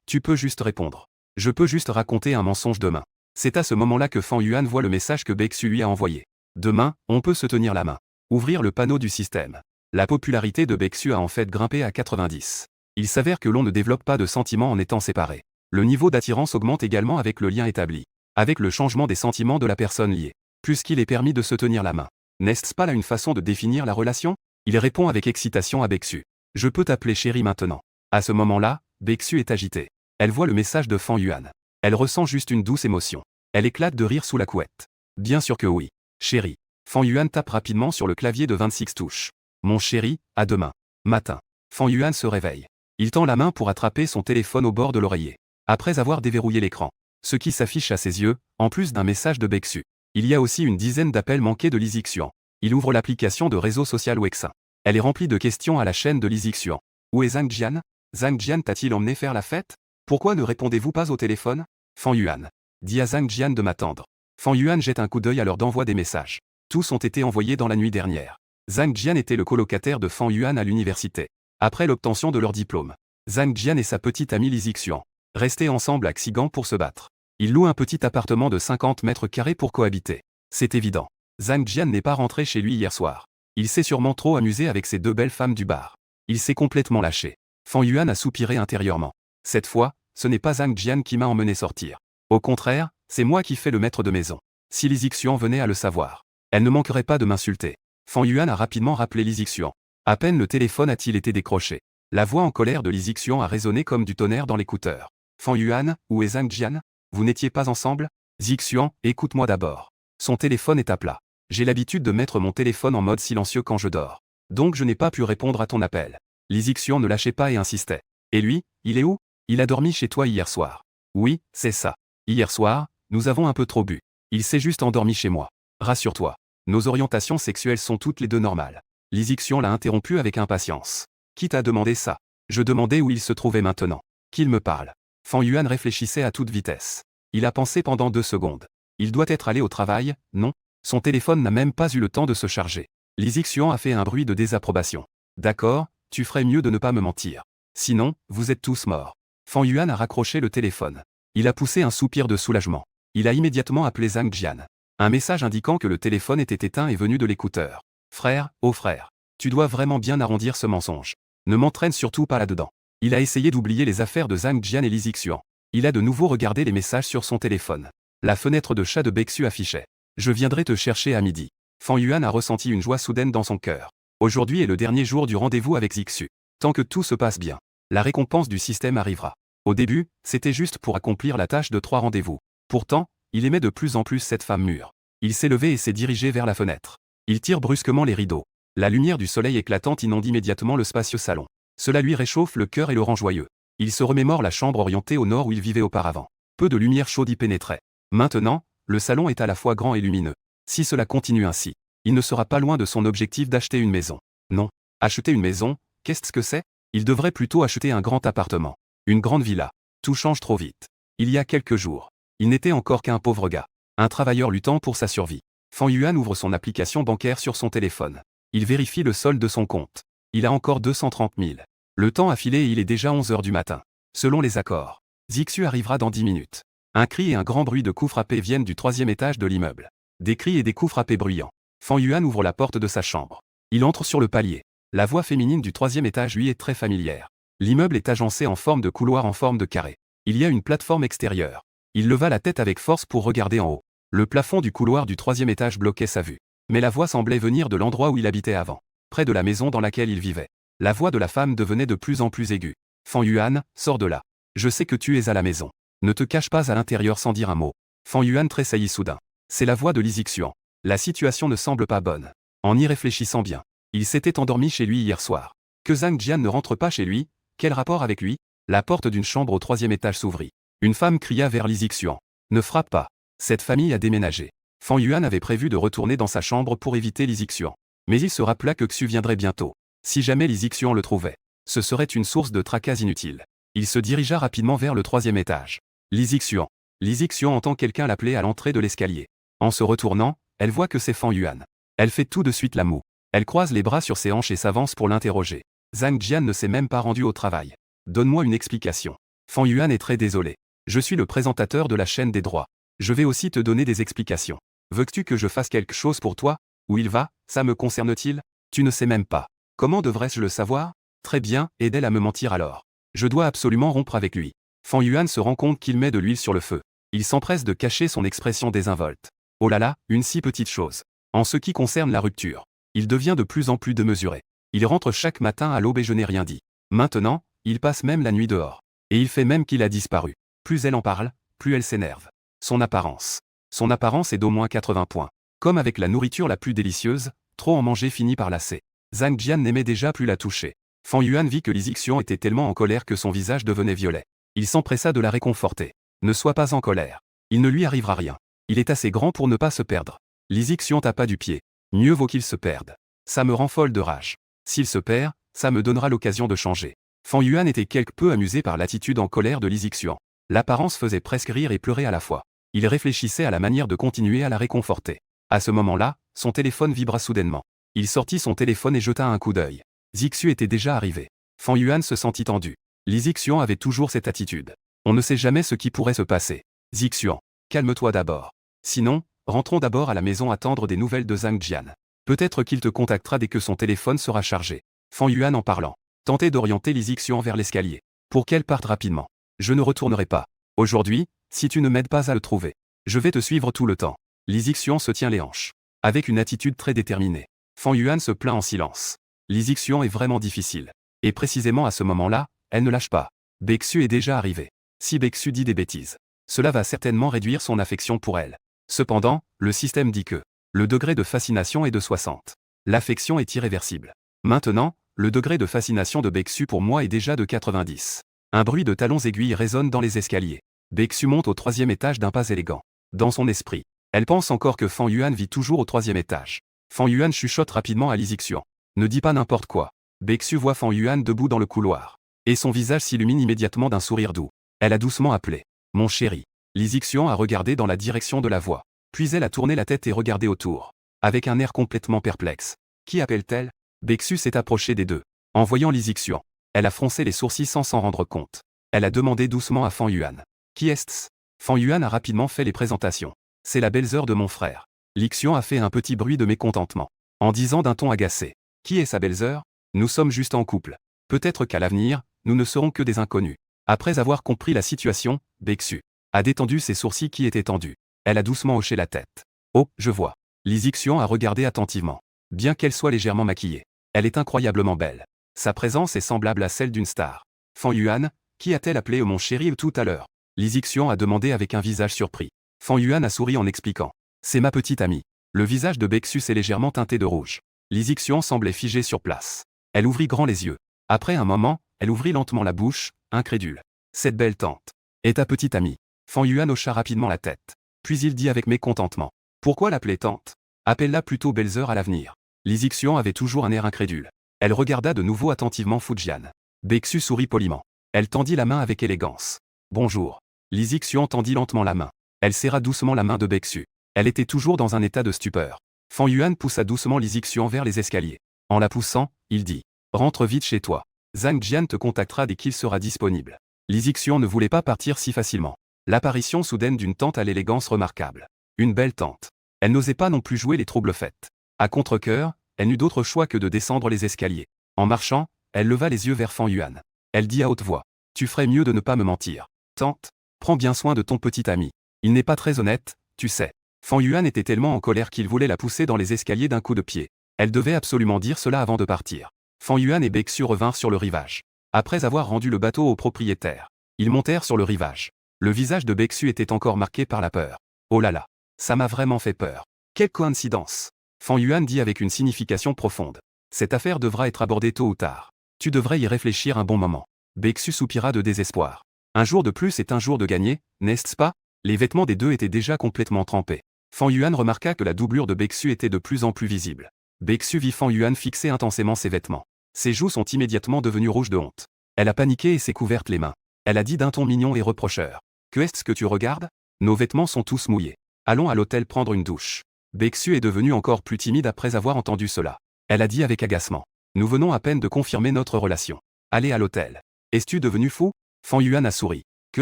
Tu peux juste répondre. Je peux juste raconter un mensonge demain. C'est à ce moment-là que Fan Yuan voit le message que Xu lui a envoyé. Demain, on peut se tenir la main. Ouvrir le panneau du système. La popularité de Xu a en fait grimpé à 90. Il s'avère que l'on ne développe pas de sentiments en étant séparés. Le niveau d'attirance augmente également avec le lien établi. Avec le changement des sentiments de la personne liée. Puisqu'il est permis de se tenir la main. N'est-ce pas là une façon de définir la relation? Il répond avec excitation à Xu. Je peux t'appeler chérie maintenant. À ce moment-là, Bexu est agitée. Elle voit le message de Fan Yuan. Elle ressent juste une douce émotion. Elle éclate de rire sous la couette. Bien sûr que oui. Chérie. Fan Yuan tape rapidement sur le clavier de 26 touches. Mon chéri, à demain. Matin. Fan Yuan se réveille. Il tend la main pour attraper son téléphone au bord de l'oreiller. Après avoir déverrouillé l'écran. Ce qui s'affiche à ses yeux, en plus d'un message de Bexu. Il y a aussi une dizaine d'appels manqués de Li Zixian. Il ouvre l'application de réseau social Weixin. Elle est remplie de questions à la chaîne de Li Zixian. Où est Zhang Jian? Zhang Jian t'a-t-il emmené faire la fête? Pourquoi ne répondez-vous pas au téléphone? Fan Yuan. Dis à Zhang Jian de m'attendre. Fan Yuan jette un coup d'œil à l'heure d'envoi des messages. Tous ont été envoyés dans la nuit dernière. Zhang Jian était le colocataire de Fan Yuan à l'université. Après l'obtention de leur diplôme. Zhang Jian et sa petite amie Li Zixian. Restaient ensemble à Xigang pour se battre. Ils louent un petit appartement de 50 mètres carrés pour cohabiter. C'est évident. Zhang Jian n'est pas rentré chez lui hier soir. Il s'est sûrement trop amusé avec ces deux belles femmes du bar. Il s'est complètement lâché. Fan Yuan a soupiré intérieurement. Cette fois, ce n'est pas Zhang Jian qui m'a emmené sortir. Au contraire, c'est moi qui fais le maître de maison. Si Li Zixian venait à le savoir, elle ne manquerait pas de m'insulter. Fan Yuan a rapidement rappelé Li Zixian. À peine le téléphone a-t-il été décroché. La voix en colère de Li Zixian a résonné comme du tonnerre dans l'écouteur. Fan Yuan, où est Zhang Jian? Vous n'étiez pas ensemble? Zixian, écoute-moi d'abord. Son téléphone est à plat. J'ai l'habitude de mettre mon téléphone en mode silencieux quand je dors. Donc je n'ai pas pu répondre à ton appel. Li Zixian ne lâchait pas et insistait. Et lui, il est où? Il a dormi chez toi hier soir. Oui, c'est ça. Hier soir, nous avons un peu trop bu. Il s'est juste endormi chez moi. Rassure-toi. Nos orientations sexuelles sont toutes les deux normales. Li Zixian l'a interrompu avec impatience. Qui t'a demandé ça? Je demandais où il se trouvait maintenant. Qu'il me parle. Fan Yuan réfléchissait à toute vitesse. Il a pensé pendant 2 secondes. Il doit être allé au travail, non? Son téléphone n'a même pas eu le temps de se charger. Li Zixian a fait un bruit de désapprobation. D'accord, tu ferais mieux de ne pas me mentir. Sinon, vous êtes tous morts. Fan Yuan a raccroché le téléphone. Il a poussé un soupir de soulagement. Il a immédiatement appelé Zhang Jian. Un message indiquant que le téléphone était éteint est venu de l'écouteur. Frère, oh frère. Tu dois vraiment bien arrondir ce mensonge. Ne m'entraîne surtout pas là-dedans. Il a essayé d'oublier les affaires de Zhang Jian et Li Zixian. Il a de nouveau regardé les messages sur son téléphone. La fenêtre de chat de Bexu affichait. Je viendrai te chercher à midi. Fan Yuan a ressenti une joie soudaine dans son cœur. Aujourd'hui est le dernier jour du rendez-vous avec Zixu. Tant que tout se passe bien, la récompense du système arrivera. Au début, c'était juste pour accomplir la tâche de 3 rendez-vous. Pourtant, il aimait de plus en plus cette femme mûre. Il s'est levé et s'est dirigé vers la fenêtre. Il tire brusquement les rideaux. La lumière du soleil éclatante inonde immédiatement le spacieux salon. Cela lui réchauffe le cœur et le rend joyeux. Il se remémore la chambre orientée au nord où il vivait auparavant. Peu de lumière chaude y pénétrait. Maintenant, le salon est à la fois grand et lumineux. Si cela continue ainsi, il ne sera pas loin de son objectif d'acheter une maison. Non. Acheter une maison, qu'est-ce que c'est? Il devrait plutôt acheter un grand appartement. Une grande villa. Tout change trop vite. Il y a quelques jours, il n'était encore qu'un pauvre gars. Un travailleur luttant pour sa survie. Fan Yuan ouvre son application bancaire sur son téléphone. Il vérifie le solde de son compte. Il a encore 230 000. Le temps a filé et il est déjà 11 heures du matin. Selon les accords, Zixu arrivera dans 10 minutes. Un cri et un grand bruit de coups frappés viennent du 3e étage de l'immeuble. Des cris et des coups frappés bruyants. Fan Yuan ouvre la porte de sa chambre. Il entre sur le palier. La voix féminine du 3e étage lui est très familière. L'immeuble est agencé en forme de couloir en forme de carré. Il y a une plateforme extérieure. Il leva la tête avec force pour regarder en haut. Le plafond du couloir du 3e étage bloquait sa vue. Mais la voix semblait venir de l'endroit où il habitait avant, près de la maison dans laquelle il vivait. La voix de la femme devenait de plus en plus aiguë. Fan Yuan, sors de là. Je sais que tu es à la maison. Ne te cache pas à l'intérieur sans dire un mot. Fan Yuan tressaillit soudain. C'est la voix de Li Zixian. La situation ne semble pas bonne. En y réfléchissant bien, il s'était endormi chez lui hier soir. Que Zhang Jian ne rentre pas chez lui, quel rapport avec lui? La porte d'une chambre au 3e étage s'ouvrit. Une femme cria vers Li Zixian. Ne frappe pas. Cette famille a déménagé. Fan Yuan avait prévu de retourner dans sa chambre pour éviter Li Zixian. Mais il se rappela que Xu viendrait bientôt. Si jamais Li Zixian le trouvait, ce serait une source de tracas inutile. Il se dirigea rapidement vers le 3e étage. Li Zixian. Li Zixian entend quelqu'un l'appeler à l'entrée de l'escalier. En se retournant, elle voit que c'est Fan Yuan. Elle fait tout de suite la moue. Elle croise les bras sur ses hanches et s'avance pour l'interroger. Zhang Jian ne s'est même pas rendu au travail. Donne-moi une explication. Fan Yuan est très désolé. Je suis le présentateur de la chaîne des droits. Je vais aussi te donner des explications. Veux-tu que je fasse quelque chose pour toi? Où il va, ça me concerne-t-il? Tu ne sais même pas. Comment devrais-je le savoir? Très bien, aide-elle à me mentir alors. Je dois absolument rompre avec lui. Fan Yuan se rend compte qu'il met de l'huile sur le feu. Il s'empresse de cacher son expression désinvolte. Oh là là, une si petite chose. En ce qui concerne la rupture, il devient de plus en plus démesuré. Il rentre chaque matin à l'aube et je n'ai rien dit. Maintenant, il passe même la nuit dehors. Et il fait même qu'il a disparu. Plus elle en parle, plus elle s'énerve. Son apparence. Son apparence est d'au moins 80 points. Comme avec la nourriture la plus délicieuse, trop en manger finit par lasser. Zhang Jian n'aimait déjà plus la toucher. Fan Yuan vit que Li Zixian était tellement en colère que son visage devenait violet. Il s'empressa de la réconforter. Ne sois pas en colère. Il ne lui arrivera rien. Il est assez grand pour ne pas se perdre. Li Zixian tapa du pied. Mieux vaut qu'il se perde. Ça me rend folle de rage. S'il se perd, ça me donnera l'occasion de changer. Fan Yuan était quelque peu amusé par l'attitude en colère de Li Zixian. L'apparence faisait presque rire et pleurer à la fois. Il réfléchissait à la manière de continuer à la réconforter. À ce moment-là, son téléphone vibra soudainement. Il sortit son téléphone et jeta un coup d'œil. Zixu était déjà arrivé. Fan Yuan se sentit tendu. Li Zixian avait toujours cette attitude. On ne sait jamais ce qui pourrait se passer. Zixian, calme-toi d'abord. Sinon, rentrons d'abord à la maison attendre des nouvelles de Zhang Jian. Peut-être qu'il te contactera dès que son téléphone sera chargé. Fan Yuan en parlant, tentait d'orienter Li Zixian vers l'escalier, pour qu'elle parte rapidement. Je ne retournerai pas. Aujourd'hui, si tu ne m'aides pas à le trouver, je vais te suivre tout le temps. Li Zixian se tient les hanches, avec une attitude très déterminée. Fan Yuan se plaint en silence. Li Zixian est vraiment difficile. Et précisément à ce moment-là, elle ne lâche pas. Baeksu est déjà arrivé. Si Baeksu dit des bêtises, cela va certainement réduire son affection pour elle. Cependant, le système dit que le degré de fascination est de 60. L'affection est irréversible. Maintenant, le degré de fascination de Baeksu pour moi est déjà de 90. Un bruit de talons aiguilles résonne dans les escaliers. Baeksu monte au 3e étage d'un pas élégant. Dans son esprit, elle pense encore que Fan Yuan vit toujours au 3e étage. Fan Yuan chuchote rapidement à Li Zixian. Ne dis pas n'importe quoi. Baeksu voit Fan Yuan debout dans le couloir. Et son visage s'illumine immédiatement d'un sourire doux. Elle a doucement appelé. Mon chéri. Li Zixian a regardé dans la direction de la voix. Puis elle a tourné la tête et regardé autour. Avec un air complètement perplexe. Qui appelle-t-elle? Baeksu s'est approché des deux. En voyant Li Zixian, elle a froncé les sourcils sans s'en rendre compte. Elle a demandé doucement à Fan Yuan. Qui est-ce? Fan Yuan a rapidement fait les présentations. C'est la belle-sœur de mon frère. Li Xian a fait un petit bruit de mécontentement. En disant d'un ton agacé. Qui est sa belle-sœur? Nous sommes juste en couple. Peut-être qu'à l'avenir, nous ne serons que des inconnus. Après avoir compris la situation, Baeksu a détendu ses sourcils qui étaient tendus. Elle a doucement hoché la tête. Oh, je vois. Li Zixian a regardé attentivement. Bien qu'elle soit légèrement maquillée, elle est incroyablement belle. Sa présence est semblable à celle d'une star. Fan Yuan, qui a-t-elle appelé mon chéri tout à l'heure? Li Zixian a demandé avec un visage surpris. Fan Yuan a souri en expliquant. C'est ma petite amie. Le visage de Baeksu est légèrement teinté de rouge. Li Zixian semblait figée sur place. Elle ouvrit grand les yeux. Après un moment, elle ouvrit lentement la bouche, incrédule. Cette belle tante est ta petite amie. Fan Yuan hocha rapidement la tête. Puis il dit avec mécontentement. Pourquoi l'appeler tante? Appelle-la plutôt belle-sœur à l'avenir. Li Zixian avait toujours un air incrédule. Elle regarda de nouveau attentivement Fujian. Baeksu sourit poliment. Elle tendit la main avec élégance. Bonjour. Li Zixian tendit lentement la main. Elle serra doucement la main de Baeksu. Elle était toujours dans un état de stupeur. Fan Yuan poussa doucement Li Zixian vers les escaliers. En la poussant, il dit. Rentre vite chez toi. Zhang Jian te contactera dès qu'il sera disponible. Li Zixian ne voulait pas partir si facilement. L'apparition soudaine d'une tante à l'élégance remarquable. Une belle tante. Elle n'osait pas non plus jouer les trouble-fêtes. À contre-cœur, elle n'eut d'autre choix que de descendre les escaliers. En marchant, elle leva les yeux vers Fan Yuan. Elle dit à haute voix. Tu ferais mieux de ne pas me mentir. Tante, prends bien soin de ton petit ami. Il n'est pas très honnête, tu sais. Fan Yuan était tellement en colère qu'il voulait la pousser dans les escaliers d'un coup de pied. Elle devait absolument dire cela avant de partir. Fan Yuan et Baeksu revinrent sur le rivage. Après avoir rendu le bateau au propriétaire, ils montèrent sur le rivage. Le visage de Baeksu était encore marqué par la peur. Oh là là, ça m'a vraiment fait peur. Quelle coïncidence. Fan Yuan dit avec une signification profonde. Cette affaire devra être abordée tôt ou tard. Tu devrais y réfléchir un bon moment. Baeksu soupira de désespoir. Un jour de plus est un jour de gagner, n'est-ce pas? Les vêtements des deux étaient déjà complètement trempés. Fan Yuan remarqua que la doublure de Baeksu était de plus en plus visible. Baeksu vit Fan Yuan fixer intensément ses vêtements. Ses joues sont immédiatement devenues rouges de honte. Elle a paniqué et s'est couverte les mains. Elle a dit d'un ton mignon et reprocheur. Que est-ce que tu regardes? Nos vêtements sont tous mouillés. Allons à l'hôtel prendre une douche. Baeksu est devenue encore plus timide après avoir entendu cela. Elle a dit avec agacement. Nous venons à peine de confirmer notre relation. Allez à l'hôtel. Es-tu devenu fou? Fan Yuan a souri. Que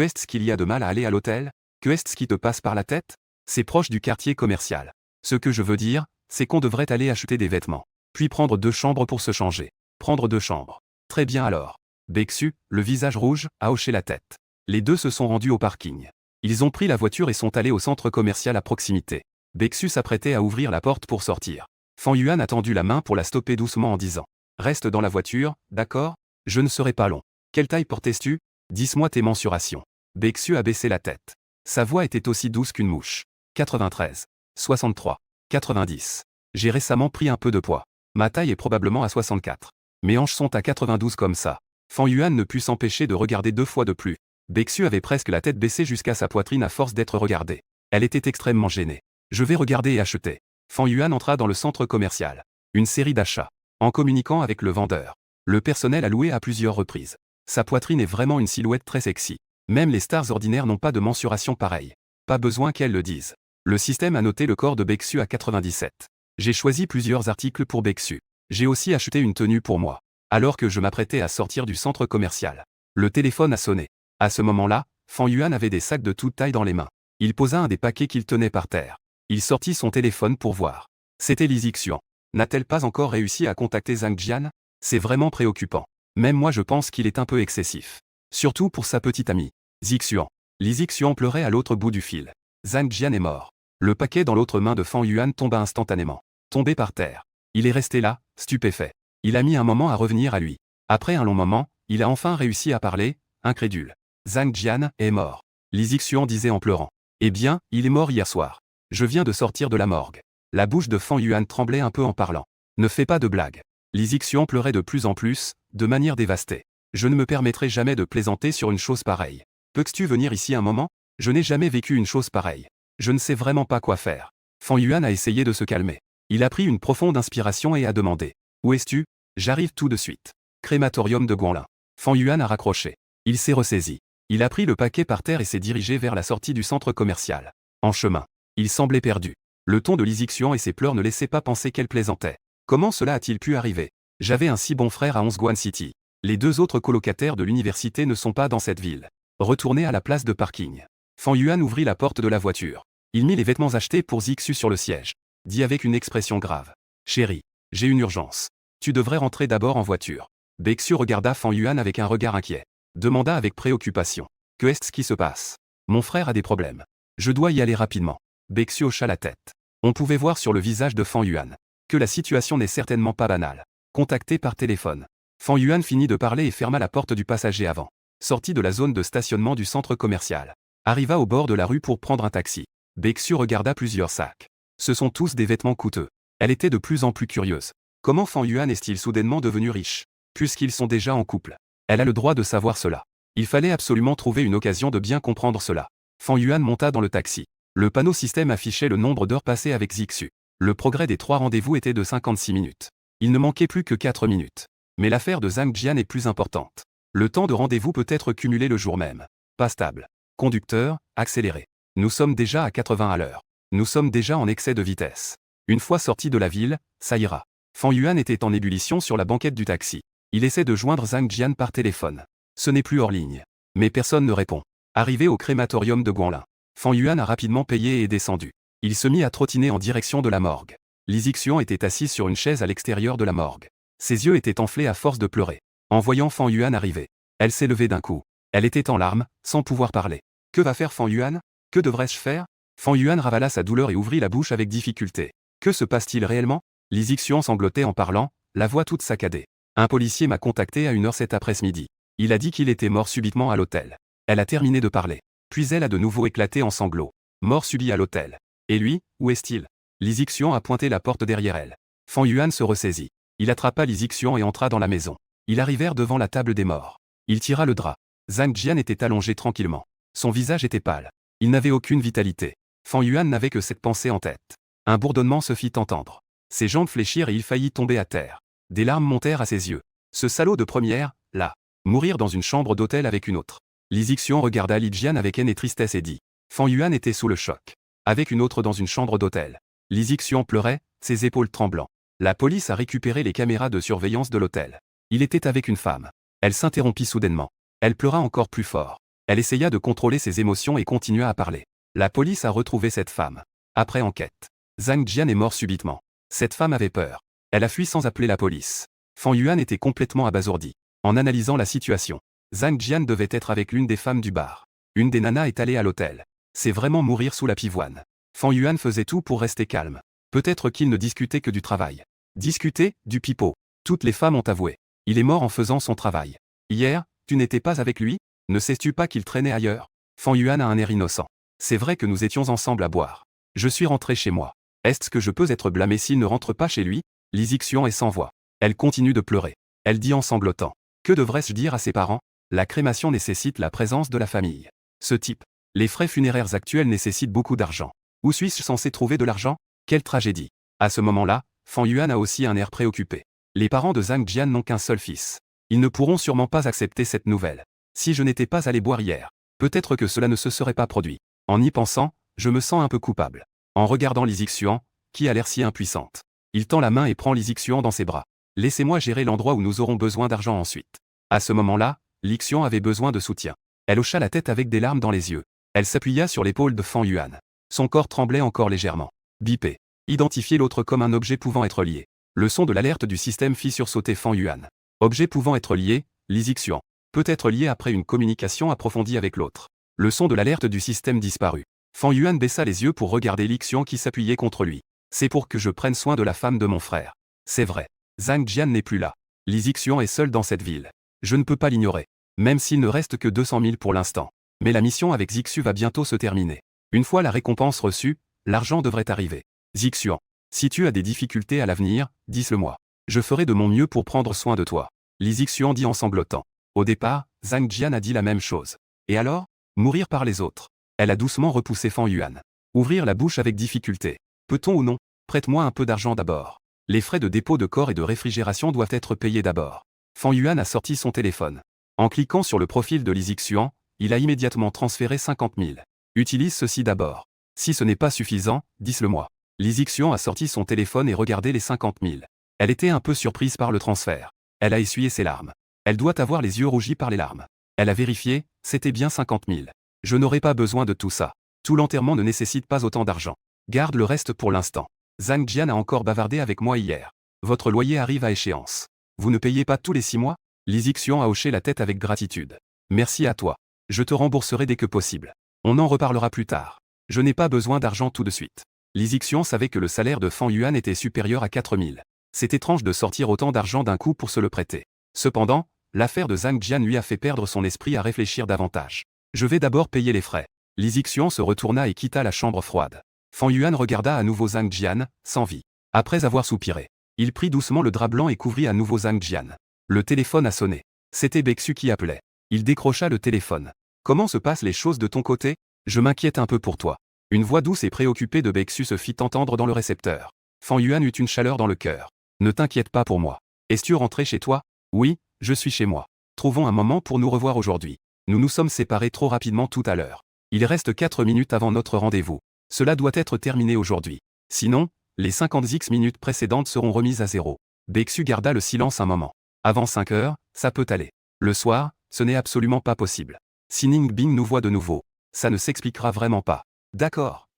est-ce qu'il y a de mal à aller à l'hôtel? Que est-ce qui te passe par la tête? C'est proche du quartier commercial. Ce que je veux dire, c'est qu'on devrait aller acheter des vêtements. Puis prendre 2 chambres pour se changer. Prendre 2 chambres. Très bien alors. Baeksu, le visage rouge, a hoché la tête. Les deux se sont rendus au parking. Ils ont pris la voiture et sont allés au centre commercial à proximité. Baeksu s'apprêtait à ouvrir la porte pour sortir. Fan Yuan a tendu la main pour la stopper doucement en disant. Reste dans la voiture, d'accord? Je ne serai pas long. Quelle taille portais-tu? Dis-moi tes mensurations. Bexu a baissé la tête. Sa voix était aussi douce qu'une mouche. 93. 63. 90. J'ai récemment pris un peu de poids. Ma taille est probablement à 64. Mes hanches sont à 92 comme ça. Fan Yuan ne put s'empêcher de regarder 2 fois de plus. Bexu avait presque la tête baissée jusqu'à sa poitrine à force d'être regardée. Elle était extrêmement gênée. Je vais regarder et acheter. Fan Yuan entra dans le centre commercial. Une série d'achats. En communiquant avec le vendeur. Le personnel a loué à plusieurs reprises. Sa poitrine est vraiment une silhouette très sexy. Même les stars ordinaires n'ont pas de mensuration pareille. Pas besoin qu'elles le disent. Le système a noté le corps de Bexu à 97. J'ai choisi plusieurs articles pour Bexu. J'ai aussi acheté une tenue pour moi. Alors que je m'apprêtais à sortir du centre commercial. Le téléphone a sonné. À ce moment-là, Fan Yuan avait des sacs de toute taille dans les mains. Il posa un des paquets qu'il tenait par terre. Il sortit son téléphone pour voir. C'était Li Zixian. N'a-t-elle pas encore réussi à contacter Zhang Jian? C'est vraiment préoccupant. Même moi je pense qu'il est un peu excessif. Surtout pour sa petite amie. Zixian. Li Zixian pleurait à l'autre bout du fil. Zhang Jian est mort. Le paquet dans l'autre main de Fan Yuan tomba instantanément. Tombé par terre. Il est resté là, stupéfait. Il a mis un moment à revenir à lui. Après un long moment, il a enfin réussi à parler, incrédule. Zhang Jian est mort. Li Zixian disait en pleurant. Eh bien, il est mort hier soir. Je viens de sortir de la morgue. La bouche de Fan Yuan tremblait un peu en parlant. Ne fais pas de blagues. Li Zixian pleurait de plus en plus, de manière dévastée. Je ne me permettrai jamais de plaisanter sur une chose pareille. Peux-tu venir ici un moment? Je n'ai jamais vécu une chose pareille. Je ne sais vraiment pas quoi faire. Fan Yuan a essayé de se calmer. Il a pris une profonde inspiration et a demandé. Où es-tu? J'arrive tout de suite. Crématorium de Guanlin. Fan Yuan a raccroché. Il s'est ressaisi. Il a pris le paquet par terre et s'est dirigé vers la sortie du centre commercial. En chemin. Il semblait perdu. Le ton de Li Zixian et ses pleurs ne laissaient pas penser qu'elle plaisantait. Comment cela a-t-il pu arriver? J'avais un si bon frère à Onsguan City. Les 2 autres colocataires de l'université ne sont pas dans cette ville. Retournez à la place de parking. Fan Yuan ouvrit la porte de la voiture. Il mit les vêtements achetés pour Zixu sur le siège. Dit avec une expression grave. Chérie, j'ai une urgence. Tu devrais rentrer d'abord en voiture. Bexu regarda Fan Yuan avec un regard inquiet. Demanda avec préoccupation. Que est-ce qui se passe? Mon frère a des problèmes. Je dois y aller rapidement. Bexu hocha la tête. On pouvait voir sur le visage de Fan Yuan que la situation n'est certainement pas banale. Contacté par téléphone. Fan Yuan finit de parler et ferma la porte du passager avant. Sortit de la zone de stationnement du centre commercial. Arriva au bord de la rue pour prendre un taxi. Bexu regarda plusieurs sacs. Ce sont tous des vêtements coûteux. Elle était de plus en plus curieuse. Comment Fan Yuan est-il soudainement devenu riche? Puisqu'ils sont déjà en couple. Elle a le droit de savoir cela. Il fallait absolument trouver une occasion de bien comprendre cela. Fan Yuan monta dans le taxi. Le panneau système affichait le nombre d'heures passées avec Zixu. Le progrès des 3 rendez-vous était de 56 minutes. Il ne manquait plus que 4 minutes. Mais l'affaire de Zhang Jian est plus importante. Le temps de rendez-vous peut être cumulé le jour même. Pas stable. Conducteur, accéléré. Nous sommes déjà à 80 à l'heure. Nous sommes déjà en excès de vitesse. Une fois sorti de la ville, ça ira. Fan Yuan était en ébullition sur la banquette du taxi. Il essaie de joindre Zhang Jian par téléphone. Ce n'est plus hors ligne. Mais personne ne répond. Arrivé au crématorium de Guanlin. Fan Yuan a rapidement payé et est descendu. Il se mit à trottiner en direction de la morgue. Li Zixian était assise sur une chaise à l'extérieur de la morgue. Ses yeux étaient enflés à force de pleurer. En voyant Fan Yuan arriver, elle s'est levée d'un coup. Elle était en larmes, sans pouvoir parler. Que va faire Fan Yuan? Que devrais-je faire? Fan Yuan ravala sa douleur et ouvrit la bouche avec difficulté. Que se passe-t-il réellement? Li Zixian sanglotait en parlant, la voix toute saccadée. Un policier m'a contacté à 1h cet après-midi. Il a dit qu'il était mort subitement à l'hôtel. Elle a terminé de parler. Puis elle a de nouveau éclaté en sanglots. Mort subit à l'hôtel. Et lui, où est-il? Li Zixian a pointé la porte derrière elle. Fan Yuan se ressaisit. Il attrapa Li Zixian et entra dans la maison. Ils arrivèrent devant la table des morts. Il tira le drap. Zhang Jian était allongé tranquillement. Son visage était pâle. Il n'avait aucune vitalité. Fan Yuan n'avait que cette pensée en tête. Un bourdonnement se fit entendre. Ses jambes fléchirent et il faillit tomber à terre. Des larmes montèrent à ses yeux. Ce salaud de première, là. Mourir dans une chambre d'hôtel avec une autre. Li Zixian regarda Li Jian avec haine et tristesse et dit. Fan Yuan était sous le choc. Avec une autre dans une chambre d'hôtel. Li Zixian pleurait, ses épaules tremblant. La police a récupéré les caméras de surveillance de l'hôtel. Il était avec une femme. Elle s'interrompit soudainement. Elle pleura encore plus fort. Elle essaya de contrôler ses émotions et continua à parler. La police a retrouvé cette femme. Après enquête. Zhang Jian est mort subitement. Cette femme avait peur. Elle a fui sans appeler la police. Fan Yuan était complètement abasourdi. En analysant la situation. Zhang Jian devait être avec l'une des femmes du bar. Une des nanas est allée à l'hôtel. C'est vraiment mourir sous la pivoine. Fan Yuan faisait tout pour rester calme. Peut-être qu'il ne discutait que du travail. Discuter, du pipeau. Toutes les femmes ont avoué. Il est mort en faisant son travail. Hier, tu n'étais pas avec lui? Ne sais-tu pas qu'il traînait ailleurs? Fan Yuan a un air innocent. C'est vrai que nous étions ensemble à boire. Je suis rentré chez moi. Est-ce que je peux être blâmé s'il ne rentre pas chez lui? Li Zixian est sans voix. Elle continue de pleurer. Elle dit en sanglotant. Que devrais-je dire à ses parents? La crémation nécessite la présence de la famille. Ce type. Les frais funéraires actuels nécessitent beaucoup d'argent. Où suis-je censé trouver de l'argent? Quelle tragédie. À ce moment-là, Fan Yuan a aussi un air préoccupé. Les parents de Zhang Jian n'ont qu'un seul fils. Ils ne pourront sûrement pas accepter cette nouvelle. Si je n'étais pas allé boire hier, peut-être que cela ne se serait pas produit. En y pensant, je me sens un peu coupable. En regardant Li Zixian, qui a l'air si impuissante. Il tend la main et prend Li Zixian dans ses bras. Laissez-moi gérer l'endroit où nous aurons besoin d'argent ensuite. À ce moment-là, Li Xian avait besoin de soutien. Elle hocha la tête avec des larmes dans les yeux. Elle s'appuya sur l'épaule de Fan Yuan. Son corps tremblait encore légèrement. Bipé. Identifier l'autre comme un objet pouvant être lié. Le son de l'alerte du système fit sursauter Fan Yuan. Objet pouvant être lié, Li Zixian. Peut être lié après une communication approfondie avec l'autre. Le son de l'alerte du système disparut. Fan Yuan baissa les yeux pour regarder Li Xian qui s'appuyait contre lui. C'est pour que je prenne soin de la femme de mon frère. C'est vrai. Zhang Jian n'est plus là. Li Zixian est seul dans cette ville. Je ne peux pas l'ignorer. Même s'il ne reste que 200 000 pour l'instant. Mais la mission avec Zixu va bientôt se terminer. Une fois la récompense reçue, l'argent devrait arriver. Zixian. Si tu as des difficultés à l'avenir, dis-le-moi. Je ferai de mon mieux pour prendre soin de toi. Li Zixian dit en sanglotant. Au départ, Zhang Jian a dit la même chose. Et alors? Mourir par les autres. Elle a doucement repoussé Fan Yuan. Ouvrir la bouche avec difficulté. Peut-on ou non? Prête-moi un peu d'argent d'abord. Les frais de dépôt de corps et de réfrigération doivent être payés d'abord. Fan Yuan a sorti son téléphone. En cliquant sur le profil de Li Zixian, il a immédiatement transféré 50 000. Utilise ceci d'abord. Si ce n'est pas suffisant, dis-le-moi. Li Zixian a sorti son téléphone et regardé les 50 000. Elle était un peu surprise par le transfert. Elle a essuyé ses larmes. Elle doit avoir les yeux rougis par les larmes. Elle a vérifié, c'était bien 50 000. Je n'aurai pas besoin de tout ça. Tout l'enterrement ne nécessite pas autant d'argent. Garde le reste pour l'instant. Zhang Jian a encore bavardé avec moi hier. Votre loyer arrive à échéance. Vous ne payez pas tous les 6 mois? Li Zixian a hoché la tête avec gratitude. Merci à toi. Je te rembourserai dès que possible. On en reparlera plus tard. Je n'ai pas besoin d'argent tout de suite. Li Zixian savait que le salaire de Fan Yuan était supérieur à 4 000. C'est étrange de sortir autant d'argent d'un coup pour se le prêter. Cependant, l'affaire de Zhang Jian lui a fait perdre son esprit à réfléchir davantage. Je vais d'abord payer les frais. Li Zixian se retourna et quitta la chambre froide. Fan Yuan regarda à nouveau Zhang Jian, sans vie. Après avoir soupiré, il prit doucement le drap blanc et couvrit à nouveau Zhang Jian. Le téléphone a sonné. C'était Bexu qui appelait. Il décrocha le téléphone. Comment se passent les choses de ton côté? Je m'inquiète un peu pour toi. Une voix douce et préoccupée de Bexu se fit entendre dans le récepteur. Fan Yuan eut une chaleur dans le cœur. Ne t'inquiète pas pour moi. Es-tu rentré chez toi? Oui, je suis chez moi. Trouvons un moment pour nous revoir aujourd'hui. Nous nous sommes séparés trop rapidement tout à l'heure. Il reste 4 minutes avant notre rendez-vous. Cela doit être terminé aujourd'hui. Sinon, les 50 minutes précédentes seront remises à zéro. Bexu garda le silence un moment. Avant 5 heures, ça peut aller. Le soir, ce n'est absolument pas possible. Si Ning Bing nous voit de nouveau, ça ne s'expliquera vraiment pas. D'accord.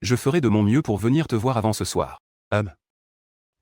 Je ferai de mon mieux pour venir te voir avant ce soir.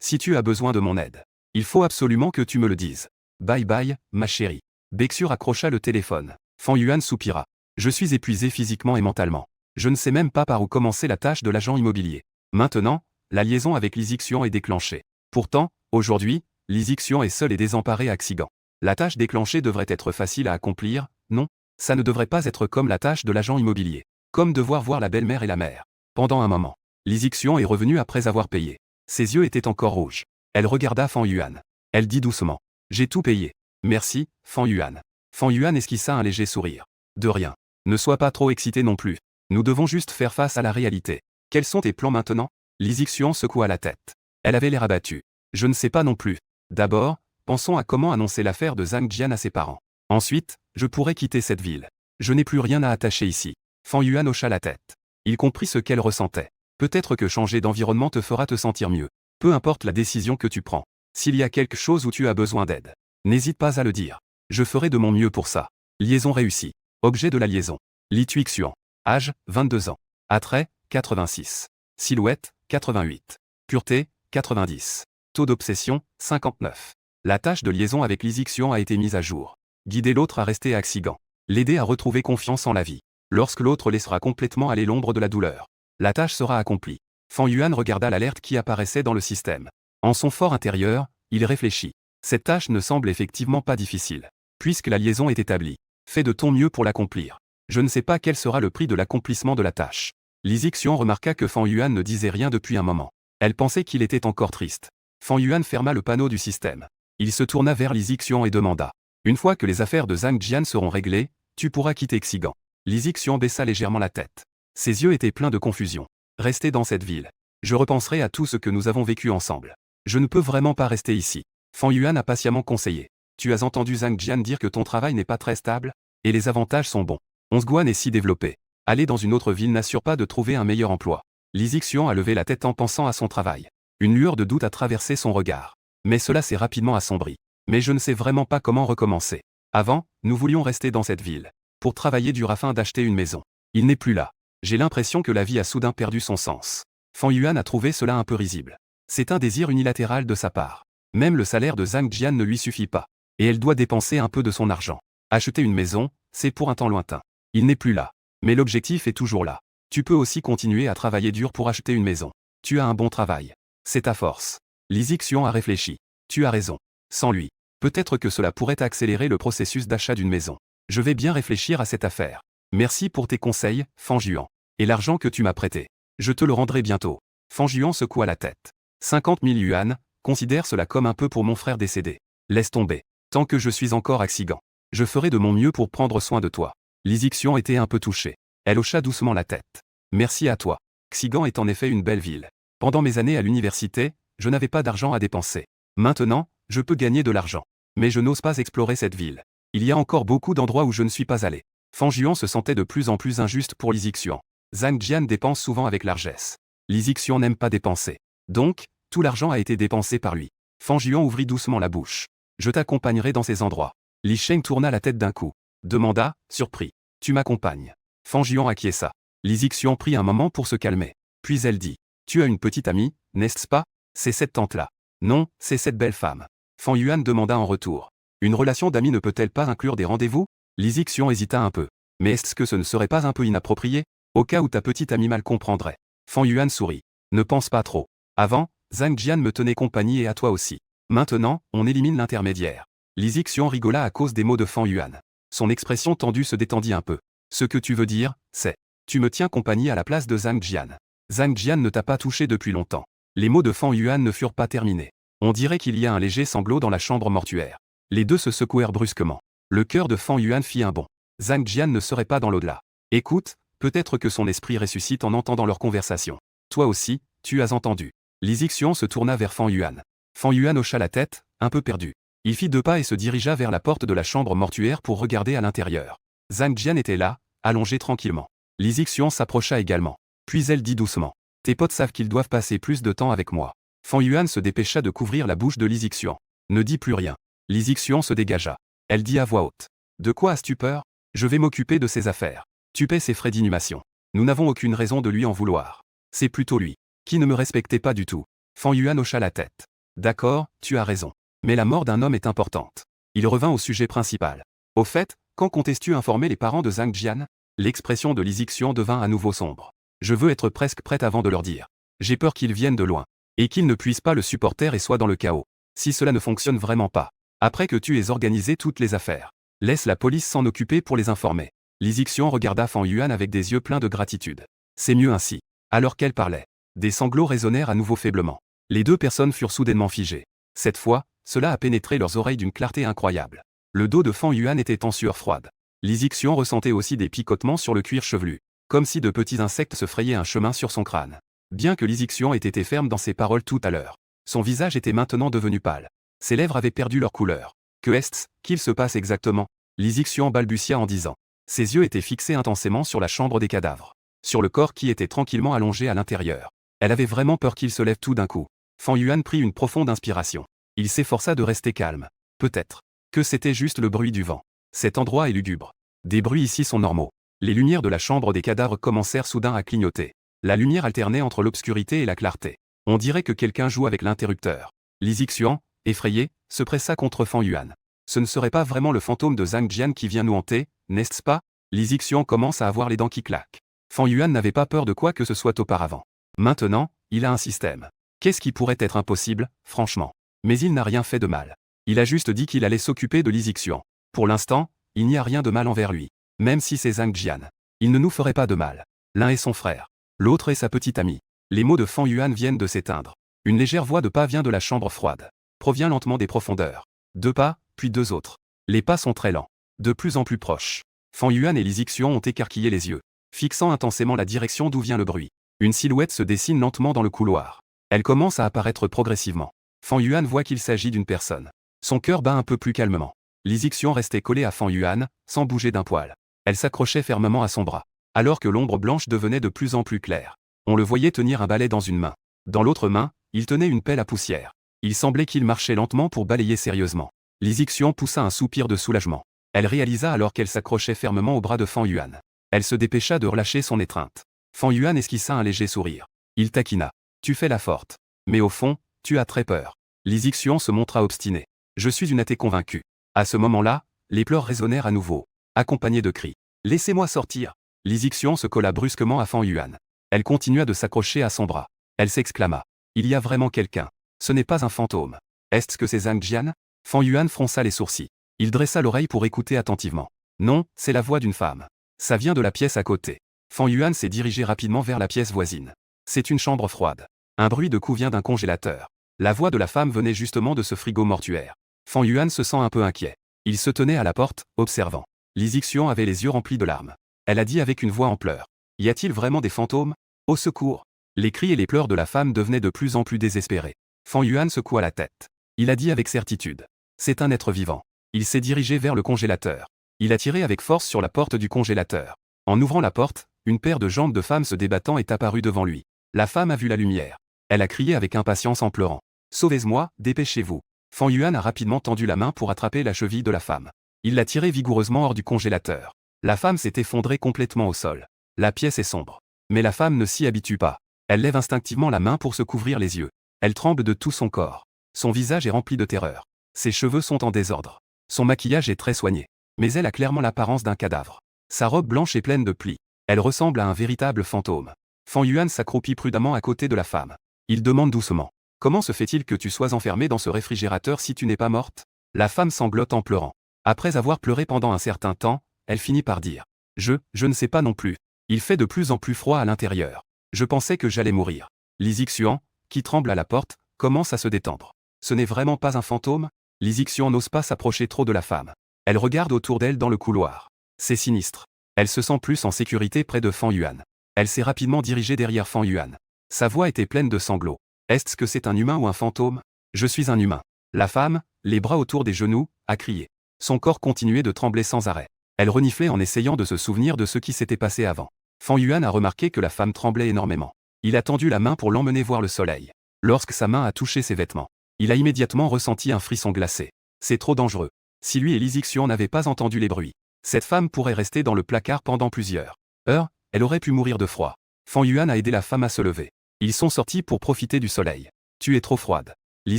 Si tu as besoin de mon aide, il faut absolument que tu me le dises. Bye bye, ma chérie. Bexu raccrocha le téléphone. Fan Yuan soupira. Je suis épuisé physiquement et mentalement. Je ne sais même pas par où commencer la tâche de l'agent immobilier. Maintenant, la liaison avec Li Zixian est déclenchée. Pourtant, aujourd'hui, Li Zixian est seul et désemparé à Xigan. La tâche déclenchée devrait être facile à accomplir, non? Ça ne devrait pas être comme la tâche de l'agent immobilier. Comme devoir voir la belle-mère et la mère. Pendant un moment, Li Zixian est revenu après avoir payé. Ses yeux étaient encore rouges. Elle regarda Fan Yuan. Elle dit doucement. J'ai tout payé. Merci, Fan Yuan. Fan Yuan esquissa un léger sourire. De rien. Ne sois pas trop excité non plus. Nous devons juste faire face à la réalité. Quels sont tes plans maintenant? Li Zixian secoua la tête. Elle avait l'air abattue. Je ne sais pas non plus. D'abord, pensons à comment annoncer l'affaire de Zhang Jian à ses parents. Ensuite, je pourrais quitter cette ville. Je n'ai plus rien à attacher ici. Fan Yuan hocha la tête. Il comprit ce qu'elle ressentait. Peut-être que changer d'environnement te fera te sentir mieux. Peu importe la décision que tu prends. S'il y a quelque chose où tu as besoin d'aide, n'hésite pas à le dire. Je ferai de mon mieux pour ça. Liaison réussie. Objet de la liaison. Li Tuixian. Âge, 22 ans. Attrait, 86. Silhouette, 88. Pureté, 90. Taux d'obsession, 59. La tâche de liaison avec Li Zixian a été mise à jour. Guider l'autre à rester à Xigan. L'aider à retrouver confiance en la vie. Lorsque l'autre laissera complètement aller l'ombre de la douleur, la tâche sera accomplie. Fan Yuan regarda l'alerte qui apparaissait dans le système. En son fort intérieur, Il réfléchit. Cette tâche ne semble effectivement pas difficile. Puisque la liaison est établie, fais de ton mieux pour l'accomplir. Je ne sais pas quel sera le prix de l'accomplissement de la tâche. Li Zixian remarqua que Fan Yuan ne disait rien depuis un moment. Elle pensait qu'il était encore triste. Fan Yuan ferma le panneau du système. Il se tourna vers Li Zixian et demanda. Une fois que les affaires de Zhang Jian seront réglées, tu pourras quitter Xigan. Li Zixian baissa légèrement la tête. Ses yeux étaient pleins de confusion. Rester dans cette ville. Je repenserai à tout ce que nous avons vécu ensemble. Je ne peux vraiment pas rester ici. Fan Yuan a patiemment conseillé. Tu as entendu Zhang Jian dire que ton travail n'est pas très stable, et les avantages sont bons. Onsguan est si développé. Aller dans une autre ville n'assure pas de trouver un meilleur emploi. Li Zixian a levé la tête en pensant à son travail. Une lueur de doute a traversé son regard. Mais cela s'est rapidement assombri. Mais je ne sais vraiment pas comment recommencer. Avant, nous voulions rester dans cette ville. Pour travailler dur afin d'acheter une maison. Il n'est plus là. J'ai l'impression que la vie a soudain perdu son sens. Fan Yuan a trouvé cela un peu risible. C'est un désir unilatéral de sa part. Même le salaire de Zhang Jian ne lui suffit pas. Et elle doit dépenser un peu de son argent. Acheter une maison, c'est pour un temps lointain. Il n'est plus là. Mais l'objectif est toujours là. Tu peux aussi continuer à travailler dur pour acheter une maison. Tu as un bon travail. C'est ta force. Li Zixian a réfléchi. Tu as raison. Sans lui, peut-être que cela pourrait accélérer le processus d'achat d'une maison. Je vais bien réfléchir à cette affaire. Merci pour tes conseils, Fan Juan. Et l'argent que tu m'as prêté. Je te le rendrai bientôt. Fan Juan secoua la tête. 50 000 yuan, considère cela comme un peu pour mon frère décédé. Laisse tomber. Tant que je suis encore à Xigan. Je ferai de mon mieux pour prendre soin de toi. Li Zixian était un peu touchée. Elle hocha doucement la tête. Merci à toi. Xigan est en effet une belle ville. Pendant mes années à l'université, je n'avais pas d'argent à dépenser. Maintenant, je peux gagner de l'argent. Mais je n'ose pas explorer cette ville. Il y a encore beaucoup d'endroits où je ne suis pas allé. Fan Juan se sentait de plus en plus injuste pour Li Zixian. Zhang Jian dépense souvent avec largesse. Li Zixian n'aime pas dépenser. Donc, tout l'argent a été dépensé par lui. Fan Juan ouvrit doucement la bouche. Je t'accompagnerai dans ces endroits. Li Sheng tourna la tête d'un coup. Demanda, surpris. Tu m'accompagnes. Fan Juan acquiesça. Li Zixian prit un moment pour se calmer. Puis elle dit. Tu as une petite amie, n'est-ce pas? C'est cette tante-là. Non, c'est cette belle femme. Fan Yuan demanda en retour. Une relation d'amis ne peut-elle pas inclure des rendez-vous? Li Zixian hésita un peu. Mais est-ce que ce ne serait pas un peu inapproprié? Au cas où ta petite amie mal comprendrait. Fan Yuan sourit. Ne pense pas trop. Avant, Zhang Jian me tenait compagnie et à toi aussi. Maintenant, on élimine l'intermédiaire. Li Zixian rigola à cause des mots de Fan Yuan. Son expression tendue se détendit un peu. Ce que tu veux dire, c'est tu me tiens compagnie à la place de Zhang Jian. Zhang Jian ne t'a pas touché depuis longtemps. Les mots de Fan Yuan ne furent pas terminés. On dirait qu'il y a un léger sanglot dans la chambre mortuaire. Les deux se secouèrent brusquement. Le cœur de Fan Yuan fit un bond. Zhang Jian ne serait pas dans l'au-delà. Écoute, peut-être que son esprit ressuscite en entendant leur conversation. Toi aussi, tu as entendu. Li Zixian se tourna vers Fan Yuan. Fan Yuan hocha la tête, un peu perdu. Il fit 2 pas et se dirigea vers la porte de la chambre mortuaire pour regarder à l'intérieur. Zhang Jian était là, allongé tranquillement. Li Zixian s'approcha également. Puis elle dit doucement. Tes potes savent qu'ils doivent passer plus de temps avec moi. Fan Yuan se dépêcha de couvrir la bouche de Li Zixian. Ne dis plus rien. Li Zixian se dégagea. Elle dit à voix haute. De quoi as-tu peur? Je vais m'occuper de ses affaires. Tu paies ses frais d'inhumation. Nous n'avons aucune raison de lui en vouloir. C'est plutôt lui, qui ne me respectait pas du tout. Fan Yuan hocha la tête. D'accord, tu as raison. Mais la mort d'un homme est importante. Il revint au sujet principal. Au fait, quand comptes-tu informer les parents de Zhang Jian? L'expression de Li Zixian devint à nouveau sombre. Je veux être presque prête avant de leur dire. J'ai peur qu'ils viennent de loin. Et qu'ils ne puissent pas le supporter et soient dans le chaos. Si cela ne fonctionne vraiment pas. Après que tu aies organisé toutes les affaires. Laisse la police s'en occuper pour les informer. Li Zixian regarda Fan Yuan avec des yeux pleins de gratitude. C'est mieux ainsi. Alors qu'elle parlait. Des sanglots résonnèrent à nouveau faiblement. Les deux personnes furent soudainement figées. Cette fois, cela a pénétré leurs oreilles d'une clarté incroyable. Le dos de Fan Yuan était en sueur froide. Li Zixian ressentait aussi des picotements sur le cuir chevelu. Comme si de petits insectes se frayaient un chemin sur son crâne. Bien que Li Zixian ait été ferme dans ses paroles tout à l'heure. Son visage était maintenant devenu pâle. Ses lèvres avaient perdu leur couleur. Que est-ce qu'il se passe exactement? Li Zixian balbutia en disant. Ses yeux étaient fixés intensément sur la chambre des cadavres. Sur le corps qui était tranquillement allongé à l'intérieur. Elle avait vraiment peur qu'il se lève tout d'un coup. Fan Yuan prit une profonde inspiration. Il s'efforça de rester calme. Peut-être que c'était juste le bruit du vent. Cet endroit est lugubre. Des bruits ici sont normaux. Les lumières de la chambre des cadavres commencèrent soudain à clignoter. La lumière alternait entre l'obscurité et la clarté. On dirait que quelqu'un joue avec l'interrupteur. Li Zixian, effrayé, se pressa contre Fan Yuan. Ce ne serait pas vraiment le fantôme de Zhang Jian qui vient nous hanter, n'est-ce pas? Li Zixian commence à avoir les dents qui claquent. Fan Yuan n'avait pas peur de quoi que ce soit auparavant. Maintenant, il a un système. Qu'est-ce qui pourrait être impossible, franchement? Mais il n'a rien fait de mal. Il a juste dit qu'il allait s'occuper de Li Xian. Pour l'instant, il n'y a rien de mal envers lui. Même si c'est Zhang Jian. Il ne nous ferait pas de mal. L'un est son frère. L'autre est sa petite amie. Les mots de Fan Yuan viennent de s'éteindre. Une légère voix de pas vient de la chambre froide. Provient lentement des profondeurs. 2 pas, puis 2 autres. Les pas sont très lents. De plus en plus proches. Fan Yuan et Li Xian ont écarquillé les yeux, fixant intensément la direction d'où vient le bruit. Une silhouette se dessine lentement dans le couloir. Elle commence à apparaître progressivement. Fan Yuan voit qu'il s'agit d'une personne. Son cœur bat un peu plus calmement. Li Xian restait collée à Fan Yuan, sans bouger d'un poil. Elle s'accrochait fermement à son bras. Alors que l'ombre blanche devenait de plus en plus claire. On le voyait tenir un balai dans une main. Dans l'autre main, il tenait une pelle à poussière. Il semblait qu'il marchait lentement pour balayer sérieusement. Li Xian poussa un soupir de soulagement. Elle réalisa alors qu'elle s'accrochait fermement au bras de Fan Yuan. Elle se dépêcha de relâcher son étreinte. Fan Yuan esquissa un léger sourire. Il taquina. Tu fais la forte. Mais au fond, tu as très peur. Li Xian se montra obstiné. Je suis une athée convaincue. À ce moment-là, les pleurs résonnèrent à nouveau, accompagnés de cris. Laissez-moi sortir. Li Xian se colla brusquement à Fan Yuan. Elle continua de s'accrocher à son bras. Elle s'exclama. Il y a vraiment quelqu'un. Ce n'est pas un fantôme. Est-ce que c'est Zhang Jian? Fan Yuan fronça les sourcils. Il dressa l'oreille pour écouter attentivement. Non, c'est la voix d'une femme. Ça vient de la pièce à côté. Fan Yuan s'est dirigé rapidement vers la pièce voisine. C'est une chambre froide. Un bruit de coups vient d'un congélateur. La voix de la femme venait justement de ce frigo mortuaire. Fan Yuan se sent un peu inquiet. Il se tenait à la porte, observant. Li Xian avait les yeux remplis de larmes. Elle a dit avec une voix en pleurs. Y a-t-il vraiment des fantômes? Au secours! Les cris et les pleurs de la femme devenaient de plus en plus désespérés. Fan Yuan secoua la tête. Il a dit avec certitude. C'est un être vivant. Il s'est dirigé vers le congélateur. Il a tiré avec force sur la porte du congélateur. En ouvrant la porte, une paire de jambes de femme se débattant est apparue devant lui. La femme a vu la lumière. Elle a crié avec impatience en pleurant. Sauvez-moi, dépêchez-vous. Fan Yuan a rapidement tendu la main pour attraper la cheville de la femme. Il l'a tirée vigoureusement hors du congélateur. La femme s'est effondrée complètement au sol. La pièce est sombre. Mais la femme ne s'y habitue pas. Elle lève instinctivement la main pour se couvrir les yeux. Elle tremble de tout son corps. Son visage est rempli de terreur. Ses cheveux sont en désordre. Son maquillage est très soigné. Mais elle a clairement l'apparence d'un cadavre. Sa robe blanche est pleine de plis. Elle ressemble à un véritable fantôme. Fan Yuan s'accroupit prudemment à côté de la femme. Il demande doucement. Comment se fait-il que tu sois enfermée dans ce réfrigérateur si tu n'es pas morte? La femme sanglote en pleurant. Après avoir pleuré pendant un certain temps, elle finit par dire. Je ne sais pas non plus. Il fait de plus en plus froid à l'intérieur. Je pensais que j'allais mourir. Li Xian, qui tremble à la porte, commence à se détendre. Ce n'est vraiment pas un fantôme? Li Xian n'ose pas s'approcher trop de la femme. Elle regarde autour d'elle dans le couloir. C'est sinistre. Elle se sent plus en sécurité près de Fan Yuan. Elle s'est rapidement dirigée derrière Fan Yuan. Sa voix était pleine de sanglots. Est-ce que c'est un humain ou un fantôme? Je suis un humain. La femme, les bras autour des genoux, a crié. Son corps continuait de trembler sans arrêt. Elle reniflait en essayant de se souvenir de ce qui s'était passé avant. Fan Yuan a remarqué que la femme tremblait énormément. Il a tendu la main pour l'emmener voir le soleil. Lorsque sa main a touché ses vêtements, il a immédiatement ressenti un frisson glacé. C'est trop dangereux. Si lui et Li Xian n'avaient pas entendu les bruits, cette femme pourrait rester dans le placard pendant plusieurs heures, elle aurait pu mourir de froid. Fan Yuan a aidé la femme à se lever. Ils sont sortis pour profiter du soleil. Tu es trop froide. Li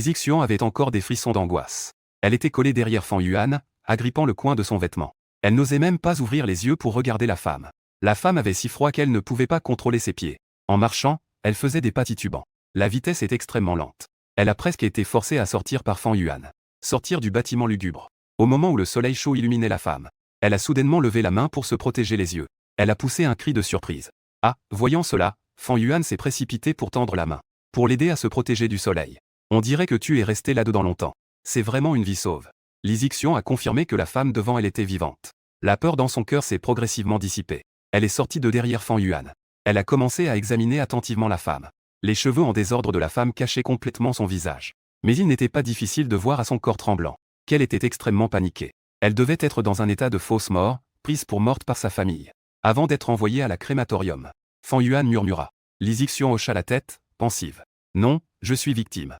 Xian avait encore des frissons d'angoisse. Elle était collée derrière Fan Yuan, agrippant le coin de son vêtement. Elle n'osait même pas ouvrir les yeux pour regarder la femme. La femme avait si froid qu'elle ne pouvait pas contrôler ses pieds. En marchant, elle faisait des pas titubants. La vitesse est extrêmement lente. Elle a presque été forcée à sortir par Fan Yuan. Sortir du bâtiment lugubre. Au moment où le soleil chaud illuminait la femme, elle a soudainement levé la main pour se protéger les yeux. Elle a poussé un cri de surprise. Ah, voyant cela, Fan Yuan s'est précipité pour tendre la main. Pour l'aider à se protéger du soleil. On dirait que tu es resté là-dedans longtemps. C'est vraiment une vie sauve. Li Xian a confirmé que la femme devant elle était vivante. La peur dans son cœur s'est progressivement dissipée. Elle est sortie de derrière Fan Yuan. Elle a commencé à examiner attentivement la femme. Les cheveux en désordre de la femme cachaient complètement son visage. Mais il n'était pas difficile de voir à son corps tremblant qu'elle était extrêmement paniquée. Elle devait être dans un état de fausse mort, prise pour morte par sa famille. Avant d'être envoyée à la crématorium. Fan Yuan murmura. Li Xian hocha la tête, pensive. Non, je suis victime.